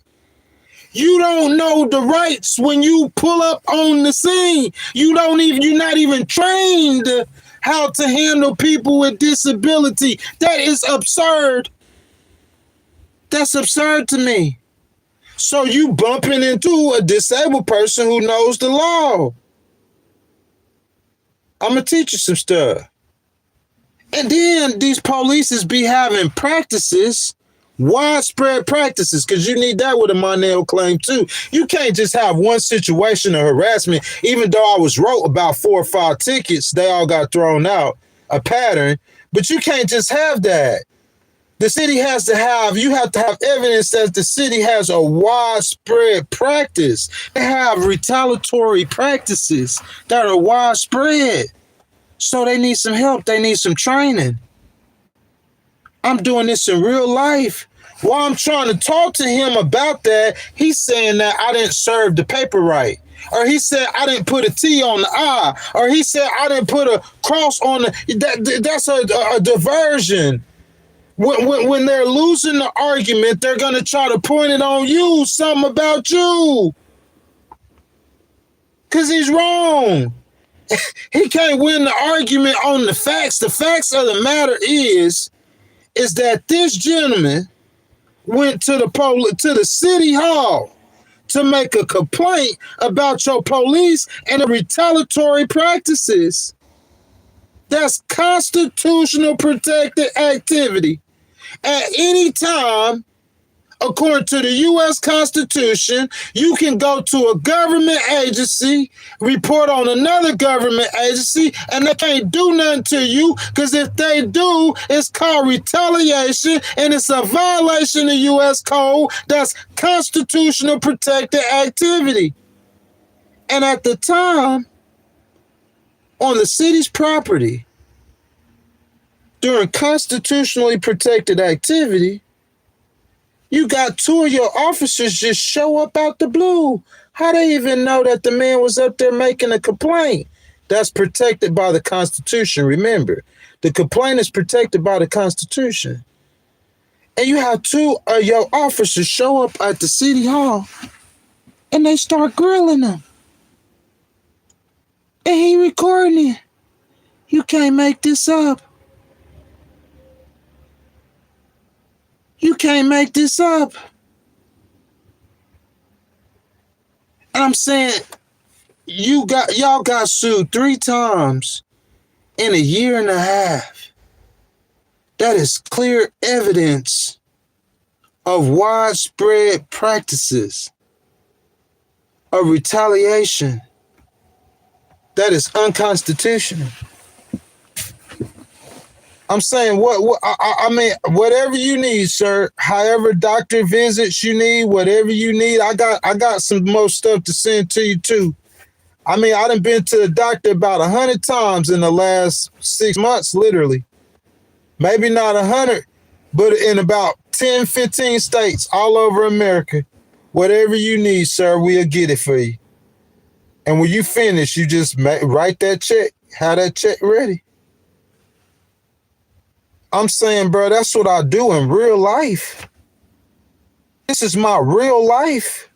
You don't know the rights when you pull up on the scene. You're not even trained how to handle people with disability. That is absurd. That's absurd to me. So you bumping into a disabled person who knows the law. I'm going to teach you some stuff. And then these polices be having practices, widespread practices, because you need that with a Monell claim too. You can't just have one situation of harassment. Even though I was wrote about 4 or 5 tickets, they all got thrown out, a pattern. But you can't just have that. The city you have to have evidence that the city has a widespread practice. They have retaliatory practices that are widespread. So they need some help. They need some training. I'm doing this in real life. While I'm trying to talk to him about that, he's saying that I didn't serve the paper right. Or he said I didn't put a T on the I. Or he said I didn't put a cross on the... That's a diversion. When they're losing the argument, they're going to try to point it on you, something about you. Because he's wrong. He can't win the argument on the facts. The facts of the matter is that this gentleman went to the city hall to make a complaint about your police and the retaliatory practices. That's constitutional protected activity. At any time, according to the U.S. Constitution, you can go to a government agency, report on another government agency, and they can't do nothing to you, because if they do, it's called retaliation, and it's a violation of U.S. Code. That's constitutional protected activity. And at the time, on the city's property, during constitutionally protected activity, you got 2 of your officers just show up out the blue. How they even know that the man was up there making a complaint? That's protected by the Constitution, remember. The complaint is protected by the Constitution. And you have 2 of your officers show up at the city hall and they start grilling him. And he recording it. You can't make this up. You can't make this up. And I'm saying, y'all got sued 3 times in a year and a half. That is clear evidence of widespread practices of retaliation. That is unconstitutional. I'm saying I mean, whatever you need, sir. However doctor visits you need, whatever you need. I got some more stuff to send to you too. I mean, I done been to the doctor about 100 times in the last 6 months, literally. Maybe not 100, but in about 10, 15 states all over America. Whatever you need, sir, we'll get it for you. And when you finish, you just write that check. Have that check ready. I'm saying, bro, that's what I do in real life. This is my real life.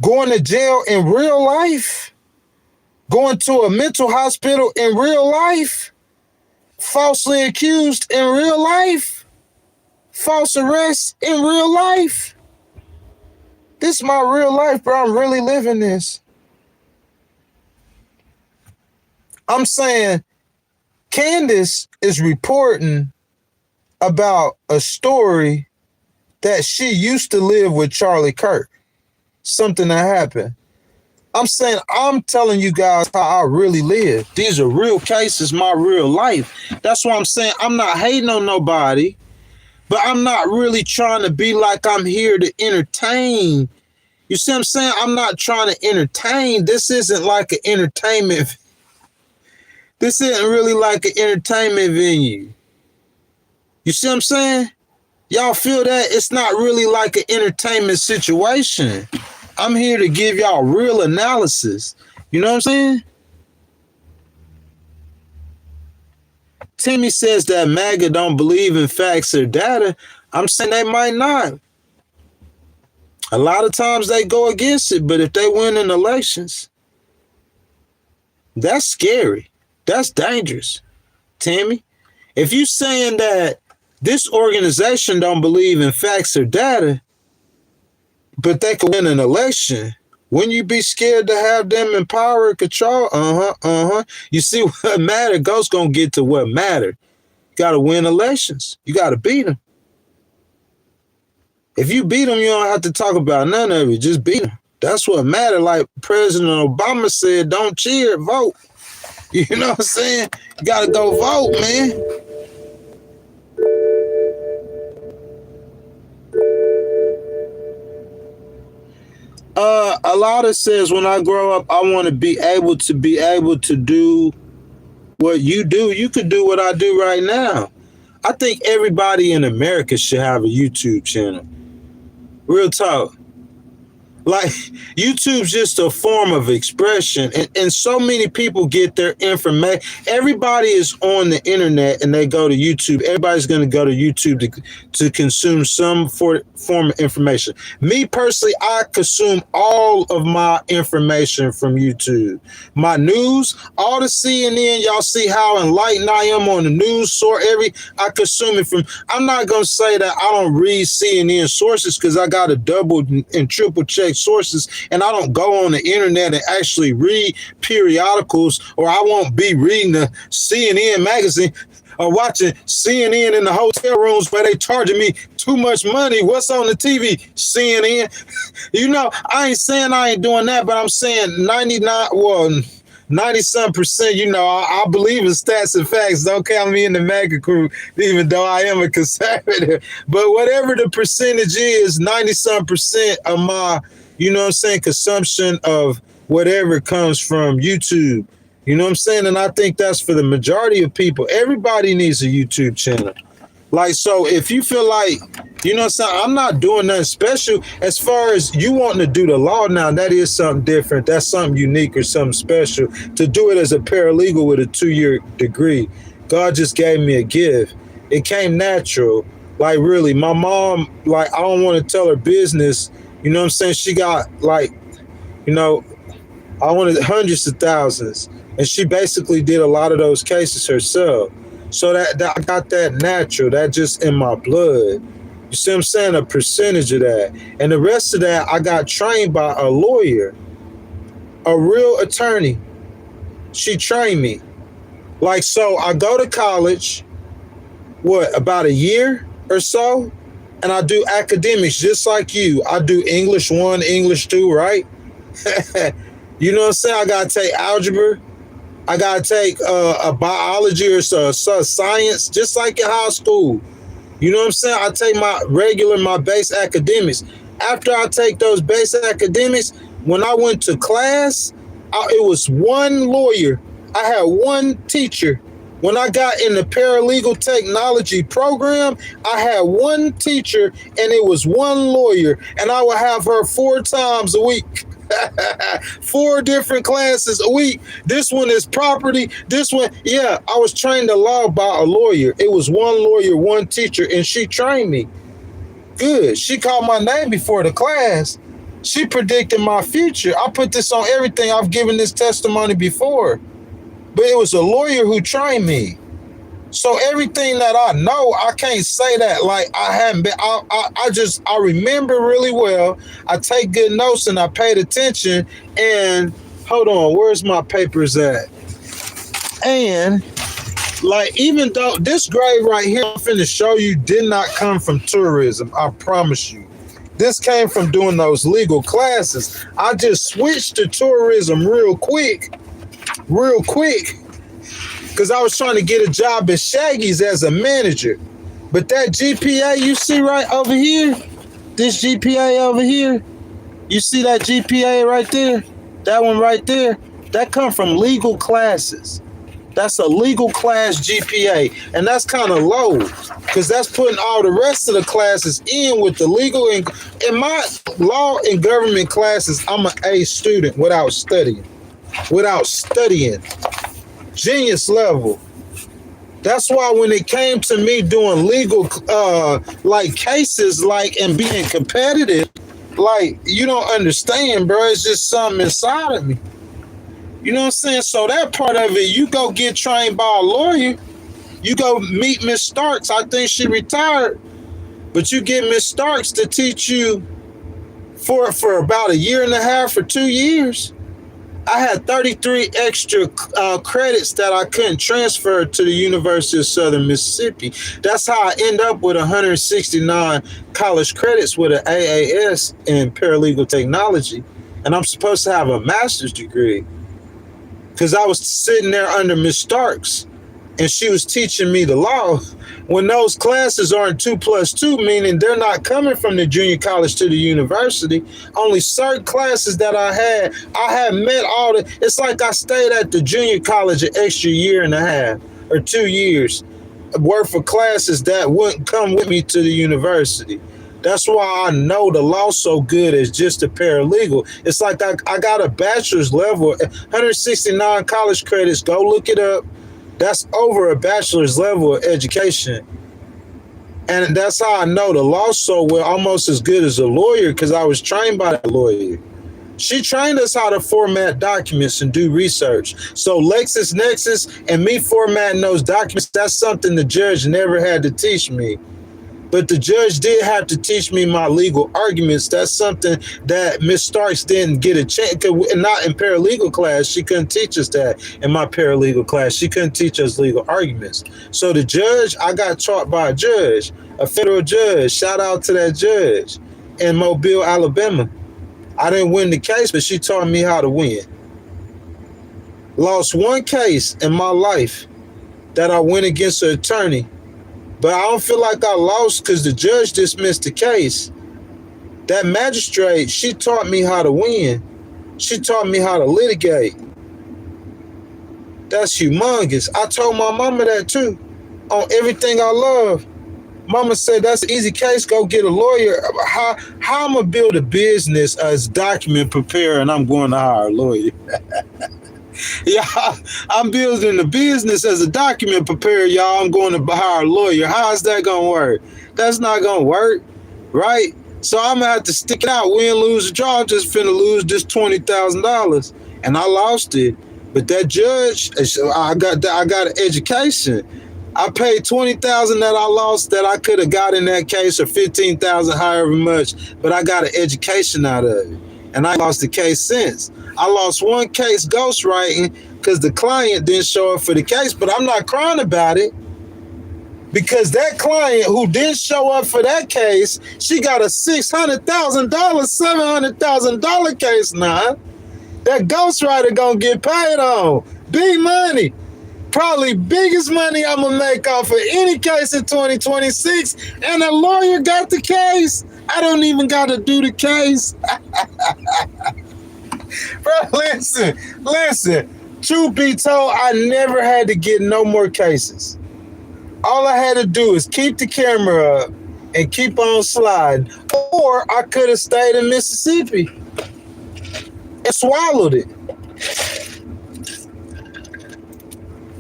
Going to jail in real life. Going to a mental hospital in real life. Falsely accused in real life. False arrest in real life. This is my real life, bro. I'm really living this. I'm saying Candace is reporting about a story that she used to live with Charlie Kirk. Something that happened. I'm saying, I'm telling you guys how I really live. These are real cases, my real life. That's why I'm saying I'm not hating on nobody, but I'm not really trying to be like I'm here to entertain. You see what I'm saying? I'm not trying to entertain. This isn't like an entertainment. This isn't really like an entertainment venue. You see what I'm saying? Y'all feel that? It's not really like an entertainment situation. I'm here to give y'all real analysis. You know what I'm saying? Timmy says that MAGA don't believe in facts or data. I'm saying they might not. A lot of times they go against it, but if they win in elections, that's scary. That's dangerous, Timmy. If you saying that this organization don't believe in facts or data, but they can win an election, wouldn't you be scared to have them in power and control? You see what matter? Ghost gonna get to what matter. You gotta win elections. You gotta beat them. If you beat them, you don't have to talk about none of it. Just beat them. That's what matter. Like President Obama said, don't cheer, vote. You know what I'm saying? You gotta go vote, man. A lot of says when I grow up, I want to be able to do what you do. You could do what I do right now. I think everybody in America should have a YouTube channel. Real talk. Like, YouTube's just a form of expression, and so many people get their information. Everybody is on the internet and they go to YouTube. Everybody's going to go to YouTube to consume some form of information. Me personally, I consume all of my information from YouTube. My news, all the CNN, y'all see how enlightened I am on the news source. I consume it from. I'm not going to say that I don't read CNN sources because I got to double and triple check sources, and I don't go on the internet and actually read periodicals, or I won't be reading the CNN magazine or watching CNN in the hotel rooms where they charging me too much money. What's on the TV? CNN. You know, I ain't saying I ain't doing that, but I'm saying 90-some%, you know, I believe in stats and facts. Don't count me in the MAGA crew, even though I am a conservative. But whatever the percentage is, 90-some% of my, you know what I'm saying, consumption of whatever comes from YouTube. You know what I'm saying? And I think that's for the majority of people. Everybody needs a YouTube channel. Like, so if you feel like, you know what I'm saying, I'm not doing nothing special. As far as you wanting to do the law now, that is something different. That's something unique or something special. To do it as a paralegal with a 2-year degree, God just gave me a gift. It came natural. Like, really, my mom, like, I don't want to tell her business. You know what I'm saying? She got, like, you know, I wanted hundreds of thousands. And she basically did a lot of those cases herself. So that I got that natural, that just in my blood. You see what I'm saying? A percentage of that. And the rest of that, I got trained by a lawyer, a real attorney. She trained me. Like, so I go to college, about a year or so, and I do academics just like you. I do English 1, English 2, right? You know what I'm saying? I got to take algebra. I got to take a biology or science, just like in high school. You know what I'm saying? I take my base academics. After I take those base academics, when I went to class, it was one lawyer. I had one teacher. When I got in the paralegal technology program, I had one teacher and it was one lawyer, and I would have her 4 times a week. 4 different classes a week. This one is property. This one, yeah, I was trained to law by a lawyer. It was one lawyer, one teacher, and she trained me. Good. She called my name before the class. She predicted my future. I put this on everything. I've given this testimony before. But it was a lawyer who trained me. So everything that I know, I can't say that like I haven't been. I remember really well. I take good notes and I paid attention. And hold on, where's my papers at? And like, even though this grade right here, I'm finna show you, did not come from tourism. I promise you. This came from doing those legal classes. I just switched to tourism real quick. Because I was trying to get a job at Shaggy's as a manager. But that GPA you see right over here, this GPA over here, you see that GPA right there? That one right there? That come from legal classes. That's a legal class GPA. And that's kind of low because that's putting all the rest of the classes in with the legal. In my law and government classes, I'm an A student without studying. Genius level. That's why when it came to me doing legal like cases, like, and being competitive, like, you don't understand, bro. It's just something inside of me. You know what I'm saying? So that part of it, you go get trained by a lawyer. You go meet Miss Starks. I think she retired. But you get Miss Starks to teach you for about 1.5 years or 2 years. I had 33 extra credits that I couldn't transfer to the University of Southern Mississippi. That's how I end up with 169 college credits with an AAS in paralegal technology. And I'm supposed to have a master's degree because I was sitting there under Miss Starks and she was teaching me the law. When those classes aren't 2 + 2, meaning they're not coming from the junior college to the university, only certain classes that I had met all the, it's like I stayed at the junior college an extra 1.5 years or 2 years worth of classes that wouldn't come with me to the university. That's why I know the law so good as just a paralegal. It's like I got a bachelor's level, 169 college credits. Go look it up. That's over a bachelor's level of education. And that's how I know the law so well, almost as good as a lawyer, because I was trained by a lawyer. She trained us how to format documents and do research. So LexisNexis and me formatting those documents, that's something the judge never had to teach me. But the judge did have to teach me my legal arguments. That's something that Miss Starks didn't get a chance. Not in paralegal class. She couldn't teach us that in my paralegal class. She couldn't teach us legal arguments. So the judge, I got taught by a judge, a federal judge. Shout out to that judge in Mobile, Alabama. I didn't win the case, but she taught me how to win. Lost one case in my life that I went against an attorney. But I don't feel like I lost because the judge dismissed the case. That magistrate, she taught me how to win. She taught me how to litigate. That's humongous. I told my mama that too, on everything I love. Mama said, that's an easy case, go get a lawyer. How I'm going to build a business as document preparer and I'm going to hire a lawyer? Yeah, I'm building a business as a document preparer, y'all. I'm going to hire a lawyer. How's that going to work? That's not going to work, right? So I'm going to have to stick it out, win, lose, or draw. I'm just finna lose this $20,000. And I lost it. But that judge, I got an education. I paid $20,000 that I lost that I could have got in that case, or $15,000, however much. But I got an education out of it. And I lost the case since. I lost one case ghostwriting because the client didn't show up for the case, but I'm not crying about it because that client who didn't show up for that case, she got a $600,000, $700,000 case now. That ghostwriter gonna get paid on. Big money. Probably biggest money I'm gonna make off of any case in 2026, and a lawyer got the case. I don't even gotta do the case. Bro, listen. Truth be told, I never had to get no more cases. All I had to do is keep the camera up and keep on sliding. Or I could have stayed in Mississippi. and swallowed it.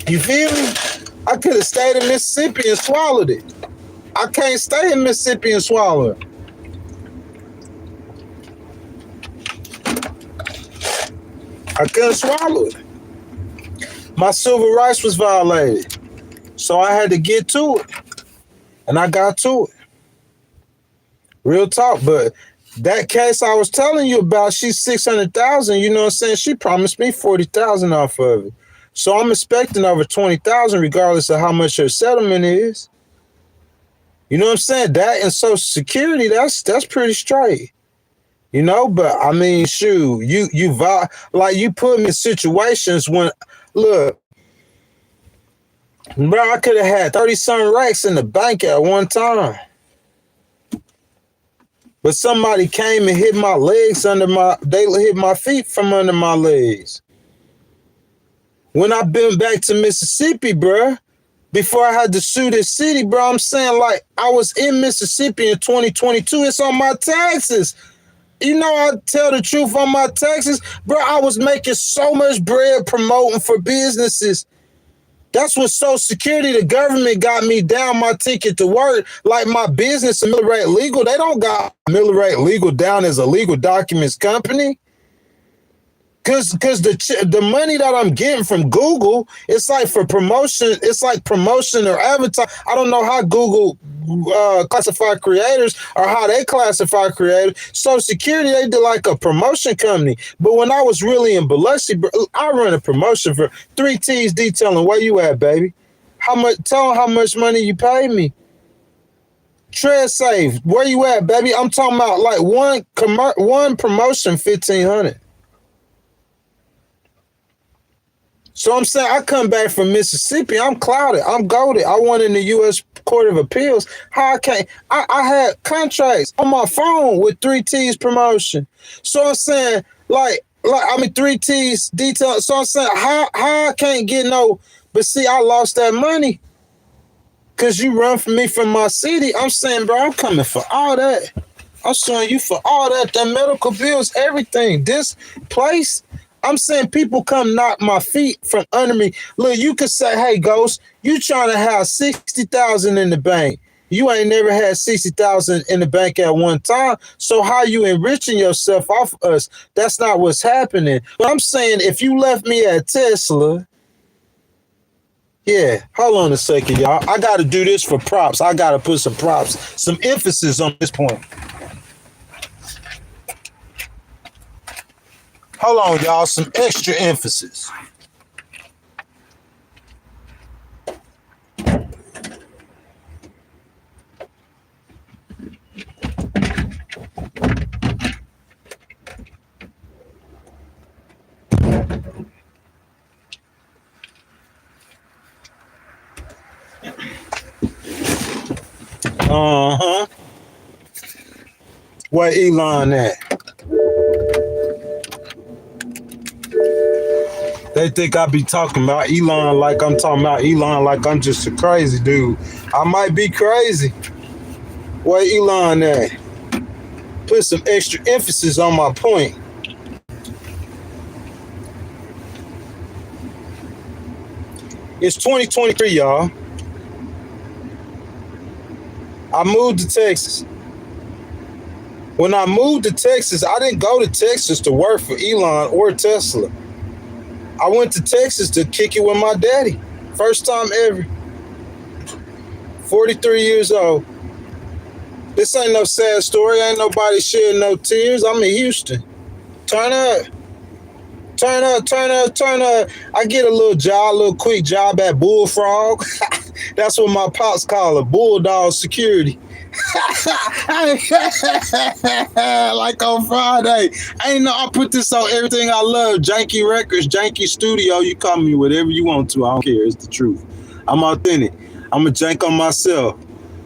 You feel me? I could have stayed in Mississippi and swallowed it. I can't stay in Mississippi and swallow it. I couldn't swallow it. My civil rights was violated. So I had to get to it. And I got to it. Real talk. But that case I was telling you about, she's 600,000, you know what I'm saying? She promised me 40,000 off of it. So I'm expecting over 20,000 regardless of how much her settlement is. You know what I'm saying? That and Social Security, that's pretty straight. You know, but I mean, shoot, you put me in situations when, look, bro, I could have had 30-some racks in the bank at one time. But somebody came and hit my legs they hit my feet from under my legs. When I been back to Mississippi, bro, before I had to sue this city, bro, I'm saying, like, I was in Mississippi in 2022. It's on my taxes. You know, I tell the truth on my taxes. Bro, I was making so much bread promoting for businesses. That's what Social Security, the government got me down my ticket to work. Like my business, Miller Rate Legal, they don't got Miller Rate Legal down as a legal documents company. Cause the money that I'm getting from Google, it's like for promotion. It's like promotion or advertising. I don't know how Google classify creators or how they classify creators. Social Security, they did like a promotion company. But when I was really in Biloxi, I run a promotion for 3T's Detailing. Where you at, baby? How much? Tell them how much money you pay me. Tread Safe, where you at, baby? I'm talking about like one promotion, 1,500. So I'm saying I come back from Mississippi, I'm clouded, I'm goaded. I won in the U.S. Court of Appeals. How I can't? I had contracts on my phone with 3T's promotion. So I'm saying, like 3T's detail. So I'm saying, how I can't get no? But see, I lost that money because you run from me from my city. I'm saying, bro, I'm coming for all that. I'm suing you for all that. The medical bills, everything. This place. I'm saying people come knock my feet from under me. Look, you could say, hey, Ghost, you trying to have 60,000 in the bank. You ain't never had 60,000 in the bank at one time. So how you enriching yourself off us? That's not what's happening. But I'm saying if you left me at Tesla, yeah, hold on a second, y'all. I got to do this for props. I got to put some props, some emphasis on this point. Hold on, y'all. Some extra emphasis. Uh-huh. Where Elon at? They think I be talking about Elon like I'm talking about Elon like I'm just a crazy dude. I might be crazy. Where Elon at? Put some extra emphasis on my point. It's 2023, y'all. I moved to Texas. When I moved to Texas, I didn't go to Texas to work for Elon or Tesla. I went to Texas to kick it with my daddy. First time ever. 43 years old. This ain't no sad story. Ain't nobody shedding no tears. I'm in Houston. Turn up. Turn up, turn up, turn up. I get a little quick job at Bullfrog. That's what my pops call it, Bulldog Security. Like on Friday. I put this on everything I love. Janky Records, Janky Studio. You call me whatever you want to. I don't care. It's the truth. I'm authentic. I'm a jank on myself.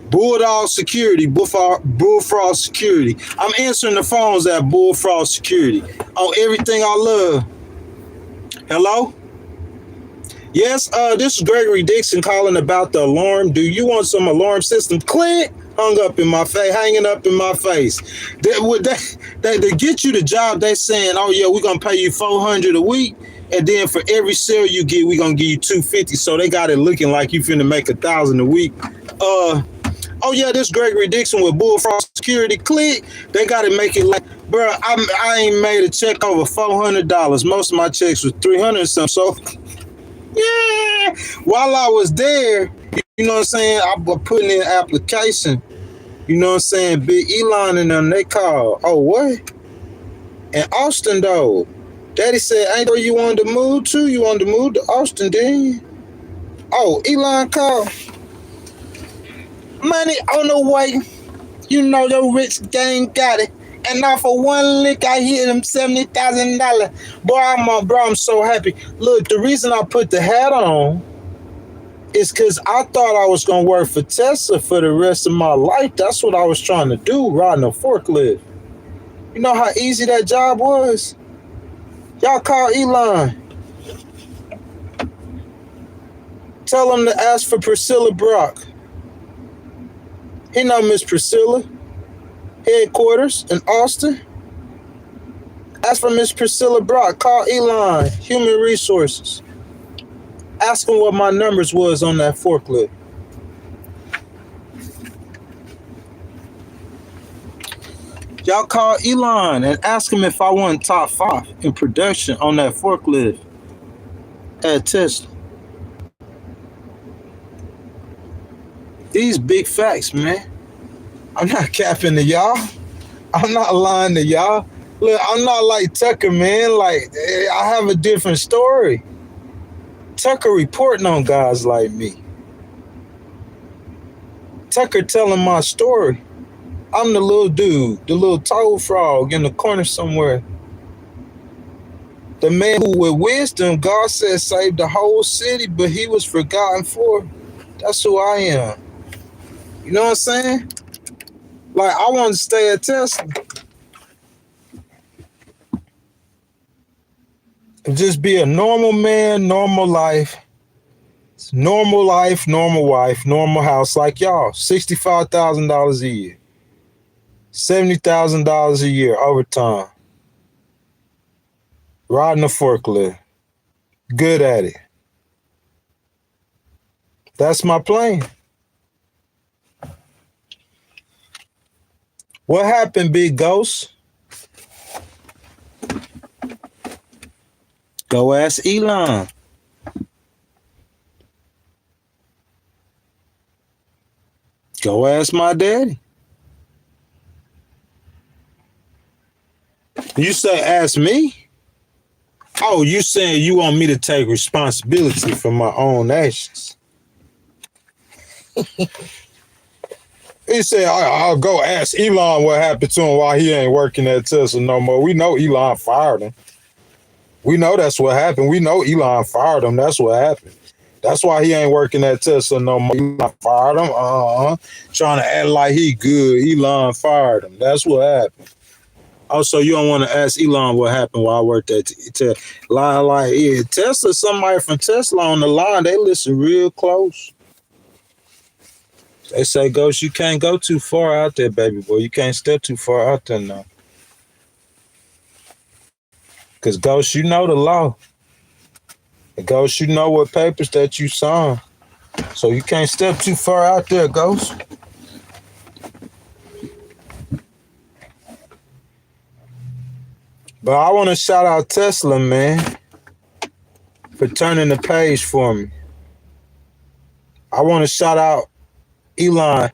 Bulldog Security, Bullfrog Security. I'm answering the phones at Bullfrog Security on everything I love. Hello? Yes, this is Gregory Dixon calling about the alarm. Do you want some alarm system? Click. hung up in my face, hanging up in my face. They to get you the job, they saying, oh yeah, we're gonna pay you $400 a week, and then for every sale you get, we're gonna give you $250. So they got it looking like you finna make $1,000 a week. Oh yeah, this Gregory Dixon with Bullfrog Security. Click. They got to make it like, bro. I ain't made a check over $400. Most of my checks was $300 or something. So yeah, while I was there, you know what I'm saying, I was putting in application. You know what I'm saying, Big Elon and them, they called. Oh what? And Austin though, Daddy said, ain't where you wanted to move to? You wanted to move to Austin, didn't you? Oh, Elon called. Money on the way. You know the rich gang got it. And now for one lick, I hit him $70,000. Boy, I'm so happy. Look, the reason I put the hat on is because I thought I was going to work for Tesla for the rest of my life. That's what I was trying to do, riding a forklift. You know how easy that job was? Y'all call Elon. Tell him to ask for Priscilla Brock. He know Miss Priscilla. Headquarters in Austin. Ask for Miss Priscilla Brock. Call Elon, Human Resources. Ask him what my numbers was on that forklift. Y'all call Elon and ask him if I want top 5 in production on that forklift at Tesla. These big facts, man. I'm not capping to y'all. I'm not lying to y'all. Look, I'm not like Tucker, man. Like, I have a different story. Tucker reporting on guys like me. Tucker telling my story. I'm the little dude, the little toad frog in the corner somewhere. The man who with wisdom, God said, saved the whole city, but he was forgotten for. That's who I am. You know what I'm saying? Like, I want to stay at Tesla. And just be a normal man, normal life. Normal life, normal wife, normal house like y'all. $65,000 a year. $70,000 a year overtime. Riding a forklift. Good at it. That's my plan. What happened, Big Ghost? Go ask Elon. Go ask my daddy. You say ask me? Oh, you saying you want me to take responsibility for my own actions? He said, I'll go ask Elon what happened to him while he ain't working at Tesla no more. We know Elon fired him. We know that's what happened. We know Elon fired him. That's what happened. That's why he ain't working at Tesla no more. Elon fired him. Trying to act like he good. Elon fired him. That's what happened. Also, you don't want to ask Elon what happened while I worked at Tesla. Yeah, Tesla, somebody from Tesla on the line, they listen real close. They say, Ghost, you can't go too far out there, baby boy. You can't step too far out there now. Because, Ghost, you know the law. And Ghost, you know what papers that you signed. So you can't step too far out there, Ghost. But I want to shout out Tesla, man, for turning the page for me. I want to shout out Elon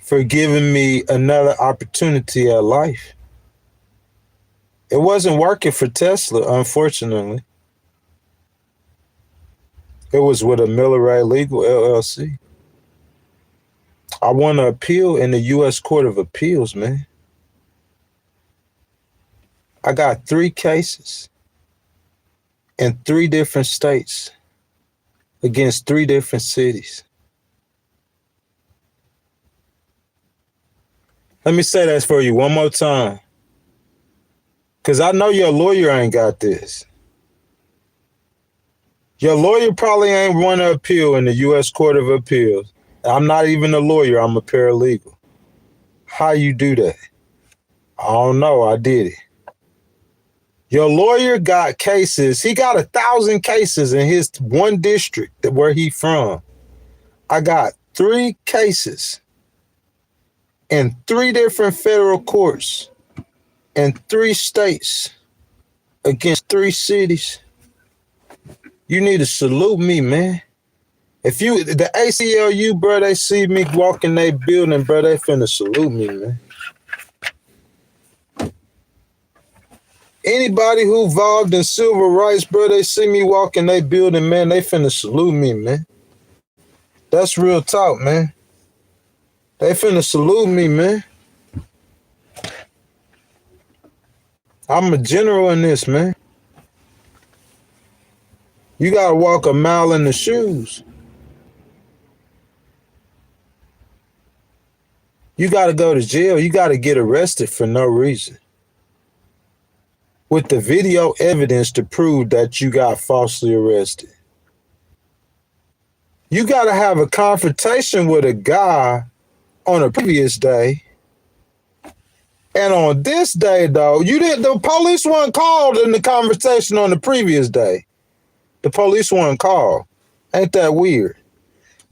for giving me another opportunity at life. It wasn't working for Tesla, unfortunately. It was with a Miller Ray Legal LLC. I won an appeal in the U.S. Court of Appeals, man. I got 3 cases in 3 different states against 3 different cities. Let me say that for you one more time. Because I know your lawyer ain't got this. Your lawyer probably ain't won an appeal in the U.S. Court of Appeals. I'm not even a lawyer. I'm a paralegal. How you do that? I don't know. I did it. Your lawyer got cases. He got 1,000 cases in his one district where he from. I got 3 cases in 3 different federal courts in 3 states against 3 cities. You need to salute me, man. If you, the ACLU, bro, they see me walking their building, bro, they finna salute me, man. Anybody who involved in civil rights, bro, they see me walking their building, man, they finna salute me, man. That's real talk, man. They finna salute me, man. I'm a general in this, man. You gotta walk a mile in the shoes. You gotta go to jail. You gotta get arrested for no reason, with the video evidence to prove that you got falsely arrested. You got to have a confrontation with a guy on a previous day. And on this day, though, the police weren't called in the conversation on the previous day. The police weren't called. Ain't that weird?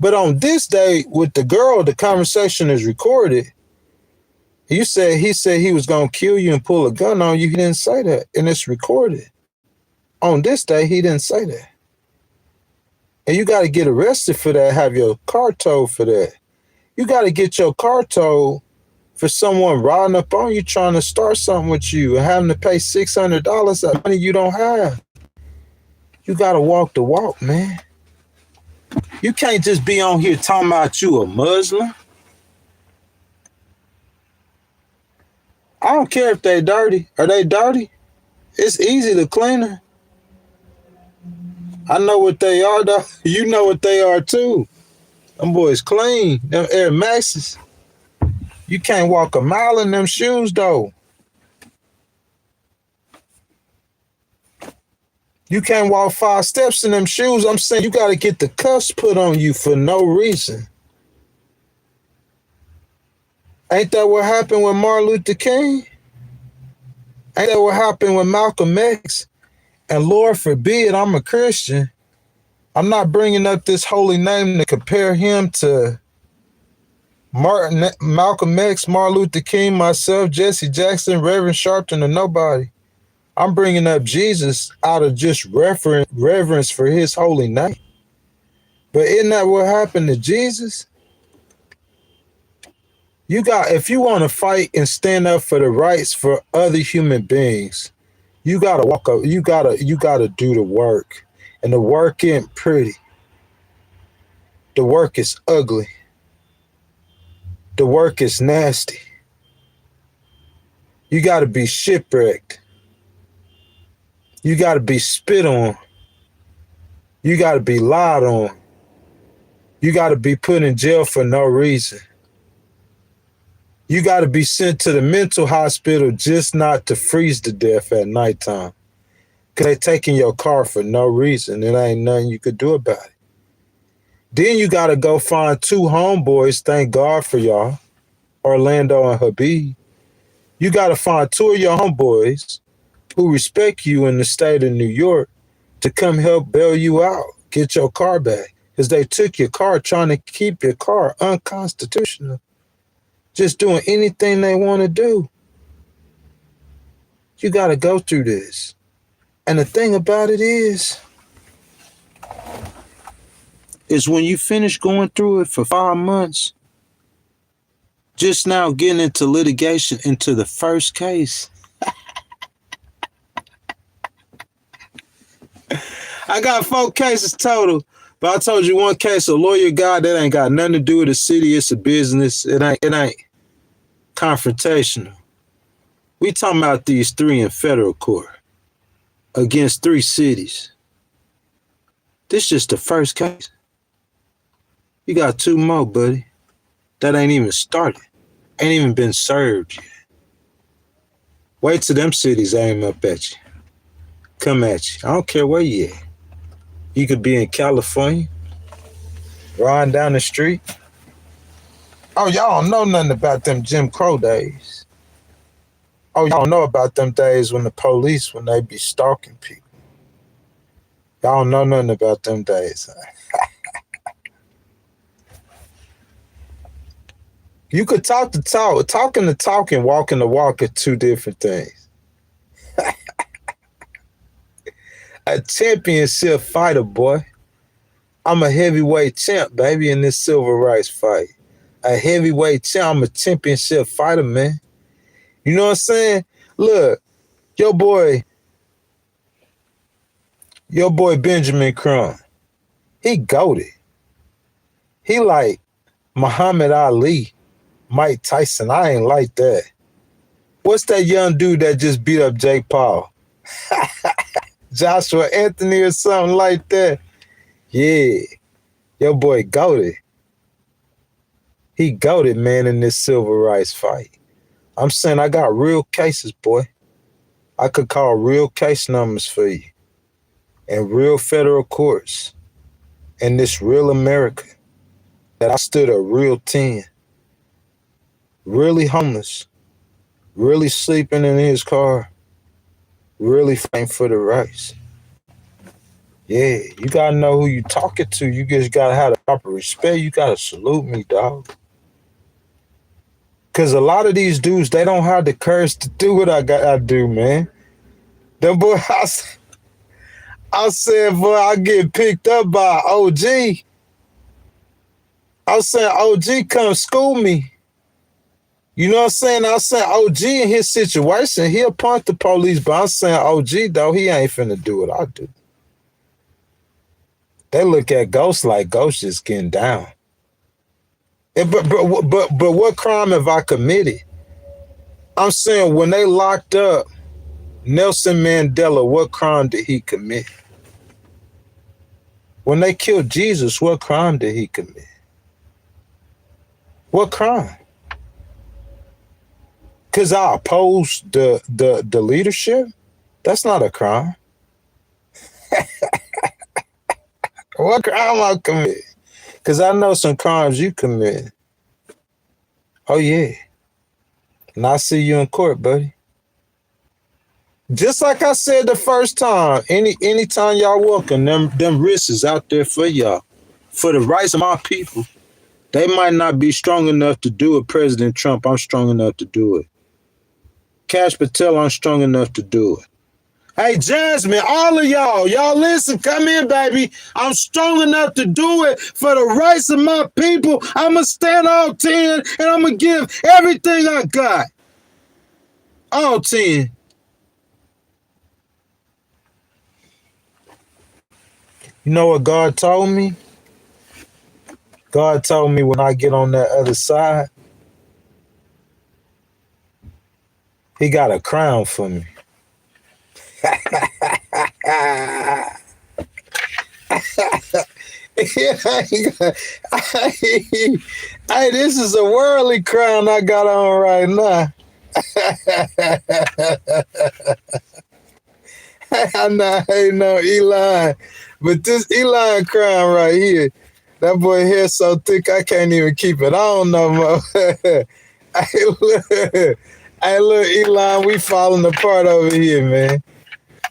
But on this day with the girl, the conversation is recorded. He said he was going to kill you and pull a gun on you. He didn't say that. And it's recorded. On this day, he didn't say that. And you got to get arrested for that, have your car towed for that. You got to get your car towed for someone riding up on you trying to start something with you and having to pay $600 of money you don't have. You got to walk the walk, man. You can't just be on here talking about you a Muslim. I don't care if they dirty. Are they dirty? It's easy to clean them. I know what they are, though. You know what they are, too. Them boys clean. Them Air Maxes. You can't walk a mile in them shoes, though. You can't walk 5 steps in them shoes. I'm saying you got to get the cuffs put on you for no reason. Ain't that what happened with Martin Luther King? Ain't that what happened with Malcolm X? And Lord forbid, I'm a Christian. I'm not bringing up this holy name to compare him to Malcolm X, Martin Luther King, myself, Jesse Jackson, Reverend Sharpton, or nobody. I'm bringing up Jesus out of just reverence for his holy name. But isn't that what happened to Jesus? If you want to fight and stand up for the rights for other human beings, you gotta walk up. You gotta do the work, and the work ain't pretty. The work is ugly. The work is nasty. You gotta be shipwrecked. You gotta be spit on. You gotta be lied on. You gotta be put in jail for no reason. You got to be sent to the mental hospital just not to freeze to death at nighttime. Because they taking your car for no reason. It ain't nothing you could do about it. Then you got to go find 2 homeboys, thank God for y'all, Orlando and Habib. You got to find 2 of your homeboys who respect you in the state of New York to come help bail you out, get your car back. Because they took your car trying to keep your car unconstitutional. Just doing anything they want to do. You got to go through this. And the thing about it is when you finish going through it for 5 months, just now getting into litigation into the first case. I got 4 cases total, but I told you 1 case, a lawyer guy, that ain't got nothing to do with the city. It's a business. It ain't confrontational. We talking about these 3 in federal court against 3 cities. This just the first case. You got 2 more, buddy. That ain't even started. Ain't even been served yet. Wait till them cities aim up at you. Come at you. I don't care where you at. You could be in California, riding down the street. Oh, y'all don't know nothing about them Jim Crow days. Oh, y'all don't know about them days when the police, when they be stalking people. Y'all don't know nothing about them days. You could talk the talk. Talking the talk and walking the walk are two different things. A championship fighter, boy. I'm a heavyweight champ, baby, in this civil rights fight. A heavyweight champ. I'm a championship fighter, man. You know what I'm saying? Look, your boy Benjamin Crumb, he goated. He like Muhammad Ali, Mike Tyson. I ain't like that. What's that young dude that just beat up Jake Paul? Joshua Anthony or something like that. Yeah, your boy goated. He goated, man, in this civil rights fight. I'm saying I got real cases, boy. I could call real case numbers for you. And real federal courts. In this real America. That I stood a real 10. Really homeless. Really sleeping in his car. Really fighting for the rights. Yeah, you gotta know who you talking to. You just gotta have the proper respect. You gotta salute me, dog. Cause a lot of these dudes, they don't have the courage to do what I do, man. Them boy, I said, boy, I get picked up by OG. I said, OG come school me. You know what I'm saying? I said, OG in his situation, he'll punt the police, but I'm saying OG, though, he ain't finna do what I do. They look at Ghost like Ghost just getting down. But what crime have I committed? I'm saying when they locked up Nelson Mandela, what crime did he commit? When they killed Jesus, what crime did he commit? What crime? Because I opposed the leadership? That's not a crime. What crime I commit? Because I know some crimes you commit. Oh, yeah. And I see you in court, buddy. Just like I said the first time, anytime y'all welcome, them risks is out there for y'all. For the rights of my people. They might not be strong enough to do it, President Trump. I'm strong enough to do it. Cash Patel, I'm strong enough to do it. Hey, Jasmine, all of y'all listen, come in, baby. I'm strong enough to do it for the rights of my people. I'm going to stand all 10, and I'm going to give everything I got. All 10. You know what God told me? God told me when I get on that other side, he got a crown for me. Hey, this is a worldly crown I got on right now. I'm not hating on Elon, but this Elon crown right here, that boy hair so thick I can't even keep it on no more. Hey, look, Elon, we falling apart over here, man.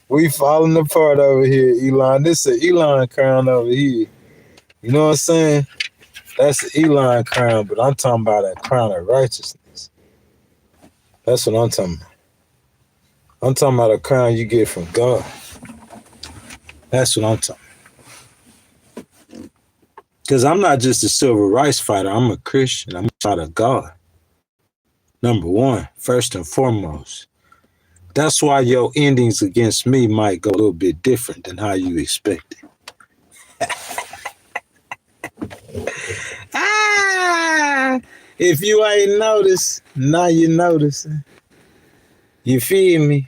We falling apart over here, Elon. This is an Elon crown over here. You know what I'm saying? That's an Elon crown, but I'm talking about a crown of righteousness. That's what I'm talking about. I'm talking about a crown you get from God. That's what I'm talking about. Because I'm not just a civil rights fighter. I'm a Christian. I'm a child of God. Number one, first and foremost. That's why your endings against me might go a little bit different than how you expected. If you ain't noticed, now you noticing. You feel me?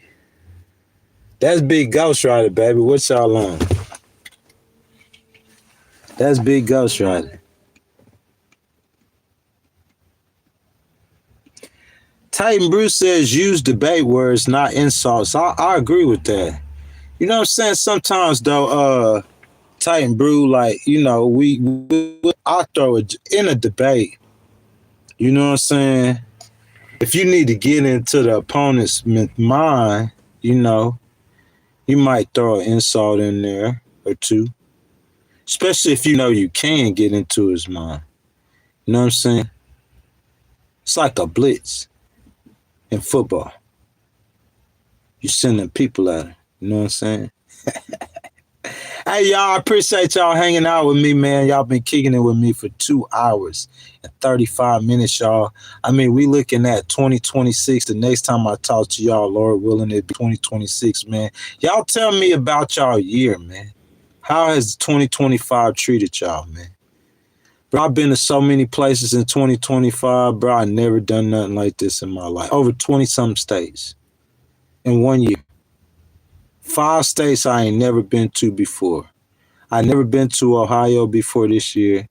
That's Big Ghost Rider, baby. What y'all on? That's Big Ghost Rider. Titan Bruce says use debate words, not insults. I agree with that. You know what I'm saying? Sometimes though, Titan Brew, like, you know, I throw it in a debate. You know what I'm saying? If you need to get into the opponent's mind, you know, you might throw an insult in there or two. Especially if you know you can get into his mind. You know what I'm saying? It's like a blitz in football. You sending people at him. You know what I'm saying? Hey, y'all, I appreciate y'all hanging out with me, man. Y'all been kicking it with me for 2 hours and 35 minutes, y'all. I mean, we looking at 2026. The next time I talk to y'all, Lord willing, it'll be 2026, man. Y'all tell me about y'all year, man. How has 2025 treated y'all, man? Bro, I've been to so many places in 2025, bro. I never done nothing like this in my life. Over 20-something states in 1 year. 5 states I ain't never been to before. I never been to Ohio before this year.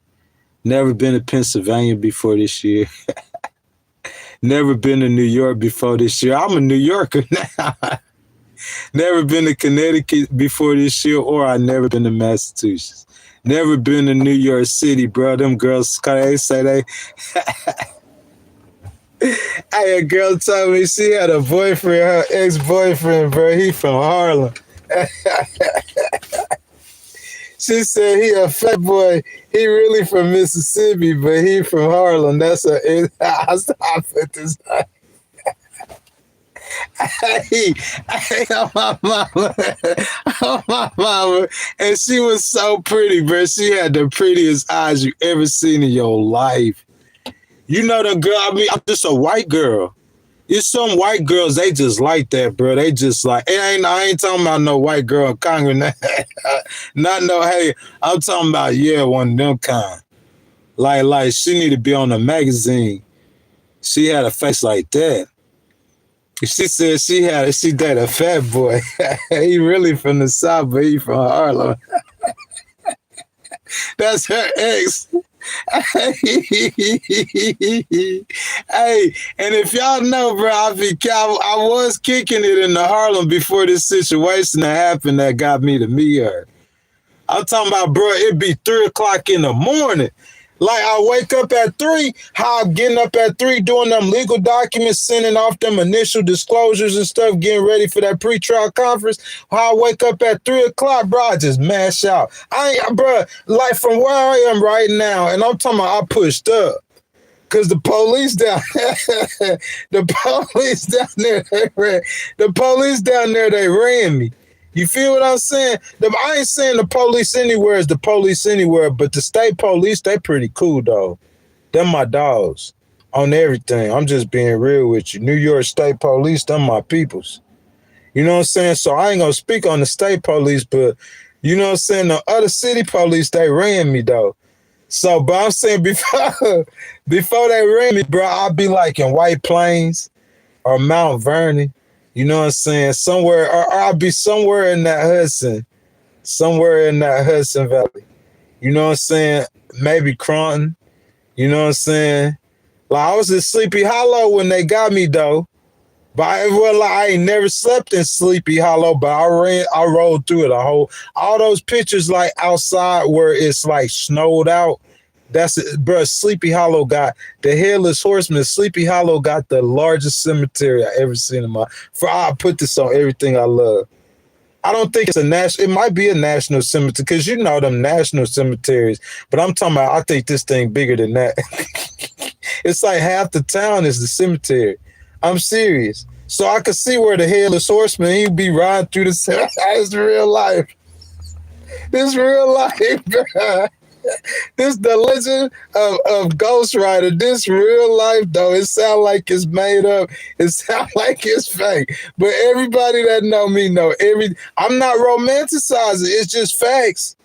Never been to Pennsylvania before this year. Never been to New York before this year. I'm a New Yorker now. Never been to Connecticut before this year, or I never been to Massachusetts. Never been to New York City, bro. Them girls, they say they... Hey, a girl told me she had a boyfriend, her ex-boyfriend, bro. He from Harlem. She said he a fat boy. He really from Mississippi, but he from Harlem. That's a... I put this... Hey, oh my mama, oh my mama, and she was so pretty, bro. She had the prettiest eyes you ever seen in your life. You know the girl, I mean, I'm just a white girl. It's some white girls, they just like that, bro. They just like, I ain't talking about no white girl in Congress. Not no, hey, I'm talking about, yeah, one of them kind. Like she need to be on a magazine. She had a face like that. She said she dated a fat boy. He really from the South, but he from Harlem. That's her ex. Hey, and if y'all know, bro, I was kicking it in the Harlem before this situation that happened that got me to meet her. I'm talking about, bro, it'd be 3 o'clock in the morning. Like, I wake up at 3, how I'm getting up at 3, doing them legal documents, sending off them initial disclosures and stuff, getting ready for that pretrial conference. How I wake up at 3 o'clock, bro, I just mash out. Bro, like from where I am right now, and I'm talking about I pushed up. Because the police down they ran me. You feel what I'm saying? I ain't saying the police anywhere is the police anywhere, but the state police, they pretty cool, though. Them my dogs on everything. I'm just being real with you. New York State Police, them my peoples. You know what I'm saying? So I ain't going to speak on the state police, but you know what I'm saying? The other city police, they ran me, though. So, but I'm saying before they ran me, bro, I'd be like in White Plains or Mount Vernon. You know what I'm saying? Somewhere, or I'll be somewhere in that Hudson Valley. You know what I'm saying? Maybe Cronton. You know what I'm saying? Like, I was in Sleepy Hollow when they got me, though. But I ain't never slept in Sleepy Hollow, but I rolled through it all those pictures like outside where it's like snowed out. That's it, bro. Sleepy Hollow got the Headless Horseman. Sleepy Hollow got the largest cemetery I ever seen in my. I put this on everything I love. I don't think it's a national. It might be a national cemetery because you know them national cemeteries. But I'm talking about. I think this thing bigger than that. It's like half the town is the cemetery. I'm serious. So I could see where the Headless Horseman, he'd be riding through the cemetery. It's real life. This real life, bro. This the legend of Ghost Rider. This real life, though. It sound like it's made up. It sound like it's fake. But everybody that know me know I'm not romanticizing. It's just facts.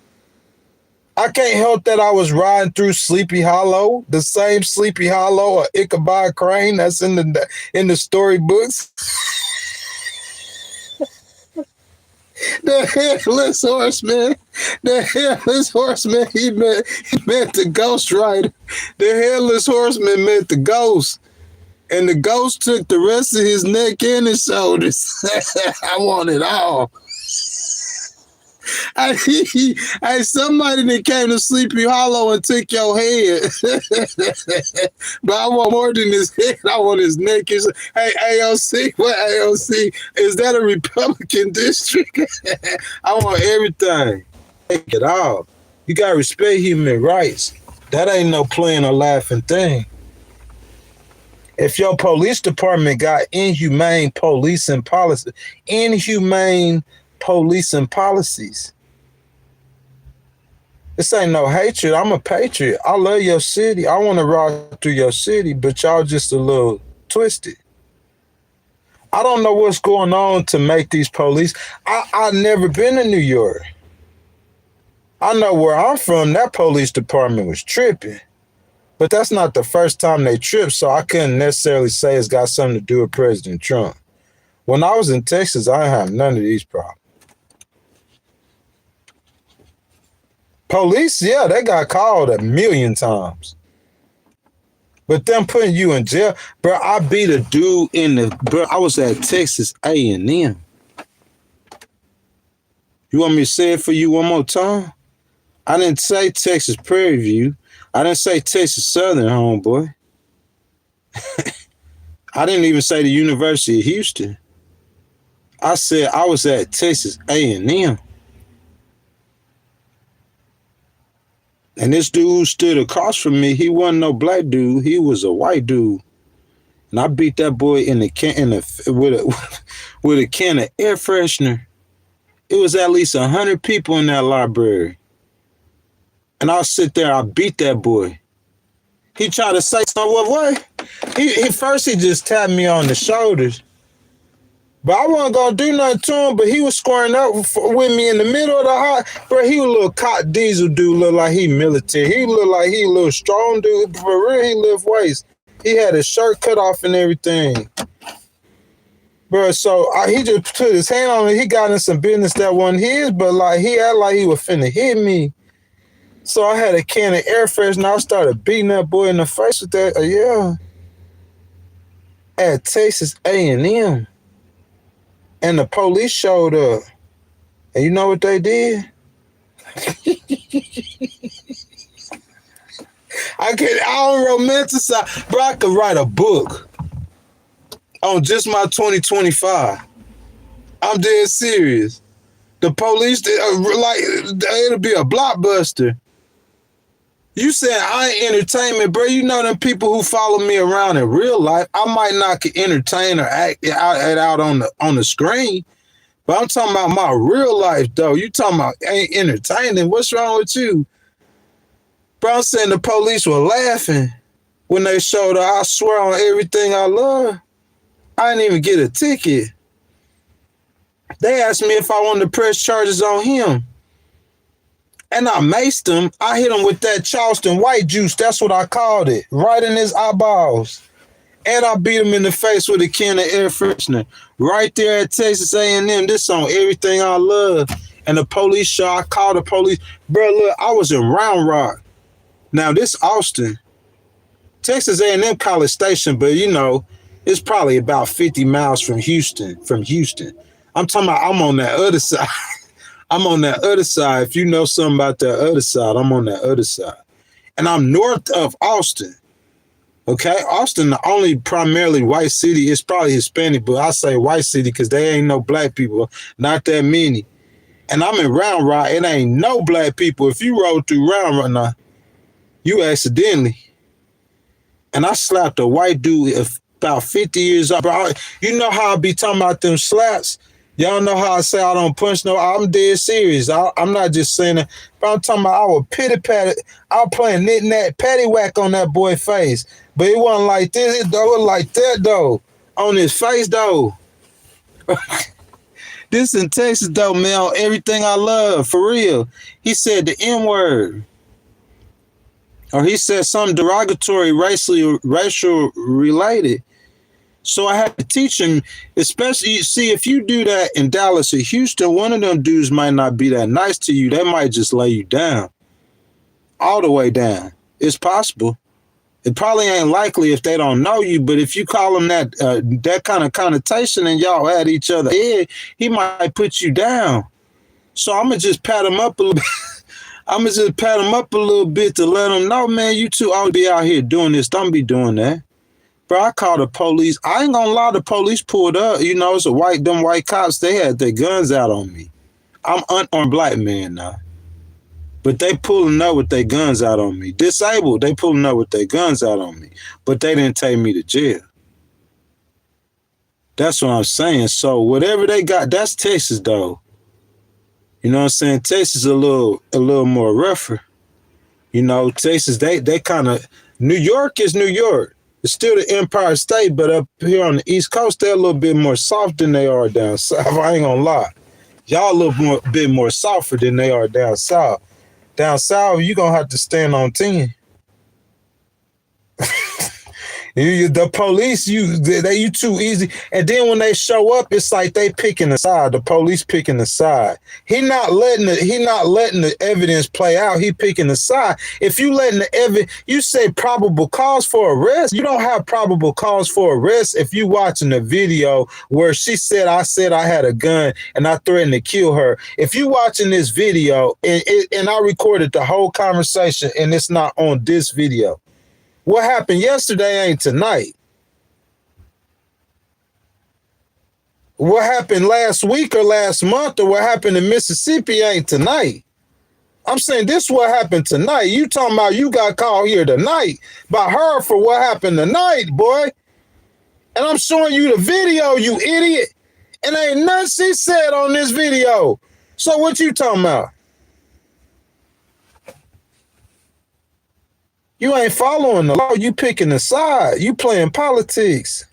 I can't help that I was riding through Sleepy Hollow, the same Sleepy Hollow or Ichabod Crane that's in the storybooks. The Headless Horseman. The Headless Horseman, he meant the Ghost Rider. The Headless Horseman meant the ghost. And the ghost took the rest of his neck and his shoulders. I want it all. Hey, somebody that came to Sleepy Hollow and took your head. But I want more than his head. I want his neck. Hey, AOC, what AOC? Is that a Republican district? I want everything. Take it all. You got to respect human rights. That ain't no playing or laughing thing. If your police department got inhumane policing policies, this ain't no hatred. I'm a patriot. I love your city. I want to ride through your city, but y'all just a little twisted. I don't know what's going on to make these police. I've never been to New York. I know where I'm from, that police department was tripping. But that's not the first time they tripped, so I couldn't necessarily say it's got something to do with President Trump. When I was in Texas, I didn't have none of these problems. Police, yeah, they got called 1,000,000 times. But them putting you in jail, bro, I beat a dude I was at Texas A&M. You want me to say it for you one more time? I didn't say Texas Prairie View. I didn't say Texas Southern, homeboy. I didn't even say the University of Houston. I said I was at Texas A&M. And this dude stood across from me. He wasn't no black dude. He was a white dude. And I beat that boy with a can of air freshener. It was at least 100 people in that library. And I'll sit there, I beat that boy. He tried to say something, what? He just tapped me on the shoulders. But I wasn't going to do nothing to him, but he was squaring up with me in the middle of the hot. Bro, he was a little cot diesel dude, look like he military. He looked like he a little strong dude. For real, he lift weights. He had his shirt cut off and everything. Bro, so he just put his hand on it. He got in some business that wasn't his, but like he acted like he was finna hit me. So I had a can of air freshener and I started beating that boy in the face with that. Yeah. At Texas A&M. And the police showed up. And you know what they did? I don't romanticize. Bro, I could write a book on just my 2025. I'm dead serious. The police, it'll be a blockbuster. You said I ain't entertainment, bro. You know them people who follow me around in real life. I might not can entertain or act out on the screen, but I'm talking about my real life, though. You talking about ain't entertaining? What's wrong with you, bro? I'm saying the police were laughing when they showed her. I swear on everything I love, I didn't even get a ticket. They asked me if I wanted to press charges on him. And I maced him. I hit him with that Charleston white juice. That's what I called it. Right in his eyeballs. And I beat him in the face with a can of air freshener. Right there at Texas A&M. This on everything I love. And the police show, I called the police. Bro, look, I was in Round Rock. Now, this Austin. Texas A&M College Station, but, you know, it's probably about 50 miles from Houston. I'm talking about I'm on that other side. I'm on that other side. If you know something about that other side, I'm on that other side. And I'm north of Austin. Okay? Austin, the only primarily white city, is probably Hispanic, but I say white city because there ain't no black people. Not that many. And I'm in Round Rock. It ain't no black people. If you roll through Round Rock now, you accidentally. And I slapped a white dude about 50 years old. Bro, you know how I be talking about them slaps? Y'all know how I say I don't punch no. I'm dead serious. I'm not just saying that. But I'm talking about I was pitty-patty. I was playing knick-knack, paddywhack on that boy's face. But it wasn't like this. It was like that, though. On his face, though. This in Texas, though, man. On everything I love. For real. He said the N-word. Or he said something derogatory, racial related. So I had to teach him, especially, see, if you do that in Dallas or Houston, one of them dudes might not be that nice to you. They might just lay you down. All the way down. It's possible. It probably ain't likely if they don't know you, but if you call them that kind of connotation and y'all at each other head, he might put you down. So I'm gonna just pat him up a little. I'm gonna just pat him up a little bit to let him know, man, you two ought to be out here doing this. Don't be doing that. Bro, I called the police. I ain't gonna lie, the police pulled up. You know, it's them white cops, they had their guns out on me. I'm unarmed black man now. But they pulling up with their guns out on me. Disabled, they pulling up with their guns out on me. But they didn't take me to jail. That's what I'm saying. So whatever they got, that's Texas though. You know what I'm saying? Texas is a little more rougher. You know, Texas, they kind of, New York is New York. It's still the Empire State, but up here on the East Coast, they're a little bit more soft than they are down south. I ain't gonna lie. Y'all a bit more softer than they are down south. Down south, you're gonna have to stand on 10. The police, you too easy. And then when they show up, it's like they picking a side. The police picking a side. He not letting the evidence play out. He picking a side. If you letting the evidence, you say probable cause for arrest. You don't have probable cause for arrest if you watching the video where she said, I had a gun and I threatened to kill her. If you watching this video and I recorded the whole conversation and it's not on this video. What happened yesterday ain't tonight. What happened last week or last month or what happened in Mississippi ain't tonight. I'm saying this is what happened tonight. You talking about you got called here tonight by her for what happened tonight, boy. And I'm showing you the video, you idiot. And ain't nothing she said on this video. So what you talking about? You ain't following the law. You picking a side. You playing politics.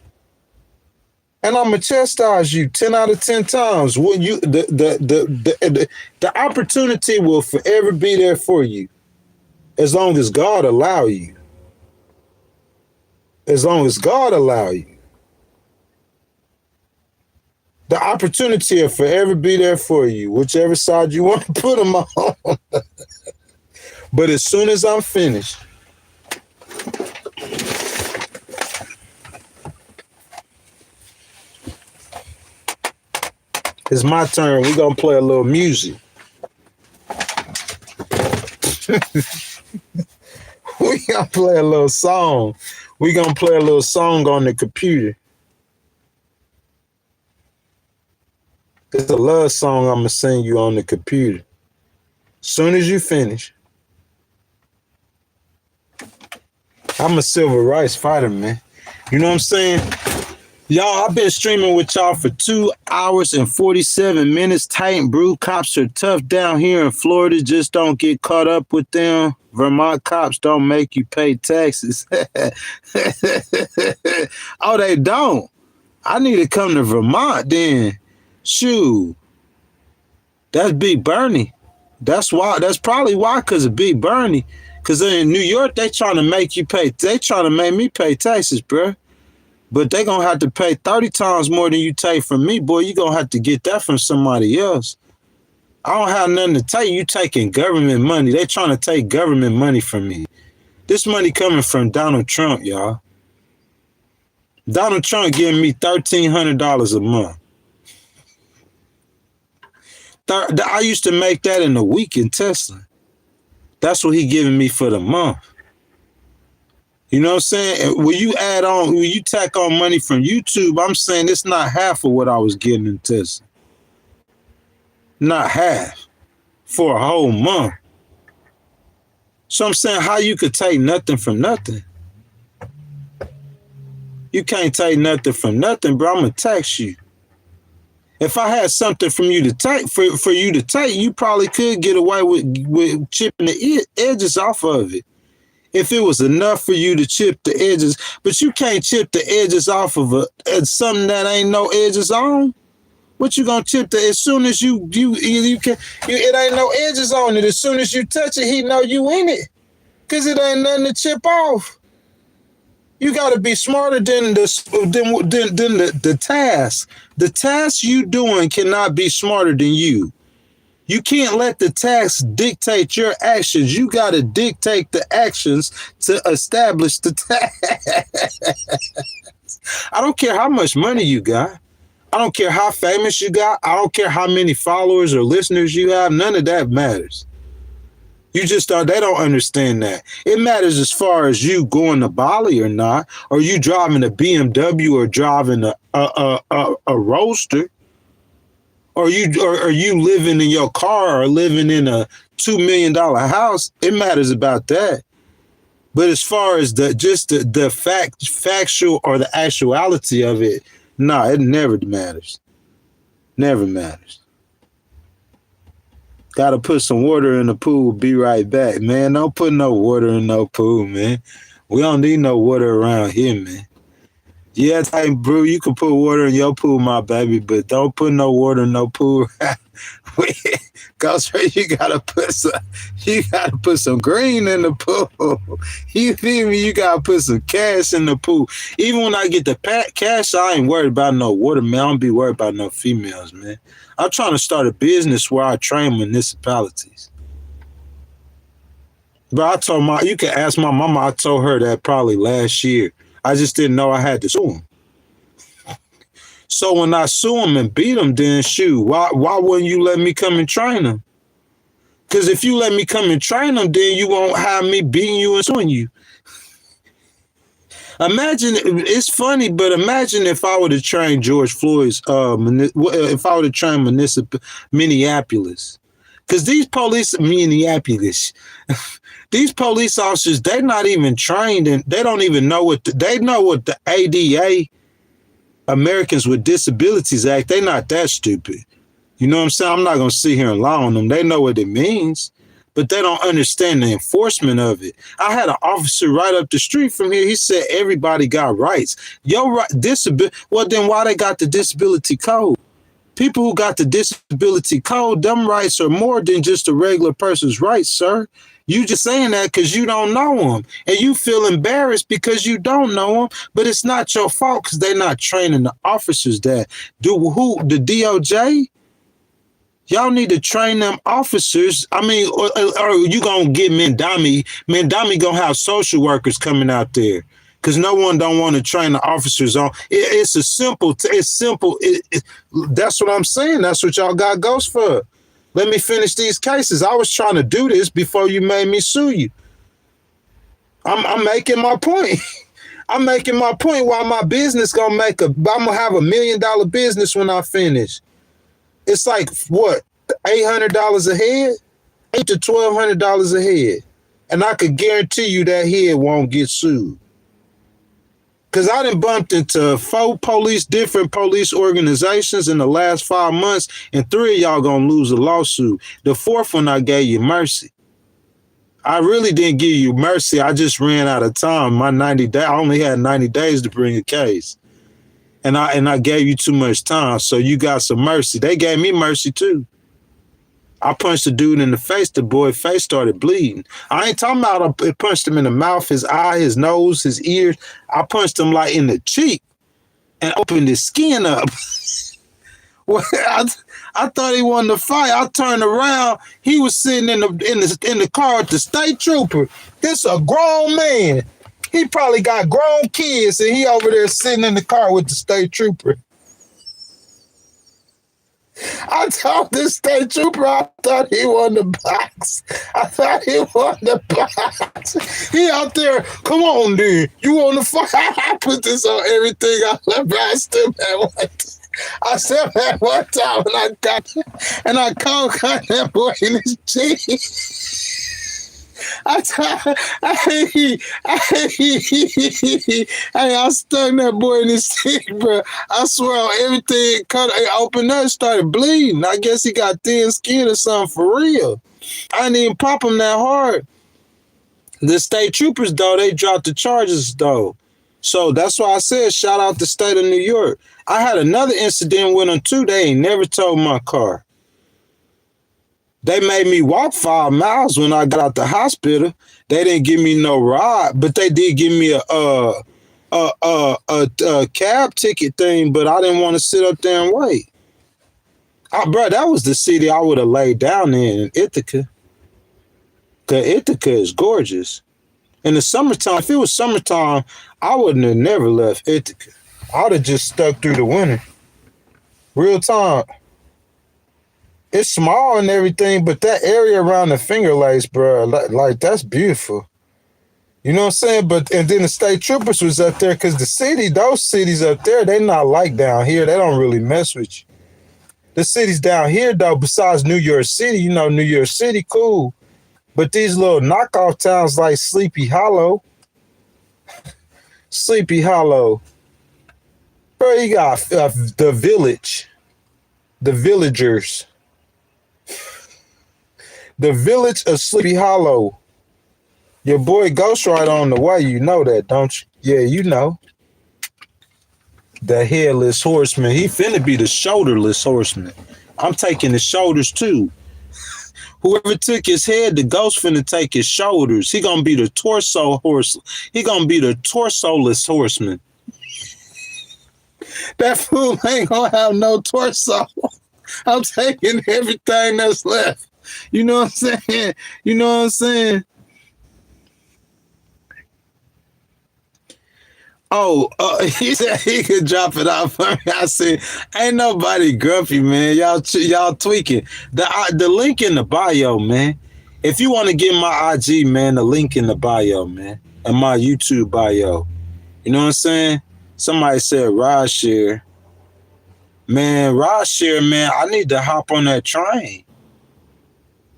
And I'm gonna chastise you 10 out of 10 times. When you the opportunity will forever be there for you, as long as God allow you. As long as God allow you, the opportunity will forever be there for you, whichever side you want to put them on. But as soon as I'm finished. It's my turn. We're going to play a little music. We're going to play a little song. We're going to play a little song on the computer. It's a love song I'm going to sing you on the computer. Soon as you finish. I'm a civil rights fighter, man. You know what I'm saying? Y'all, I've been streaming with y'all for 2 hours and 47 minutes. Tight brew. Cops are tough down here in Florida. Just don't get caught up with them. Vermont cops don't make you pay taxes. Oh, they don't? I need to come to Vermont then. Shoot. That's Big Bernie. That's why. That's probably why, because of Big Bernie. Because in New York, they trying to make you pay. They trying to make me pay taxes, bro. But they going to have to pay 30 times more than you take from me, boy. You going to have to get that from somebody else. I don't have nothing to take. You taking government money. They trying to take government money from me. This money coming from Donald Trump, y'all. Donald Trump giving me $1,300 a month. I used to make that in a week in Tesla. That's what he giving me for the month. You know what I'm saying? When you tack on money from YouTube, I'm saying it's not half of what I was getting in Tesla. Not half for a whole month. So I'm saying how you could take nothing from nothing. You can't take nothing from nothing, bro. I'm gonna tax you. If I had something from you to take, for you to take, you probably could get away with chipping the edges off of it. If it was enough for you to chip the edges, but you can't chip the edges off of something that ain't no edges on. What you gonna chip as soon as you can? It ain't no edges on it. As soon as you touch it, he know you in it, cause it ain't nothing to chip off. You got to be smarter than the task. The task you doing cannot be smarter than you. You can't let the task dictate your actions. You got to dictate the actions to establish the task. I don't care how much money you got. I don't care how famous you got. I don't care how many followers or listeners you have. None of that matters. You just they don't understand that. It matters as far as you going to Bali or not, or you driving a BMW or driving a Roadster, or you living in your car or living in a $2 million house. It matters about that. But as far as the factual or the actuality of it, nah, it never matters. Never matters. Gotta put some water in the pool, be right back. Man, don't put no water in no pool, man. We don't need no water around here, man. Yeah, hey, bro, you can put water in your pool, my baby, but don't put no water in no pool. Cause you gotta put some green in the pool. You feel me? You gotta put some cash in the pool. Even when I get the cash, I ain't worried about no water, man. I don't be worried about no females, man. I'm trying to start a business where I train municipalities. But you can ask my mama, I told her that probably last year. I just didn't know I had to sue them. So when I sue them and beat them, then shoot, why wouldn't you let me come and train them? Because if you let me come and train them, then you won't have me beating you and suing you. Imagine, it's funny, but imagine if I would have trained George Floyd's, if I would have trained Minneapolis. Because these police, Minneapolis, these police officers, they're not even trained and they don't even know they know what the ADA, Americans with Disabilities Act, they're not that stupid. You know what I'm saying? I'm not going to sit here and lie on them. They know what it means, but they don't understand the enforcement of it. I had an officer right up the street from here. He said, everybody got rights. Well, then why they got the disability code? People who got the disability code, them rights are more than just a regular person's rights, sir. You just saying that because you don't know them. And you feel embarrassed because you don't know them. But it's not your fault because they're not training the officers that do. The DOJ? Y'all need to train them officers. I mean, or you going to get Mendami. Mendami going to have social workers coming out there. Because no one don't want to train the officers on. It's simple. That's what I'm saying. That's what y'all got Ghost for. Let me finish these cases. I was trying to do this before you made me sue you. I'm making my point. I'm making my point why my business I'm gonna have $1 million business when I finish. It's like what, $800 a head? $800 to $1,200 a head. And I could guarantee you that head won't get sued. Because I done bumped into 4 different police organizations in the last 5 months, and 3 of y'all gonna lose a lawsuit. The 4th one, I gave you mercy. I really didn't give you mercy. I just ran out of time. My 90 days, I only had 90 days to bring a case. And I gave you too much time, so you got some mercy. They gave me mercy too. I punched the dude in the face. The boy's face started bleeding. I ain't talking about I punched him in the mouth, his eye, his nose, his ears. I punched him like in the cheek and opened his skin up. Well, I thought he wanted to fight. I turned around. He was sitting in the car with the state trooper. This a grown man. He probably got grown kids, and he over there sitting in the car with the state trooper. I told this state trooper I thought he wanted to box. He out there, come on, dude. You want to fight? I put this on everything I left. I still had one time. I still had one time, and I called that boy in his cheek. I stung that boy in his cheek, bro. I swear everything opened up, started bleeding. I guess he got thin skin or something for real. I didn't even pop him that hard. The state troopers, though, they dropped the charges, though. So that's why I said shout out the state of New York. I had another incident with them, too. They ain't never towed my car. They made me walk 5 miles when I got out the hospital. They didn't give me no ride, but they did give me a cab ticket thing, but I didn't want to sit up there and wait. Bro, that was the city I would have laid down in Ithaca. Because Ithaca is gorgeous. In the summertime, if it was summertime, I wouldn't have never left Ithaca. I would have just stuck through the winter. Real talk. It's small and everything, but that area around the Finger Lakes, bro, like that's beautiful. You know what I'm saying? But and then the state troopers was up there because those cities up there, they not like down here. They don't really mess with you. The cities down here, though, besides New York City, you know, New York City, cool. But these little knockoff towns like Sleepy Hollow, bro, you got the village, the villagers, the village of Sleepy Hollow. Your boy Ghost right on the way. You know that, don't you? Yeah, you know. The headless horseman. He finna be the shoulderless horseman. I'm taking the shoulders too. Whoever took his head, the Ghost finna take his shoulders. He gonna be the torso horse. He gonna be the torso-less horseman. That fool ain't gonna have no torso. I'm taking everything that's left. You know what I'm saying? You know what I'm saying? Oh, he said he could drop it off for me. I said, ain't nobody grumpy, man. Y'all tweaking. The link in the bio, man. If you want to get my IG, man, the link in the bio, man. And my YouTube bio. You know what I'm saying? Somebody said ride share. Man, ride share, man. I need to hop on that train.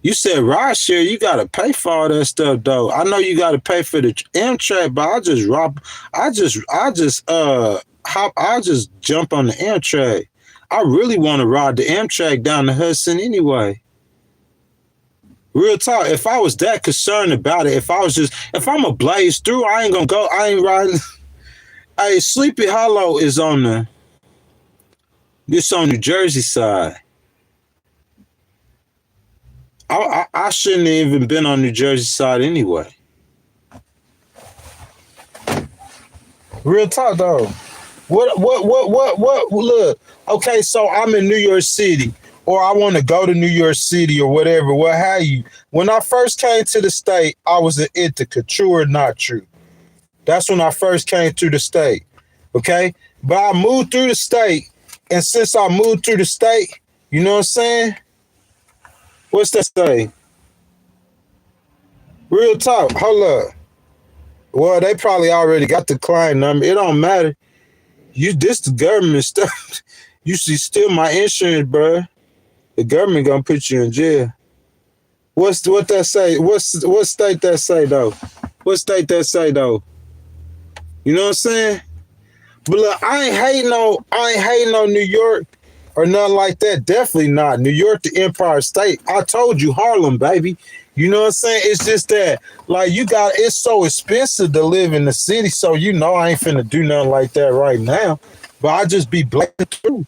You said ride share, you gotta pay for all that stuff though. I know you gotta pay for the Amtrak, but I just jump on the Amtrak. I really want to ride the Amtrak down the Hudson anyway. Real talk. If I was that concerned about it, if I'm a blaze through, I ain't gonna go. I ain't riding. Hey, Sleepy Hollow is on New Jersey side. I shouldn't have even been on New Jersey side anyway. Real talk though. What? Look, okay, so I'm in New York City, or I want to go to New York City, or whatever. What have you? When I first came to the state, I was an Ithaca, true or not true. That's when I first came to the state. Okay, but I moved through the state, and since I moved through the state, you know what I'm saying? What's that say? Real talk. Hold up. Well, they probably already got the client number. It don't matter. This the government stuff. You see, steal my insurance, bro. The government gonna put you in jail. What that say? What state that say though? What state that say though? You know what I'm saying? But look, I ain't hating on New York or nothing like that. Definitely not. New York, the Empire State. I told you, Harlem, baby. You know what I'm saying? It's just that, like, it's so expensive to live in the city, so you know I ain't finna do nothing like that right now. But I just be black through.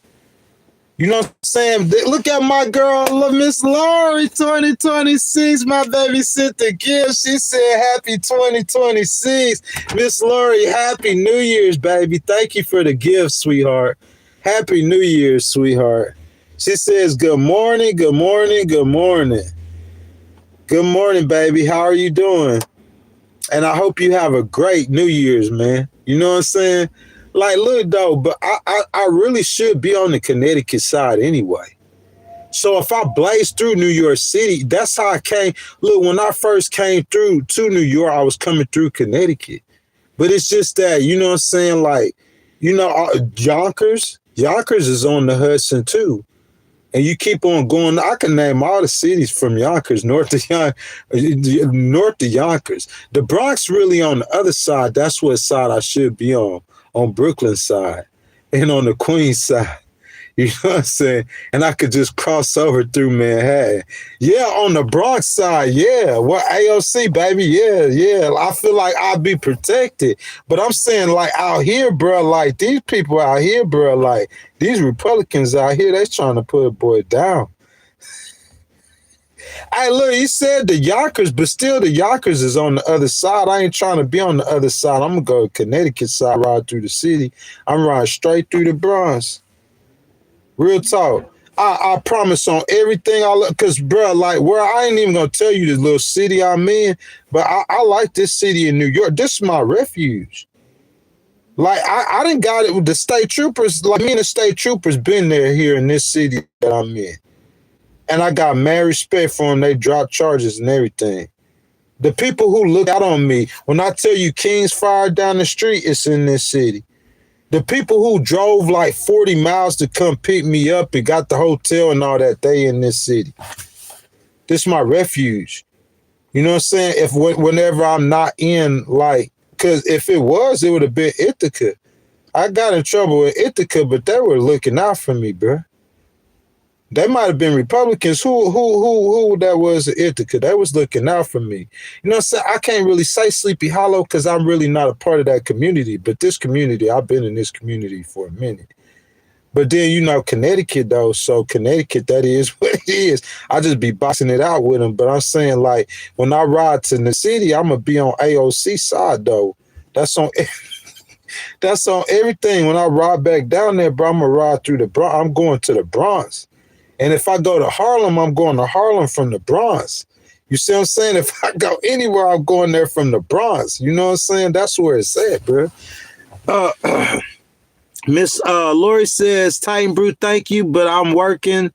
You know what I'm saying? Look at my girl, Miss Lori, 2026. My baby sent the gift. She said, happy 2026. Miss Lori, happy New Year's, baby. Thank you for the gift, sweetheart. Happy New Year's, sweetheart. She says, good morning, good morning, good morning. Good morning, baby. How are you doing? And I hope you have a great New Year's, man. You know what I'm saying? Like, look, though, but I really should be on the Connecticut side anyway. So if I blaze through New York City, that's how I came. Look, when I first came through to New York, I was coming through Connecticut. But it's just that, you know what I'm saying? Like, you know, Yonkers is on the Hudson, too. And you keep on going. I can name all the cities from Yonkers, north to Yonkers. The Bronx really on the other side. That's what side I should be on Brooklyn side and on the Queens side. You know what I'm saying? And I could just cross over through Manhattan. Yeah, on the Bronx side, yeah. Well, AOC, baby, yeah. I feel like I'll be protected. But I'm saying, like, out here, bro, like, these people out here, bro, like, these Republicans out here, they trying to put a boy down. Hey, look, he said the Yonkers, but still the Yonkers is on the other side. I ain't trying to be on the other side. I'm going to go to Connecticut side, ride through the city. I'm riding straight through the Bronx. Real talk. I promise on everything I look, because, bro, like, where I ain't even going to tell you the little city I'm in, but I like this city in New York. This is my refuge. Like I didn't got it with the state troopers. Like me and the state troopers been there here in this city that I'm in, and I got mad respect for them. They dropped charges and everything. The people who look out on me, when I tell you King's Fire down the street, it's in this city. The people who drove like 40 miles to come pick me up and got the hotel and all that, they in this city. This is my refuge. You know what I'm saying? If whenever I'm not in, like, because if it was, it would have been Ithaca. I got in trouble with Ithaca, but they were looking out for me, bro. They might have been Republicans. Who that was at Ithaca? They was looking out for me. You know what I'm saying? I can't really say Sleepy Hollow because I'm really not a part of that community. But this community, I've been in this community for a minute. But then, you know, Connecticut, though. So Connecticut, that is what it is. I just be boxing it out with them. But I'm saying, like, when I ride to the city, I'm going to be on AOC side, though. That's on everything. When I ride back down there, bro, I'm going to ride through the Bronx. I'm going to the Bronx. And if I go to Harlem, I'm going to Harlem from the Bronx. You see what I'm saying? If I go anywhere, I'm going there from the Bronx. You know what I'm saying? That's where it's at, bro. Miss Lori says, Titan Brew, thank you, but I'm working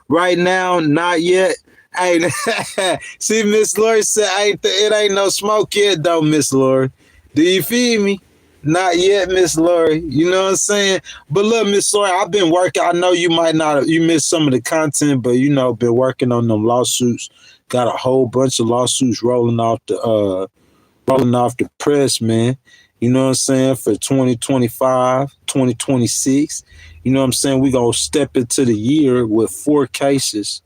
right now. Not yet. Hey, see, Miss Lori said, it ain't no smoke yet, though, Miss Lori. Do you feel me? Not yet, Miss Lori. You know what I'm saying? But look, Miss Lori, I've been working. I know you might not, you missed some of the content, but, you know, been working on them lawsuits. Got a whole bunch of lawsuits rolling off the press, man. You know what I'm saying? For 2025, 2026. You know what I'm saying? We're going to step into the year with 4 cases.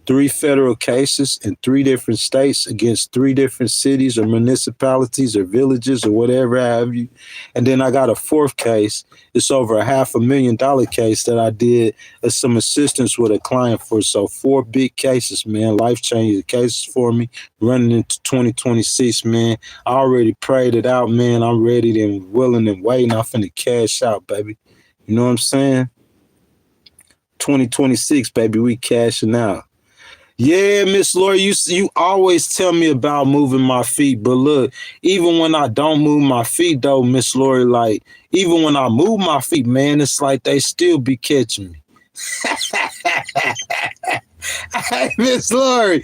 3 federal cases in 3 different states against 3 different cities or municipalities or villages or whatever have you. And then I got a 4th case. It's over a $500,000 case that I did as some assistance with a client for. So 4 big cases, man, life-changing cases for me running into 2026, man. I already prayed it out, man. I'm ready and willing and waiting. I'm finna cash out, baby. You know what I'm saying? 2026, baby, we cashing out. Yeah, Miss Lori, you always tell me about moving my feet, but look, even when I don't move my feet, though, Miss Lori, like, even when I move my feet, man, it's like they still be catching me. Hey, Miss Lori,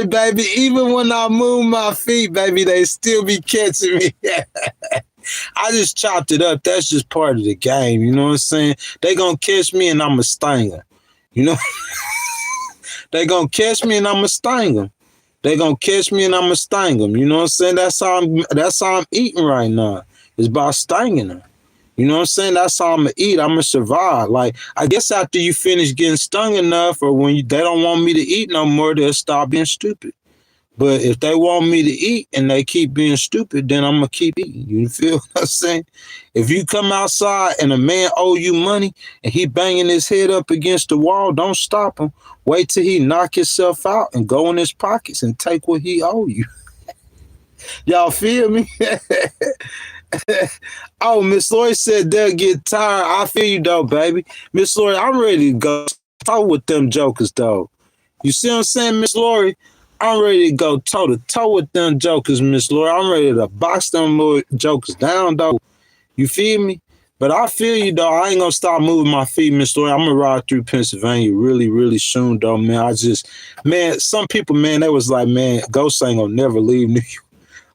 baby, even when I move my feet, baby, they still be catching me. I just chopped it up. That's just part of the game, you know what I'm saying? They gonna catch me and I'm a stinger, you know? They gonna catch me and I'ma sting them. They gonna catch me and I'ma sting them. You know what I'm saying? That's how I'm eating right now. It's by stinging them. You know what I'm saying? That's how I'm gonna eat. I'm gonna survive. Like, I guess after you finish getting stung enough, or when they don't want me to eat no more, they'll stop being stupid. But if they want me to eat and they keep being stupid, then I'm going to keep eating. You feel what I'm saying? If you come outside and a man owe you money and he banging his head up against the wall, don't stop him. Wait till he knock himself out and go in his pockets and take what he owe you. Y'all feel me? Oh, Miss Lori said they'll get tired. I feel you, though, baby. Miss Lori, I'm ready to go talk with them jokers, though. You see what I'm saying, Miss Lori? I'm ready to go toe-to-toe with them jokers, Miss Lori. I'm ready to box them little jokers down, though. You feel me? But I feel you, though. I ain't going to stop moving my feet, Miss Lori. I'm going to ride through Pennsylvania really, really soon, though, man. Man, some people, man, they was like, man, Ghost ain't going to never leave New York.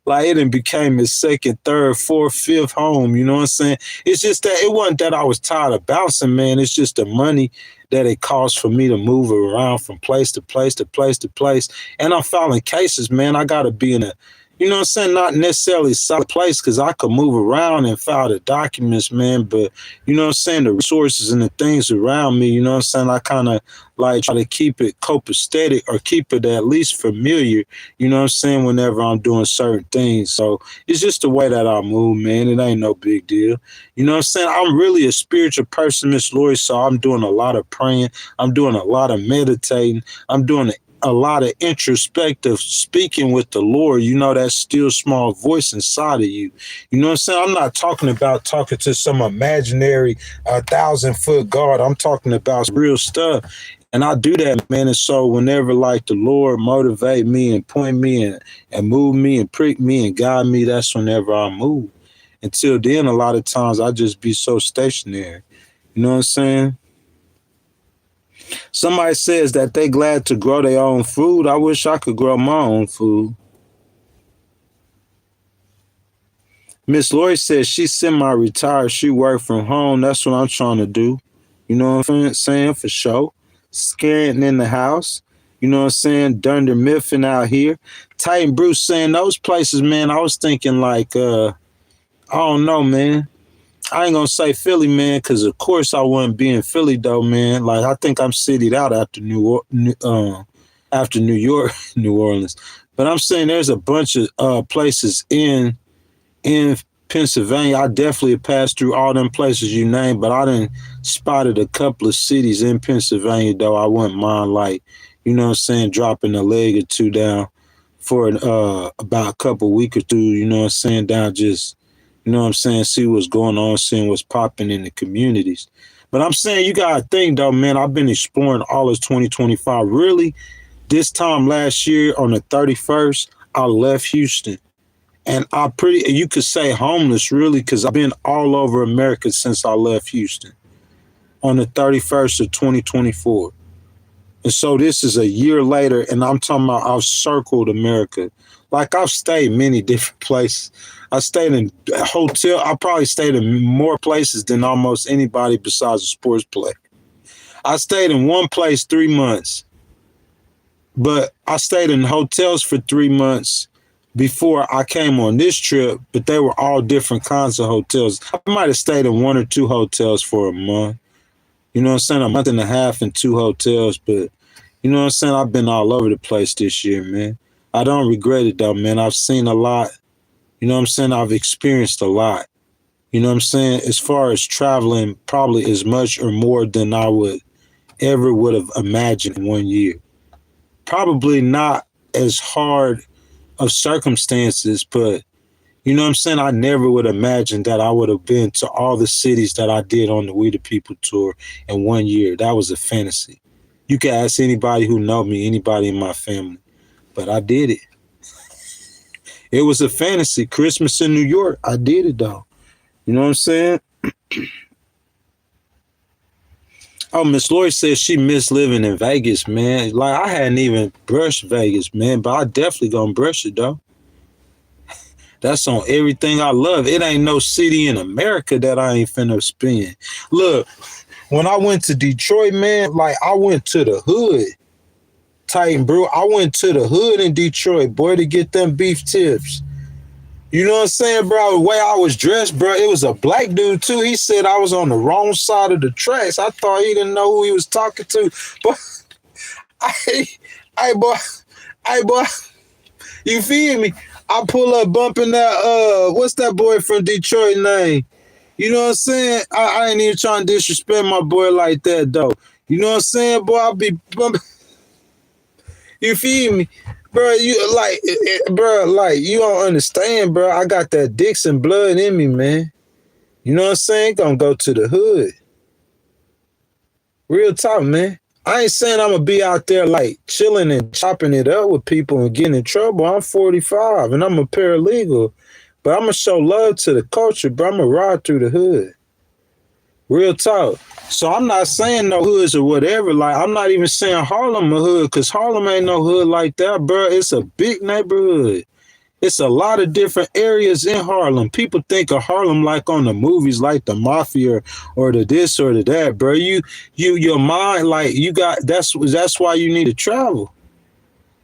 Like, it done became his 2nd, 3rd, 4th, 5th home, you know what I'm saying? It's just that it wasn't that I was tired of bouncing, man. It's just the money that it costs for me to move around from place to place to place to place. And I'm filing cases, man. I got to be in a, you know what I'm saying, not necessarily solid place, because I could move around and file the documents, man. But, you know what I'm saying, the resources and the things around me, you know what I'm saying, I kind of like try to keep it copacetic or keep it at least familiar, you know what I'm saying, whenever I'm doing certain things. So it's just the way that I move, man. It ain't no big deal. You know what I'm saying? I'm really a spiritual person, Miss Lori, so I'm doing a lot of praying. I'm doing a lot of meditating. I'm doing a lot of introspective speaking with the Lord, you know, that still small voice inside of you. You know what I'm saying? I'm not talking about talking to some imaginary 1,000-foot God. I'm talking about real stuff. And I do that, man. And so whenever like the Lord motivate me and point me and move me and prick me and guide me, that's whenever I move. Until then, a lot of times I just be so stationary. You know what I'm saying? Somebody says that they glad to grow their own food. I wish I could grow my own food. Miss Lori says she's semi-retired. She work from home. That's what I'm trying to do. You know what I'm saying? For sure. Scaring in the house. You know what I'm saying? Dunder Miffin out here. Titan Bruce saying those places, man, I was thinking like, I don't know, man. I ain't gonna say Philly, man, because of course I wouldn't be in Philly though, man. Like I think I'm citied out after after New York, New Orleans. But I'm saying there's a bunch of places in Pennsylvania. I definitely passed through all them places you named, but I done spotted a couple of cities in Pennsylvania though. I wouldn't mind, like, you know what I'm saying, dropping a leg or two down for about a couple weeks or two, you know what I'm saying, down just, you know what I'm saying, see what's going on, seeing what's popping in the communities. But I'm saying you got to think, though, man, I've been exploring all of 2025. Really, this time last year on the 31st, I left Houston. And you could say homeless, really, because I've been all over America since I left Houston on the 31st of 2024. And so this is a year later, and I'm talking about I've circled America. Like I've stayed many different places. I stayed in a hotel. I probably stayed in more places than almost anybody besides a sports play. I stayed in one place 3 months, but I stayed in hotels for 3 months before I came on this trip, but they were all different kinds of hotels. I might have stayed in 1 or 2 hotels for a month. You know what I'm saying? A month and a half in 2 hotels, but you know what I'm saying? I've been all over the place this year, man. I don't regret it though, man. I've seen a lot. You know what I'm saying? I've experienced a lot. You know what I'm saying? As far as traveling, probably as much or more than I would have imagined in 1 year. Probably not as hard of circumstances, but you know what I'm saying? I never would imagine that I would have been to all the cities that I did on the We the People tour in 1 year. That was a fantasy. You can ask anybody who know me, anybody in my family, but I did it. It was a fantasy. Christmas in New York, I did it though. You know what I'm saying? Oh, Miss Lori says she missed living in Vegas, man. Like I hadn't even brushed Vegas, man, but I definitely gonna brush it though. That's on everything I love. It ain't no city in America that I ain't finna spend. Look, when I went to Detroit, man, like I went to the hood. Titan, bro. I went to the hood in Detroit, boy, to get them beef tips. You know what I'm saying, bro? The way I was dressed, bro, it was a black dude, too. He said I was on the wrong side of the tracks. I thought he didn't know who he was talking to. But, hey, boy, you feel me? I pull up bumping that, what's that boy from Detroit name? You know what I'm saying? I ain't even trying to disrespect my boy like that, though. You know what I'm saying, boy? I'll be bumping. You feel me? Bro, you don't understand, bro. I got that Dixon blood in me, man. You know what I'm saying? Gonna go to the hood. Real talk, man. I ain't saying I'm gonna be out there like chilling and chopping it up with people and getting in trouble. I'm 45 and I'm a paralegal, but I'm gonna show love to the culture, bro. I'm gonna ride through the hood. Real talk. So I'm not saying no hoods or whatever. Like, I'm not even saying Harlem a hood, because Harlem ain't no hood like that, bro. It's a big neighborhood. It's a lot of different areas in Harlem. People think of Harlem like on the movies, like the Mafia or the this or the that, bro. Your mind, like, you got, that's why you need to travel.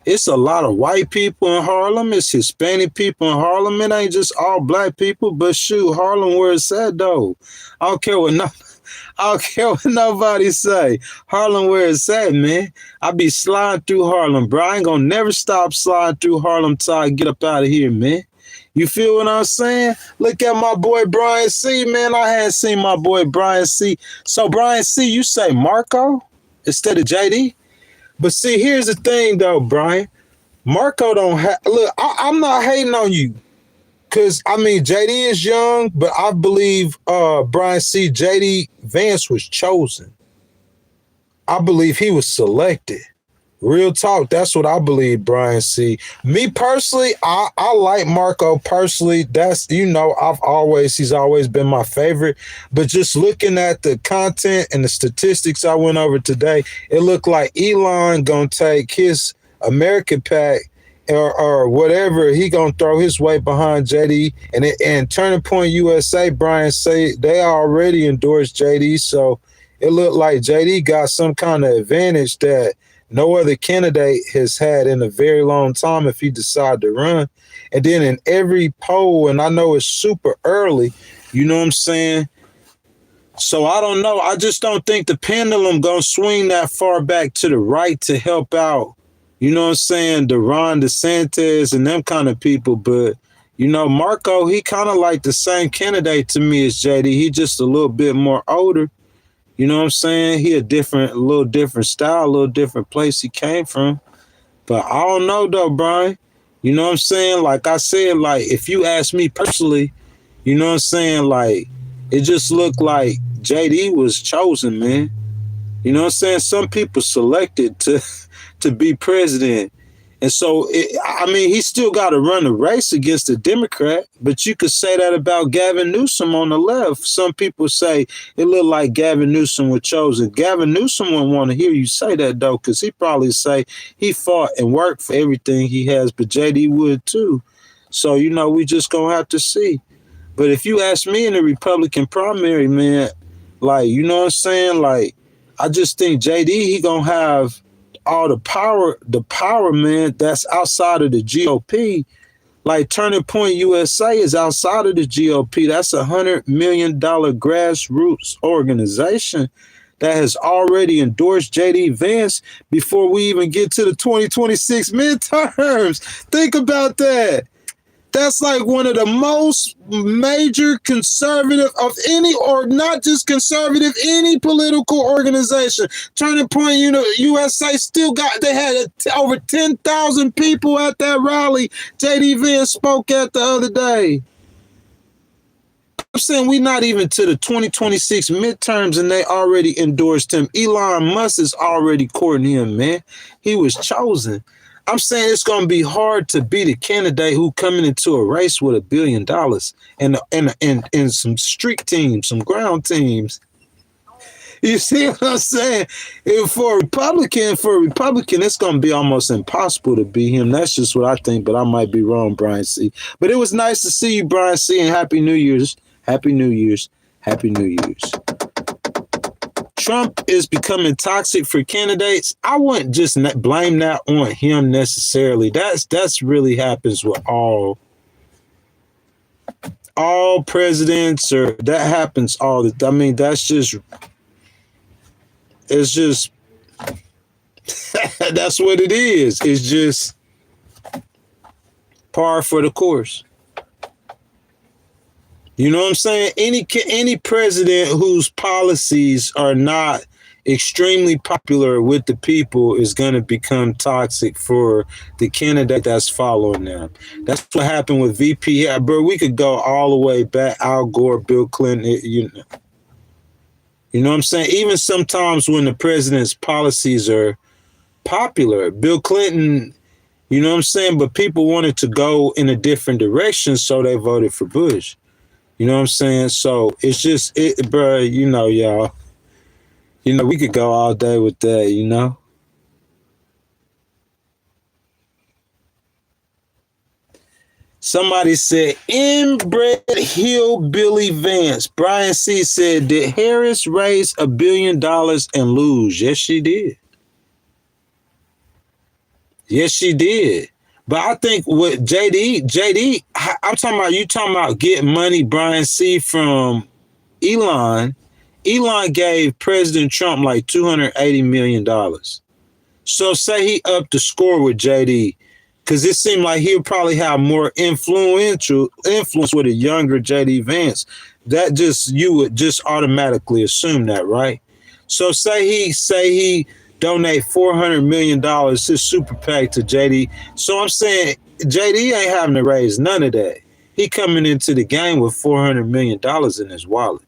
It's a lot of white people in Harlem. It's Hispanic people in Harlem. It ain't just all black people, but shoot, Harlem where it's at, though. I don't care what nobody say. Harlem where it's at, man. I be sliding through Harlem, bro. I ain't gonna never stop sliding through Harlem till I get up out of here, man. You feel what I'm saying? Look at my boy Brian C, man. I hadn't seen my boy Brian C. So Brian C, you say Marco instead of JD? But see, here's the thing, though, Brian. Marco don't have... Look, I'm not hating on you. Because, I mean, JD is young, but I believe Brian C. JD Vance was chosen. I believe he was selected. Real talk. That's what I believe, Brian C. Me personally, I like Marco personally. That's, he's always been my favorite. But just looking at the content and the statistics I went over today, it looked like Elon gonna take his American pack or whatever, he gonna throw his weight behind JD. And Turning Point USA, Brian C, they already endorsed JD, so it looked like JD got some kind of advantage that no other candidate has had in a very long time if he decide to run. And then in every poll, and I know it's super early, you know what I'm saying? So I don't know. I just don't think the pendulum gonna swing that far back to the right to help out, you know what I'm saying, the Ron DeSantis and them kind of people. But, Marco, he kind of like the same candidate to me as JD. He just a little bit more older. You know what I'm saying? He a little different style, a little different place he came from. But I don't know though, Brian. You know what I'm saying? Like I said, like if you ask me personally, you know what I'm saying? Like it just looked like JD was chosen, man. You know what I'm saying? Some people selected to be president. And so, he still got to run a race against a Democrat, but you could say that about Gavin Newsom on the left. Some people say it looked like Gavin Newsom was chosen. Gavin Newsom wouldn't want to hear you say that, though, because he probably say he fought and worked for everything he has, but JD would too. So, we just going to have to see. But if you ask me in the Republican primary, man, like, you know what I'm saying? Like, I just think JD, he going to have all the power, man, that's outside of the GOP. Like Turning Point USA is outside of the GOP. That's $100 million grassroots organization that has already endorsed JD Vance before we even get to the 2026 midterms. Think about that. That's like one of the most major conservative of any, or not just conservative, any political organization. Turning Point USA they had over 10,000 people at that rally JD Vance spoke at the other day. I'm saying we not even to the 2026 midterms and they already endorsed him. Elon Musk is already courting him, man. He was chosen. I'm saying it's going to be hard to beat a candidate who coming into a race with $1 billion and some street teams, some ground teams. You see what I'm saying? For a Republican, it's going to be almost impossible to beat him. That's just what I think, but I might be wrong, Brian C. But it was nice to see you, Brian C., and Happy New Year's. Happy New Year's. Happy New Year's. Trump is becoming toxic for candidates. I wouldn't just blame that on him necessarily. That's really happens with all presidents, or that happens all the. I mean, that's just. It's just. That's what it is. It's just par for the course. You know what I'm saying? Any president whose policies are not extremely popular with the people is going to become toxic for the candidate that's following them. That's what happened with VP. Bro, we could go all the way back. Al Gore, Bill Clinton. You know what I'm saying? Even sometimes when the president's policies are popular, Bill Clinton, you know what I'm saying? But people wanted to go in a different direction, so they voted for Bush. You know what I'm saying? So it's just, bro, y'all. We could go all day with that, Somebody said, inbred hillbilly Vance. Brian C. said, did Harris raise $1 billion and lose? Yes, she did. Yes, she did. But I think with JD, I'm talking about, you talking about getting money, Brian C., from Elon. Elon gave President Trump like $280 million. So say he upped the score with JD, because it seemed like he'll probably have more influence with a younger JD Vance. You would just automatically assume that, right? So say he donate $400 million, his super PAC, to JD. So I'm saying JD ain't having to raise none of that. He coming into the game with $400 million in his wallet.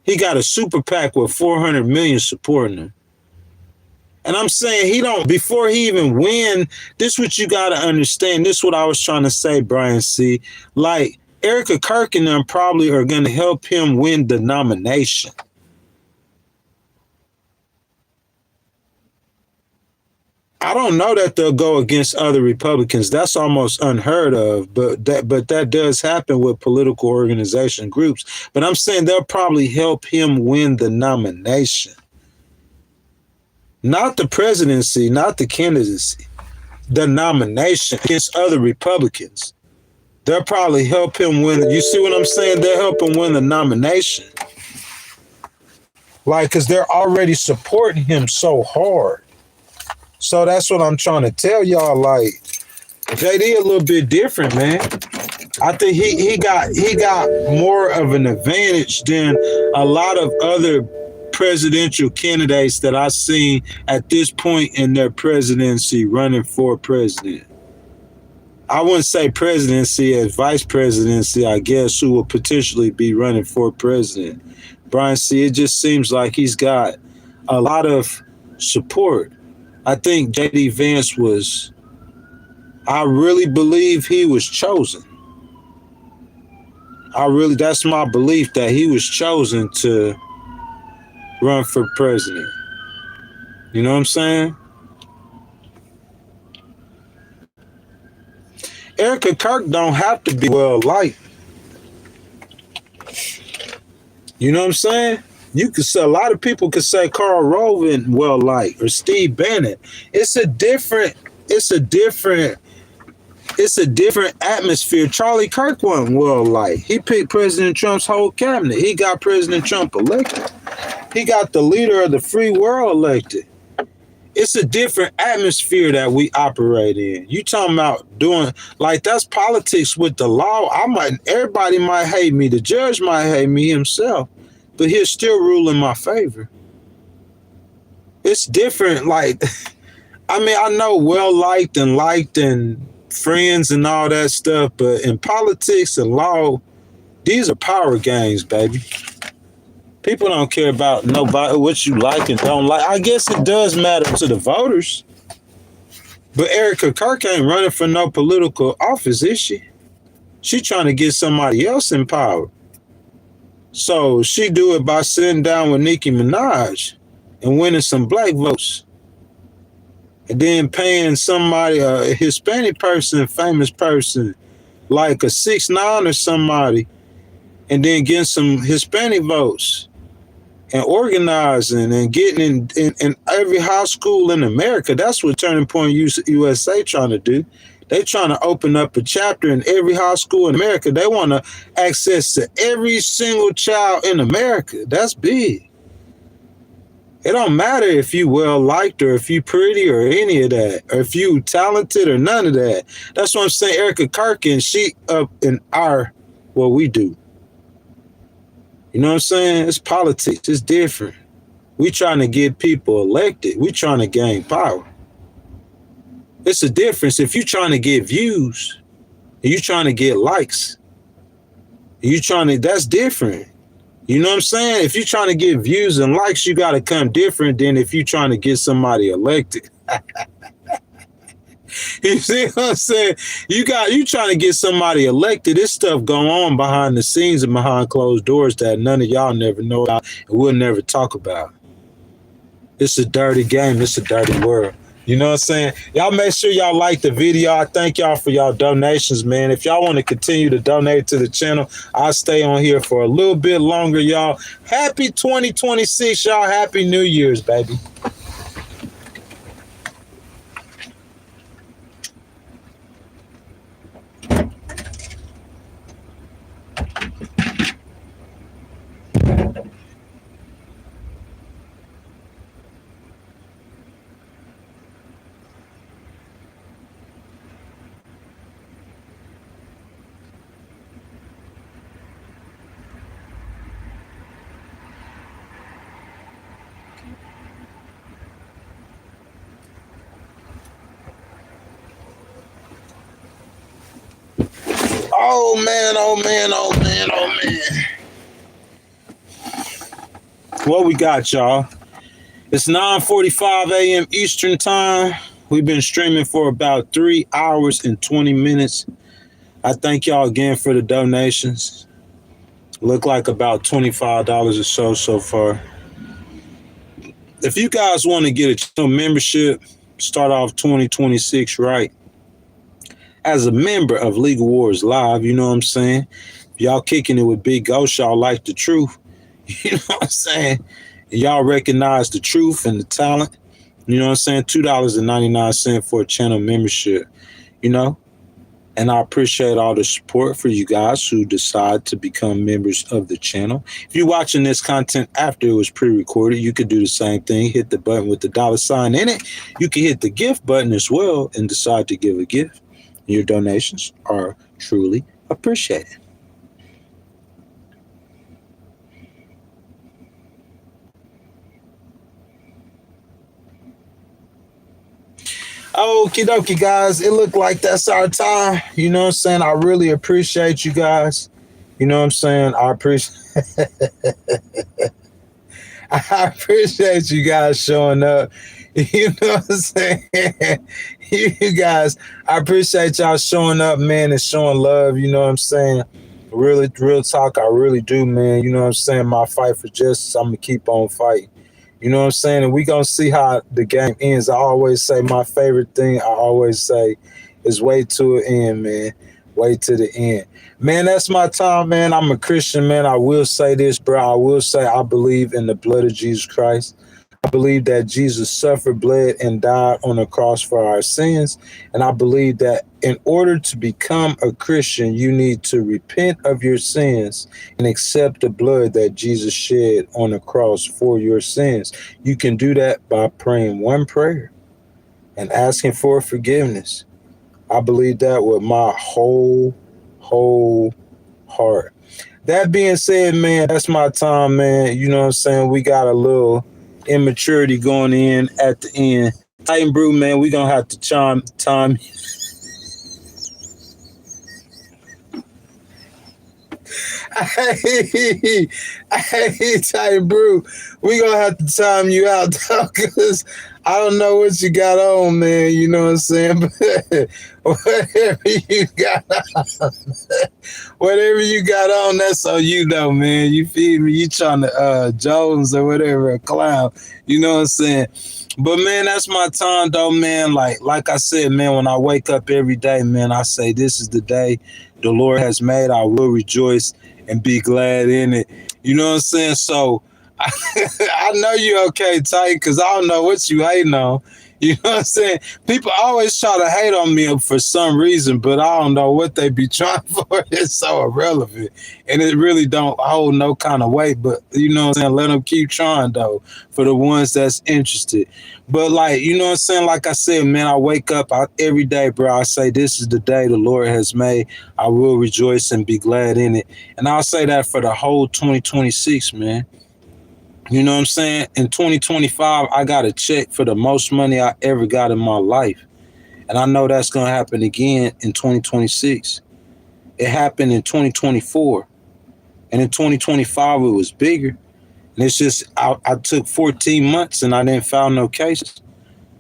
He got a super PAC with $400 million supporting him. And I'm saying he don't, before he even win, this what you got to understand. This what I was trying to say, Brian C. Like, Erica Kirk and them probably are going to help him win the nomination. I don't know that they'll go against other Republicans. That's almost unheard of, but that does happen with political organization groups. But I'm saying they'll probably help him win the nomination. Not the presidency, not the candidacy, the nomination against other Republicans. They'll probably help him win. You see what I'm saying? They'll help him win the nomination. Like, because they're already supporting him so hard. So that's what I'm trying to tell y'all. Like, JD a little bit different, man. I think he got more of an advantage than a lot of other presidential candidates that I've seen at this point in their presidency running for president. I wouldn't say presidency as vice presidency, I guess, who will potentially be running for president. Brian C., it just seems like he's got a lot of support. I think J.D. Vance was, I really believe he was chosen. That's my belief that he was chosen to run for president. You know what I'm saying? Erica Kirk don't have to be well liked. You know what I'm saying? You could say, a lot of people could say Karl Rove well liked or Steve Bannon. It's a different atmosphere. Charlie Kirk wasn't well liked. He picked President Trump's whole cabinet. He got President Trump elected. He got the leader of the free world elected. It's a different atmosphere that we operate in. You talking about doing, like, that's politics with the law. Everybody might hate me. The judge might hate me himself, but he'll still rule in my favor. It's different. Like, I mean, I know well liked and friends and all that stuff, but in politics and law, these are power games, baby. People don't care about nobody, what you like and don't like. I guess it does matter to the voters. But Erica Kirk ain't running for no political office, is she? She trying to get somebody else in power. So she do it by sitting down with Nicki Minaj and winning some black votes. And then paying somebody, a Hispanic person, a famous person, like a 6ix9ine or somebody, and then getting some Hispanic votes. And organizing and getting in every high school in America. That's what Turning Point USA trying to do. They trying to open up a chapter in every high school in America. They want to access to every single child in America. That's big. It don't matter if you well liked or if you pretty or any of that, or if you talented or none of that. That's what I'm saying. Erica Kirk, and she up in what we do. You know what I'm saying? It's politics. It's different. We trying to get people elected. We trying to gain power. It's a difference. If you trying to get views, you trying to get likes, that's different. You know what I'm saying? If you trying to get views and likes, you got to come different than if you trying to get somebody elected. You see what I'm saying? You trying to get somebody elected. This stuff going on behind the scenes and behind closed doors that none of y'all never know about and we'll never talk about. It's a dirty game. It's a dirty world. You know what I'm saying? Y'all make sure y'all like the video. I thank y'all for y'all donations, man. If y'all want to continue to donate to the channel, I'll stay on here for a little bit longer, y'all. Happy 2026, y'all. Happy New Year's, baby. Oh man, oh man, oh man, oh man. What we got, y'all? It's 9:45 a.m. Eastern time. We've been streaming for about 3 hours and 20 minutes. I thank y'all again for the donations. Look like about $25 or so far. If you guys want to get a channel membership, start off 2026 right. As a member of Legal Wars Live, you know what I'm saying? Y'all kicking it with Big Ghost, y'all like the truth. You know what I'm saying? Y'all recognize the truth and the talent. You know what I'm saying? $2.99 for a channel membership, you know? And I appreciate all the support for you guys who decide to become members of the channel. If you're watching this content after it was pre-recorded, you could do the same thing. Hit the button with the $sign in it. You can hit the gift button as well and decide to give a gift. Your donations are truly appreciated. Okie dokie, guys. It looked like that's our time. You know what I'm saying? I really appreciate you guys. You know what I'm saying? I appreciate you guys showing up. You know what I'm saying? You guys, I appreciate y'all showing up, man, and showing love. You know what I'm saying? Really, real talk, I really do, man. You know what I'm saying? My fight for justice, I'm going to keep on fighting. You know what I'm saying? And we're going to see how the game ends. I always say my favorite thing, I always say, is wait to the end, man. Wait to the end. Man, that's my time, man. I'm a Christian, man. I will say this, bro. I will say I believe in the blood of Jesus Christ. I believe that Jesus suffered, bled, and died on the cross for our sins. And I believe that in order to become a Christian, you need to repent of your sins and accept the blood that Jesus shed on the cross for your sins. You can do that by praying one prayer and asking for forgiveness. I believe that with my whole heart. That being said, man, that's my time, man. You know what I'm saying? We got a little immaturity going in at the end. Titan Brew, man, we gonna have to time. Hey, Titan Brew, we gonna have to time you out, though, because I don't know what you got on, man. You know what I'm saying? But whatever you got on, that's on you, though, man. You feel me? You trying to Jones or whatever, a clown. You know what I'm saying? But man, that's my time, though, man. Like I said, man, when I wake up every day, man, I say this is the day the Lord has made. I will rejoice and be glad in it. You know what I'm saying? So I know you okay, Titan, because I don't know what you hating on. You know what I'm saying? People always try to hate on me for some reason, but I don't know what they be trying for. It's so irrelevant. And it really don't hold no kind of weight. But, you know what I'm saying? Let them keep trying, though, for the ones that's interested. But, like, you know what I'm saying? Like I said, man, I wake up every day, bro. I say, this is the day the Lord has made. I will rejoice and be glad in it. And I'll say that for the whole 2026, man. You know what I'm saying? In 2025, I got a check for the most money I ever got in my life. And I know that's going to happen again in 2026. It happened in 2024. And in 2025, it was bigger. And it's just, I took 14 months and I didn't file no cases.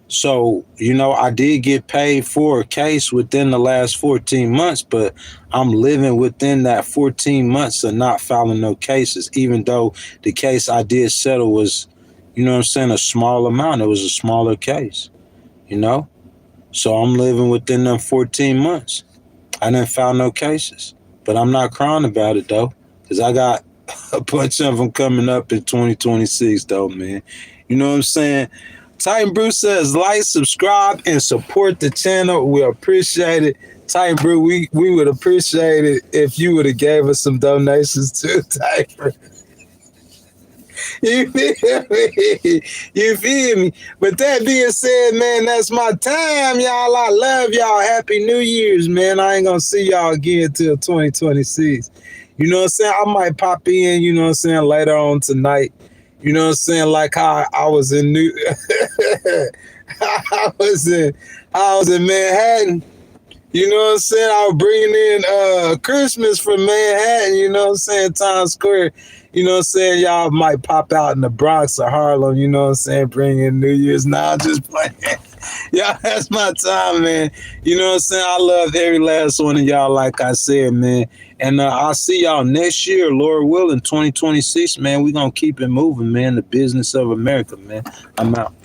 So, you know, I did get paid for a case within the last 14 months, but I'm living within that 14 months of not filing no cases, even though the case I did settle was, you know what I'm saying, a small amount. It was a smaller case, you know? So I'm living within them 14 months. I didn't file no cases, but I'm not crying about it, though, because I got a bunch of them coming up in 2026, though, man. You know what I'm saying? Titan Brew says like, subscribe, and support the channel. We appreciate it. Titan Brew, we would appreciate it if you would have gave us some donations too, Titan Brew. You feel me? You feel me? But that being said, man, that's my time, y'all. I love y'all. Happy New Year's, man. I ain't gonna see y'all again till 2026. You know what I'm saying? I might pop in, you know what I'm saying, later on tonight. You know what I'm saying? Like how I was in I was in Manhattan. You know what I'm saying? I was bringing in Christmas from Manhattan, you know what I'm saying, Times Square. You know what I'm saying? Y'all might pop out in the Bronx or Harlem, you know what I'm saying? Bring in New Year's. Nah, I'm just playing. Y'all, that's my time, man. You know what I'm saying? I love every last one of y'all, like I said, man. And I'll see y'all next year, Lord willing, 2026, man. We're going to keep it moving, man. The business of America, man. I'm out.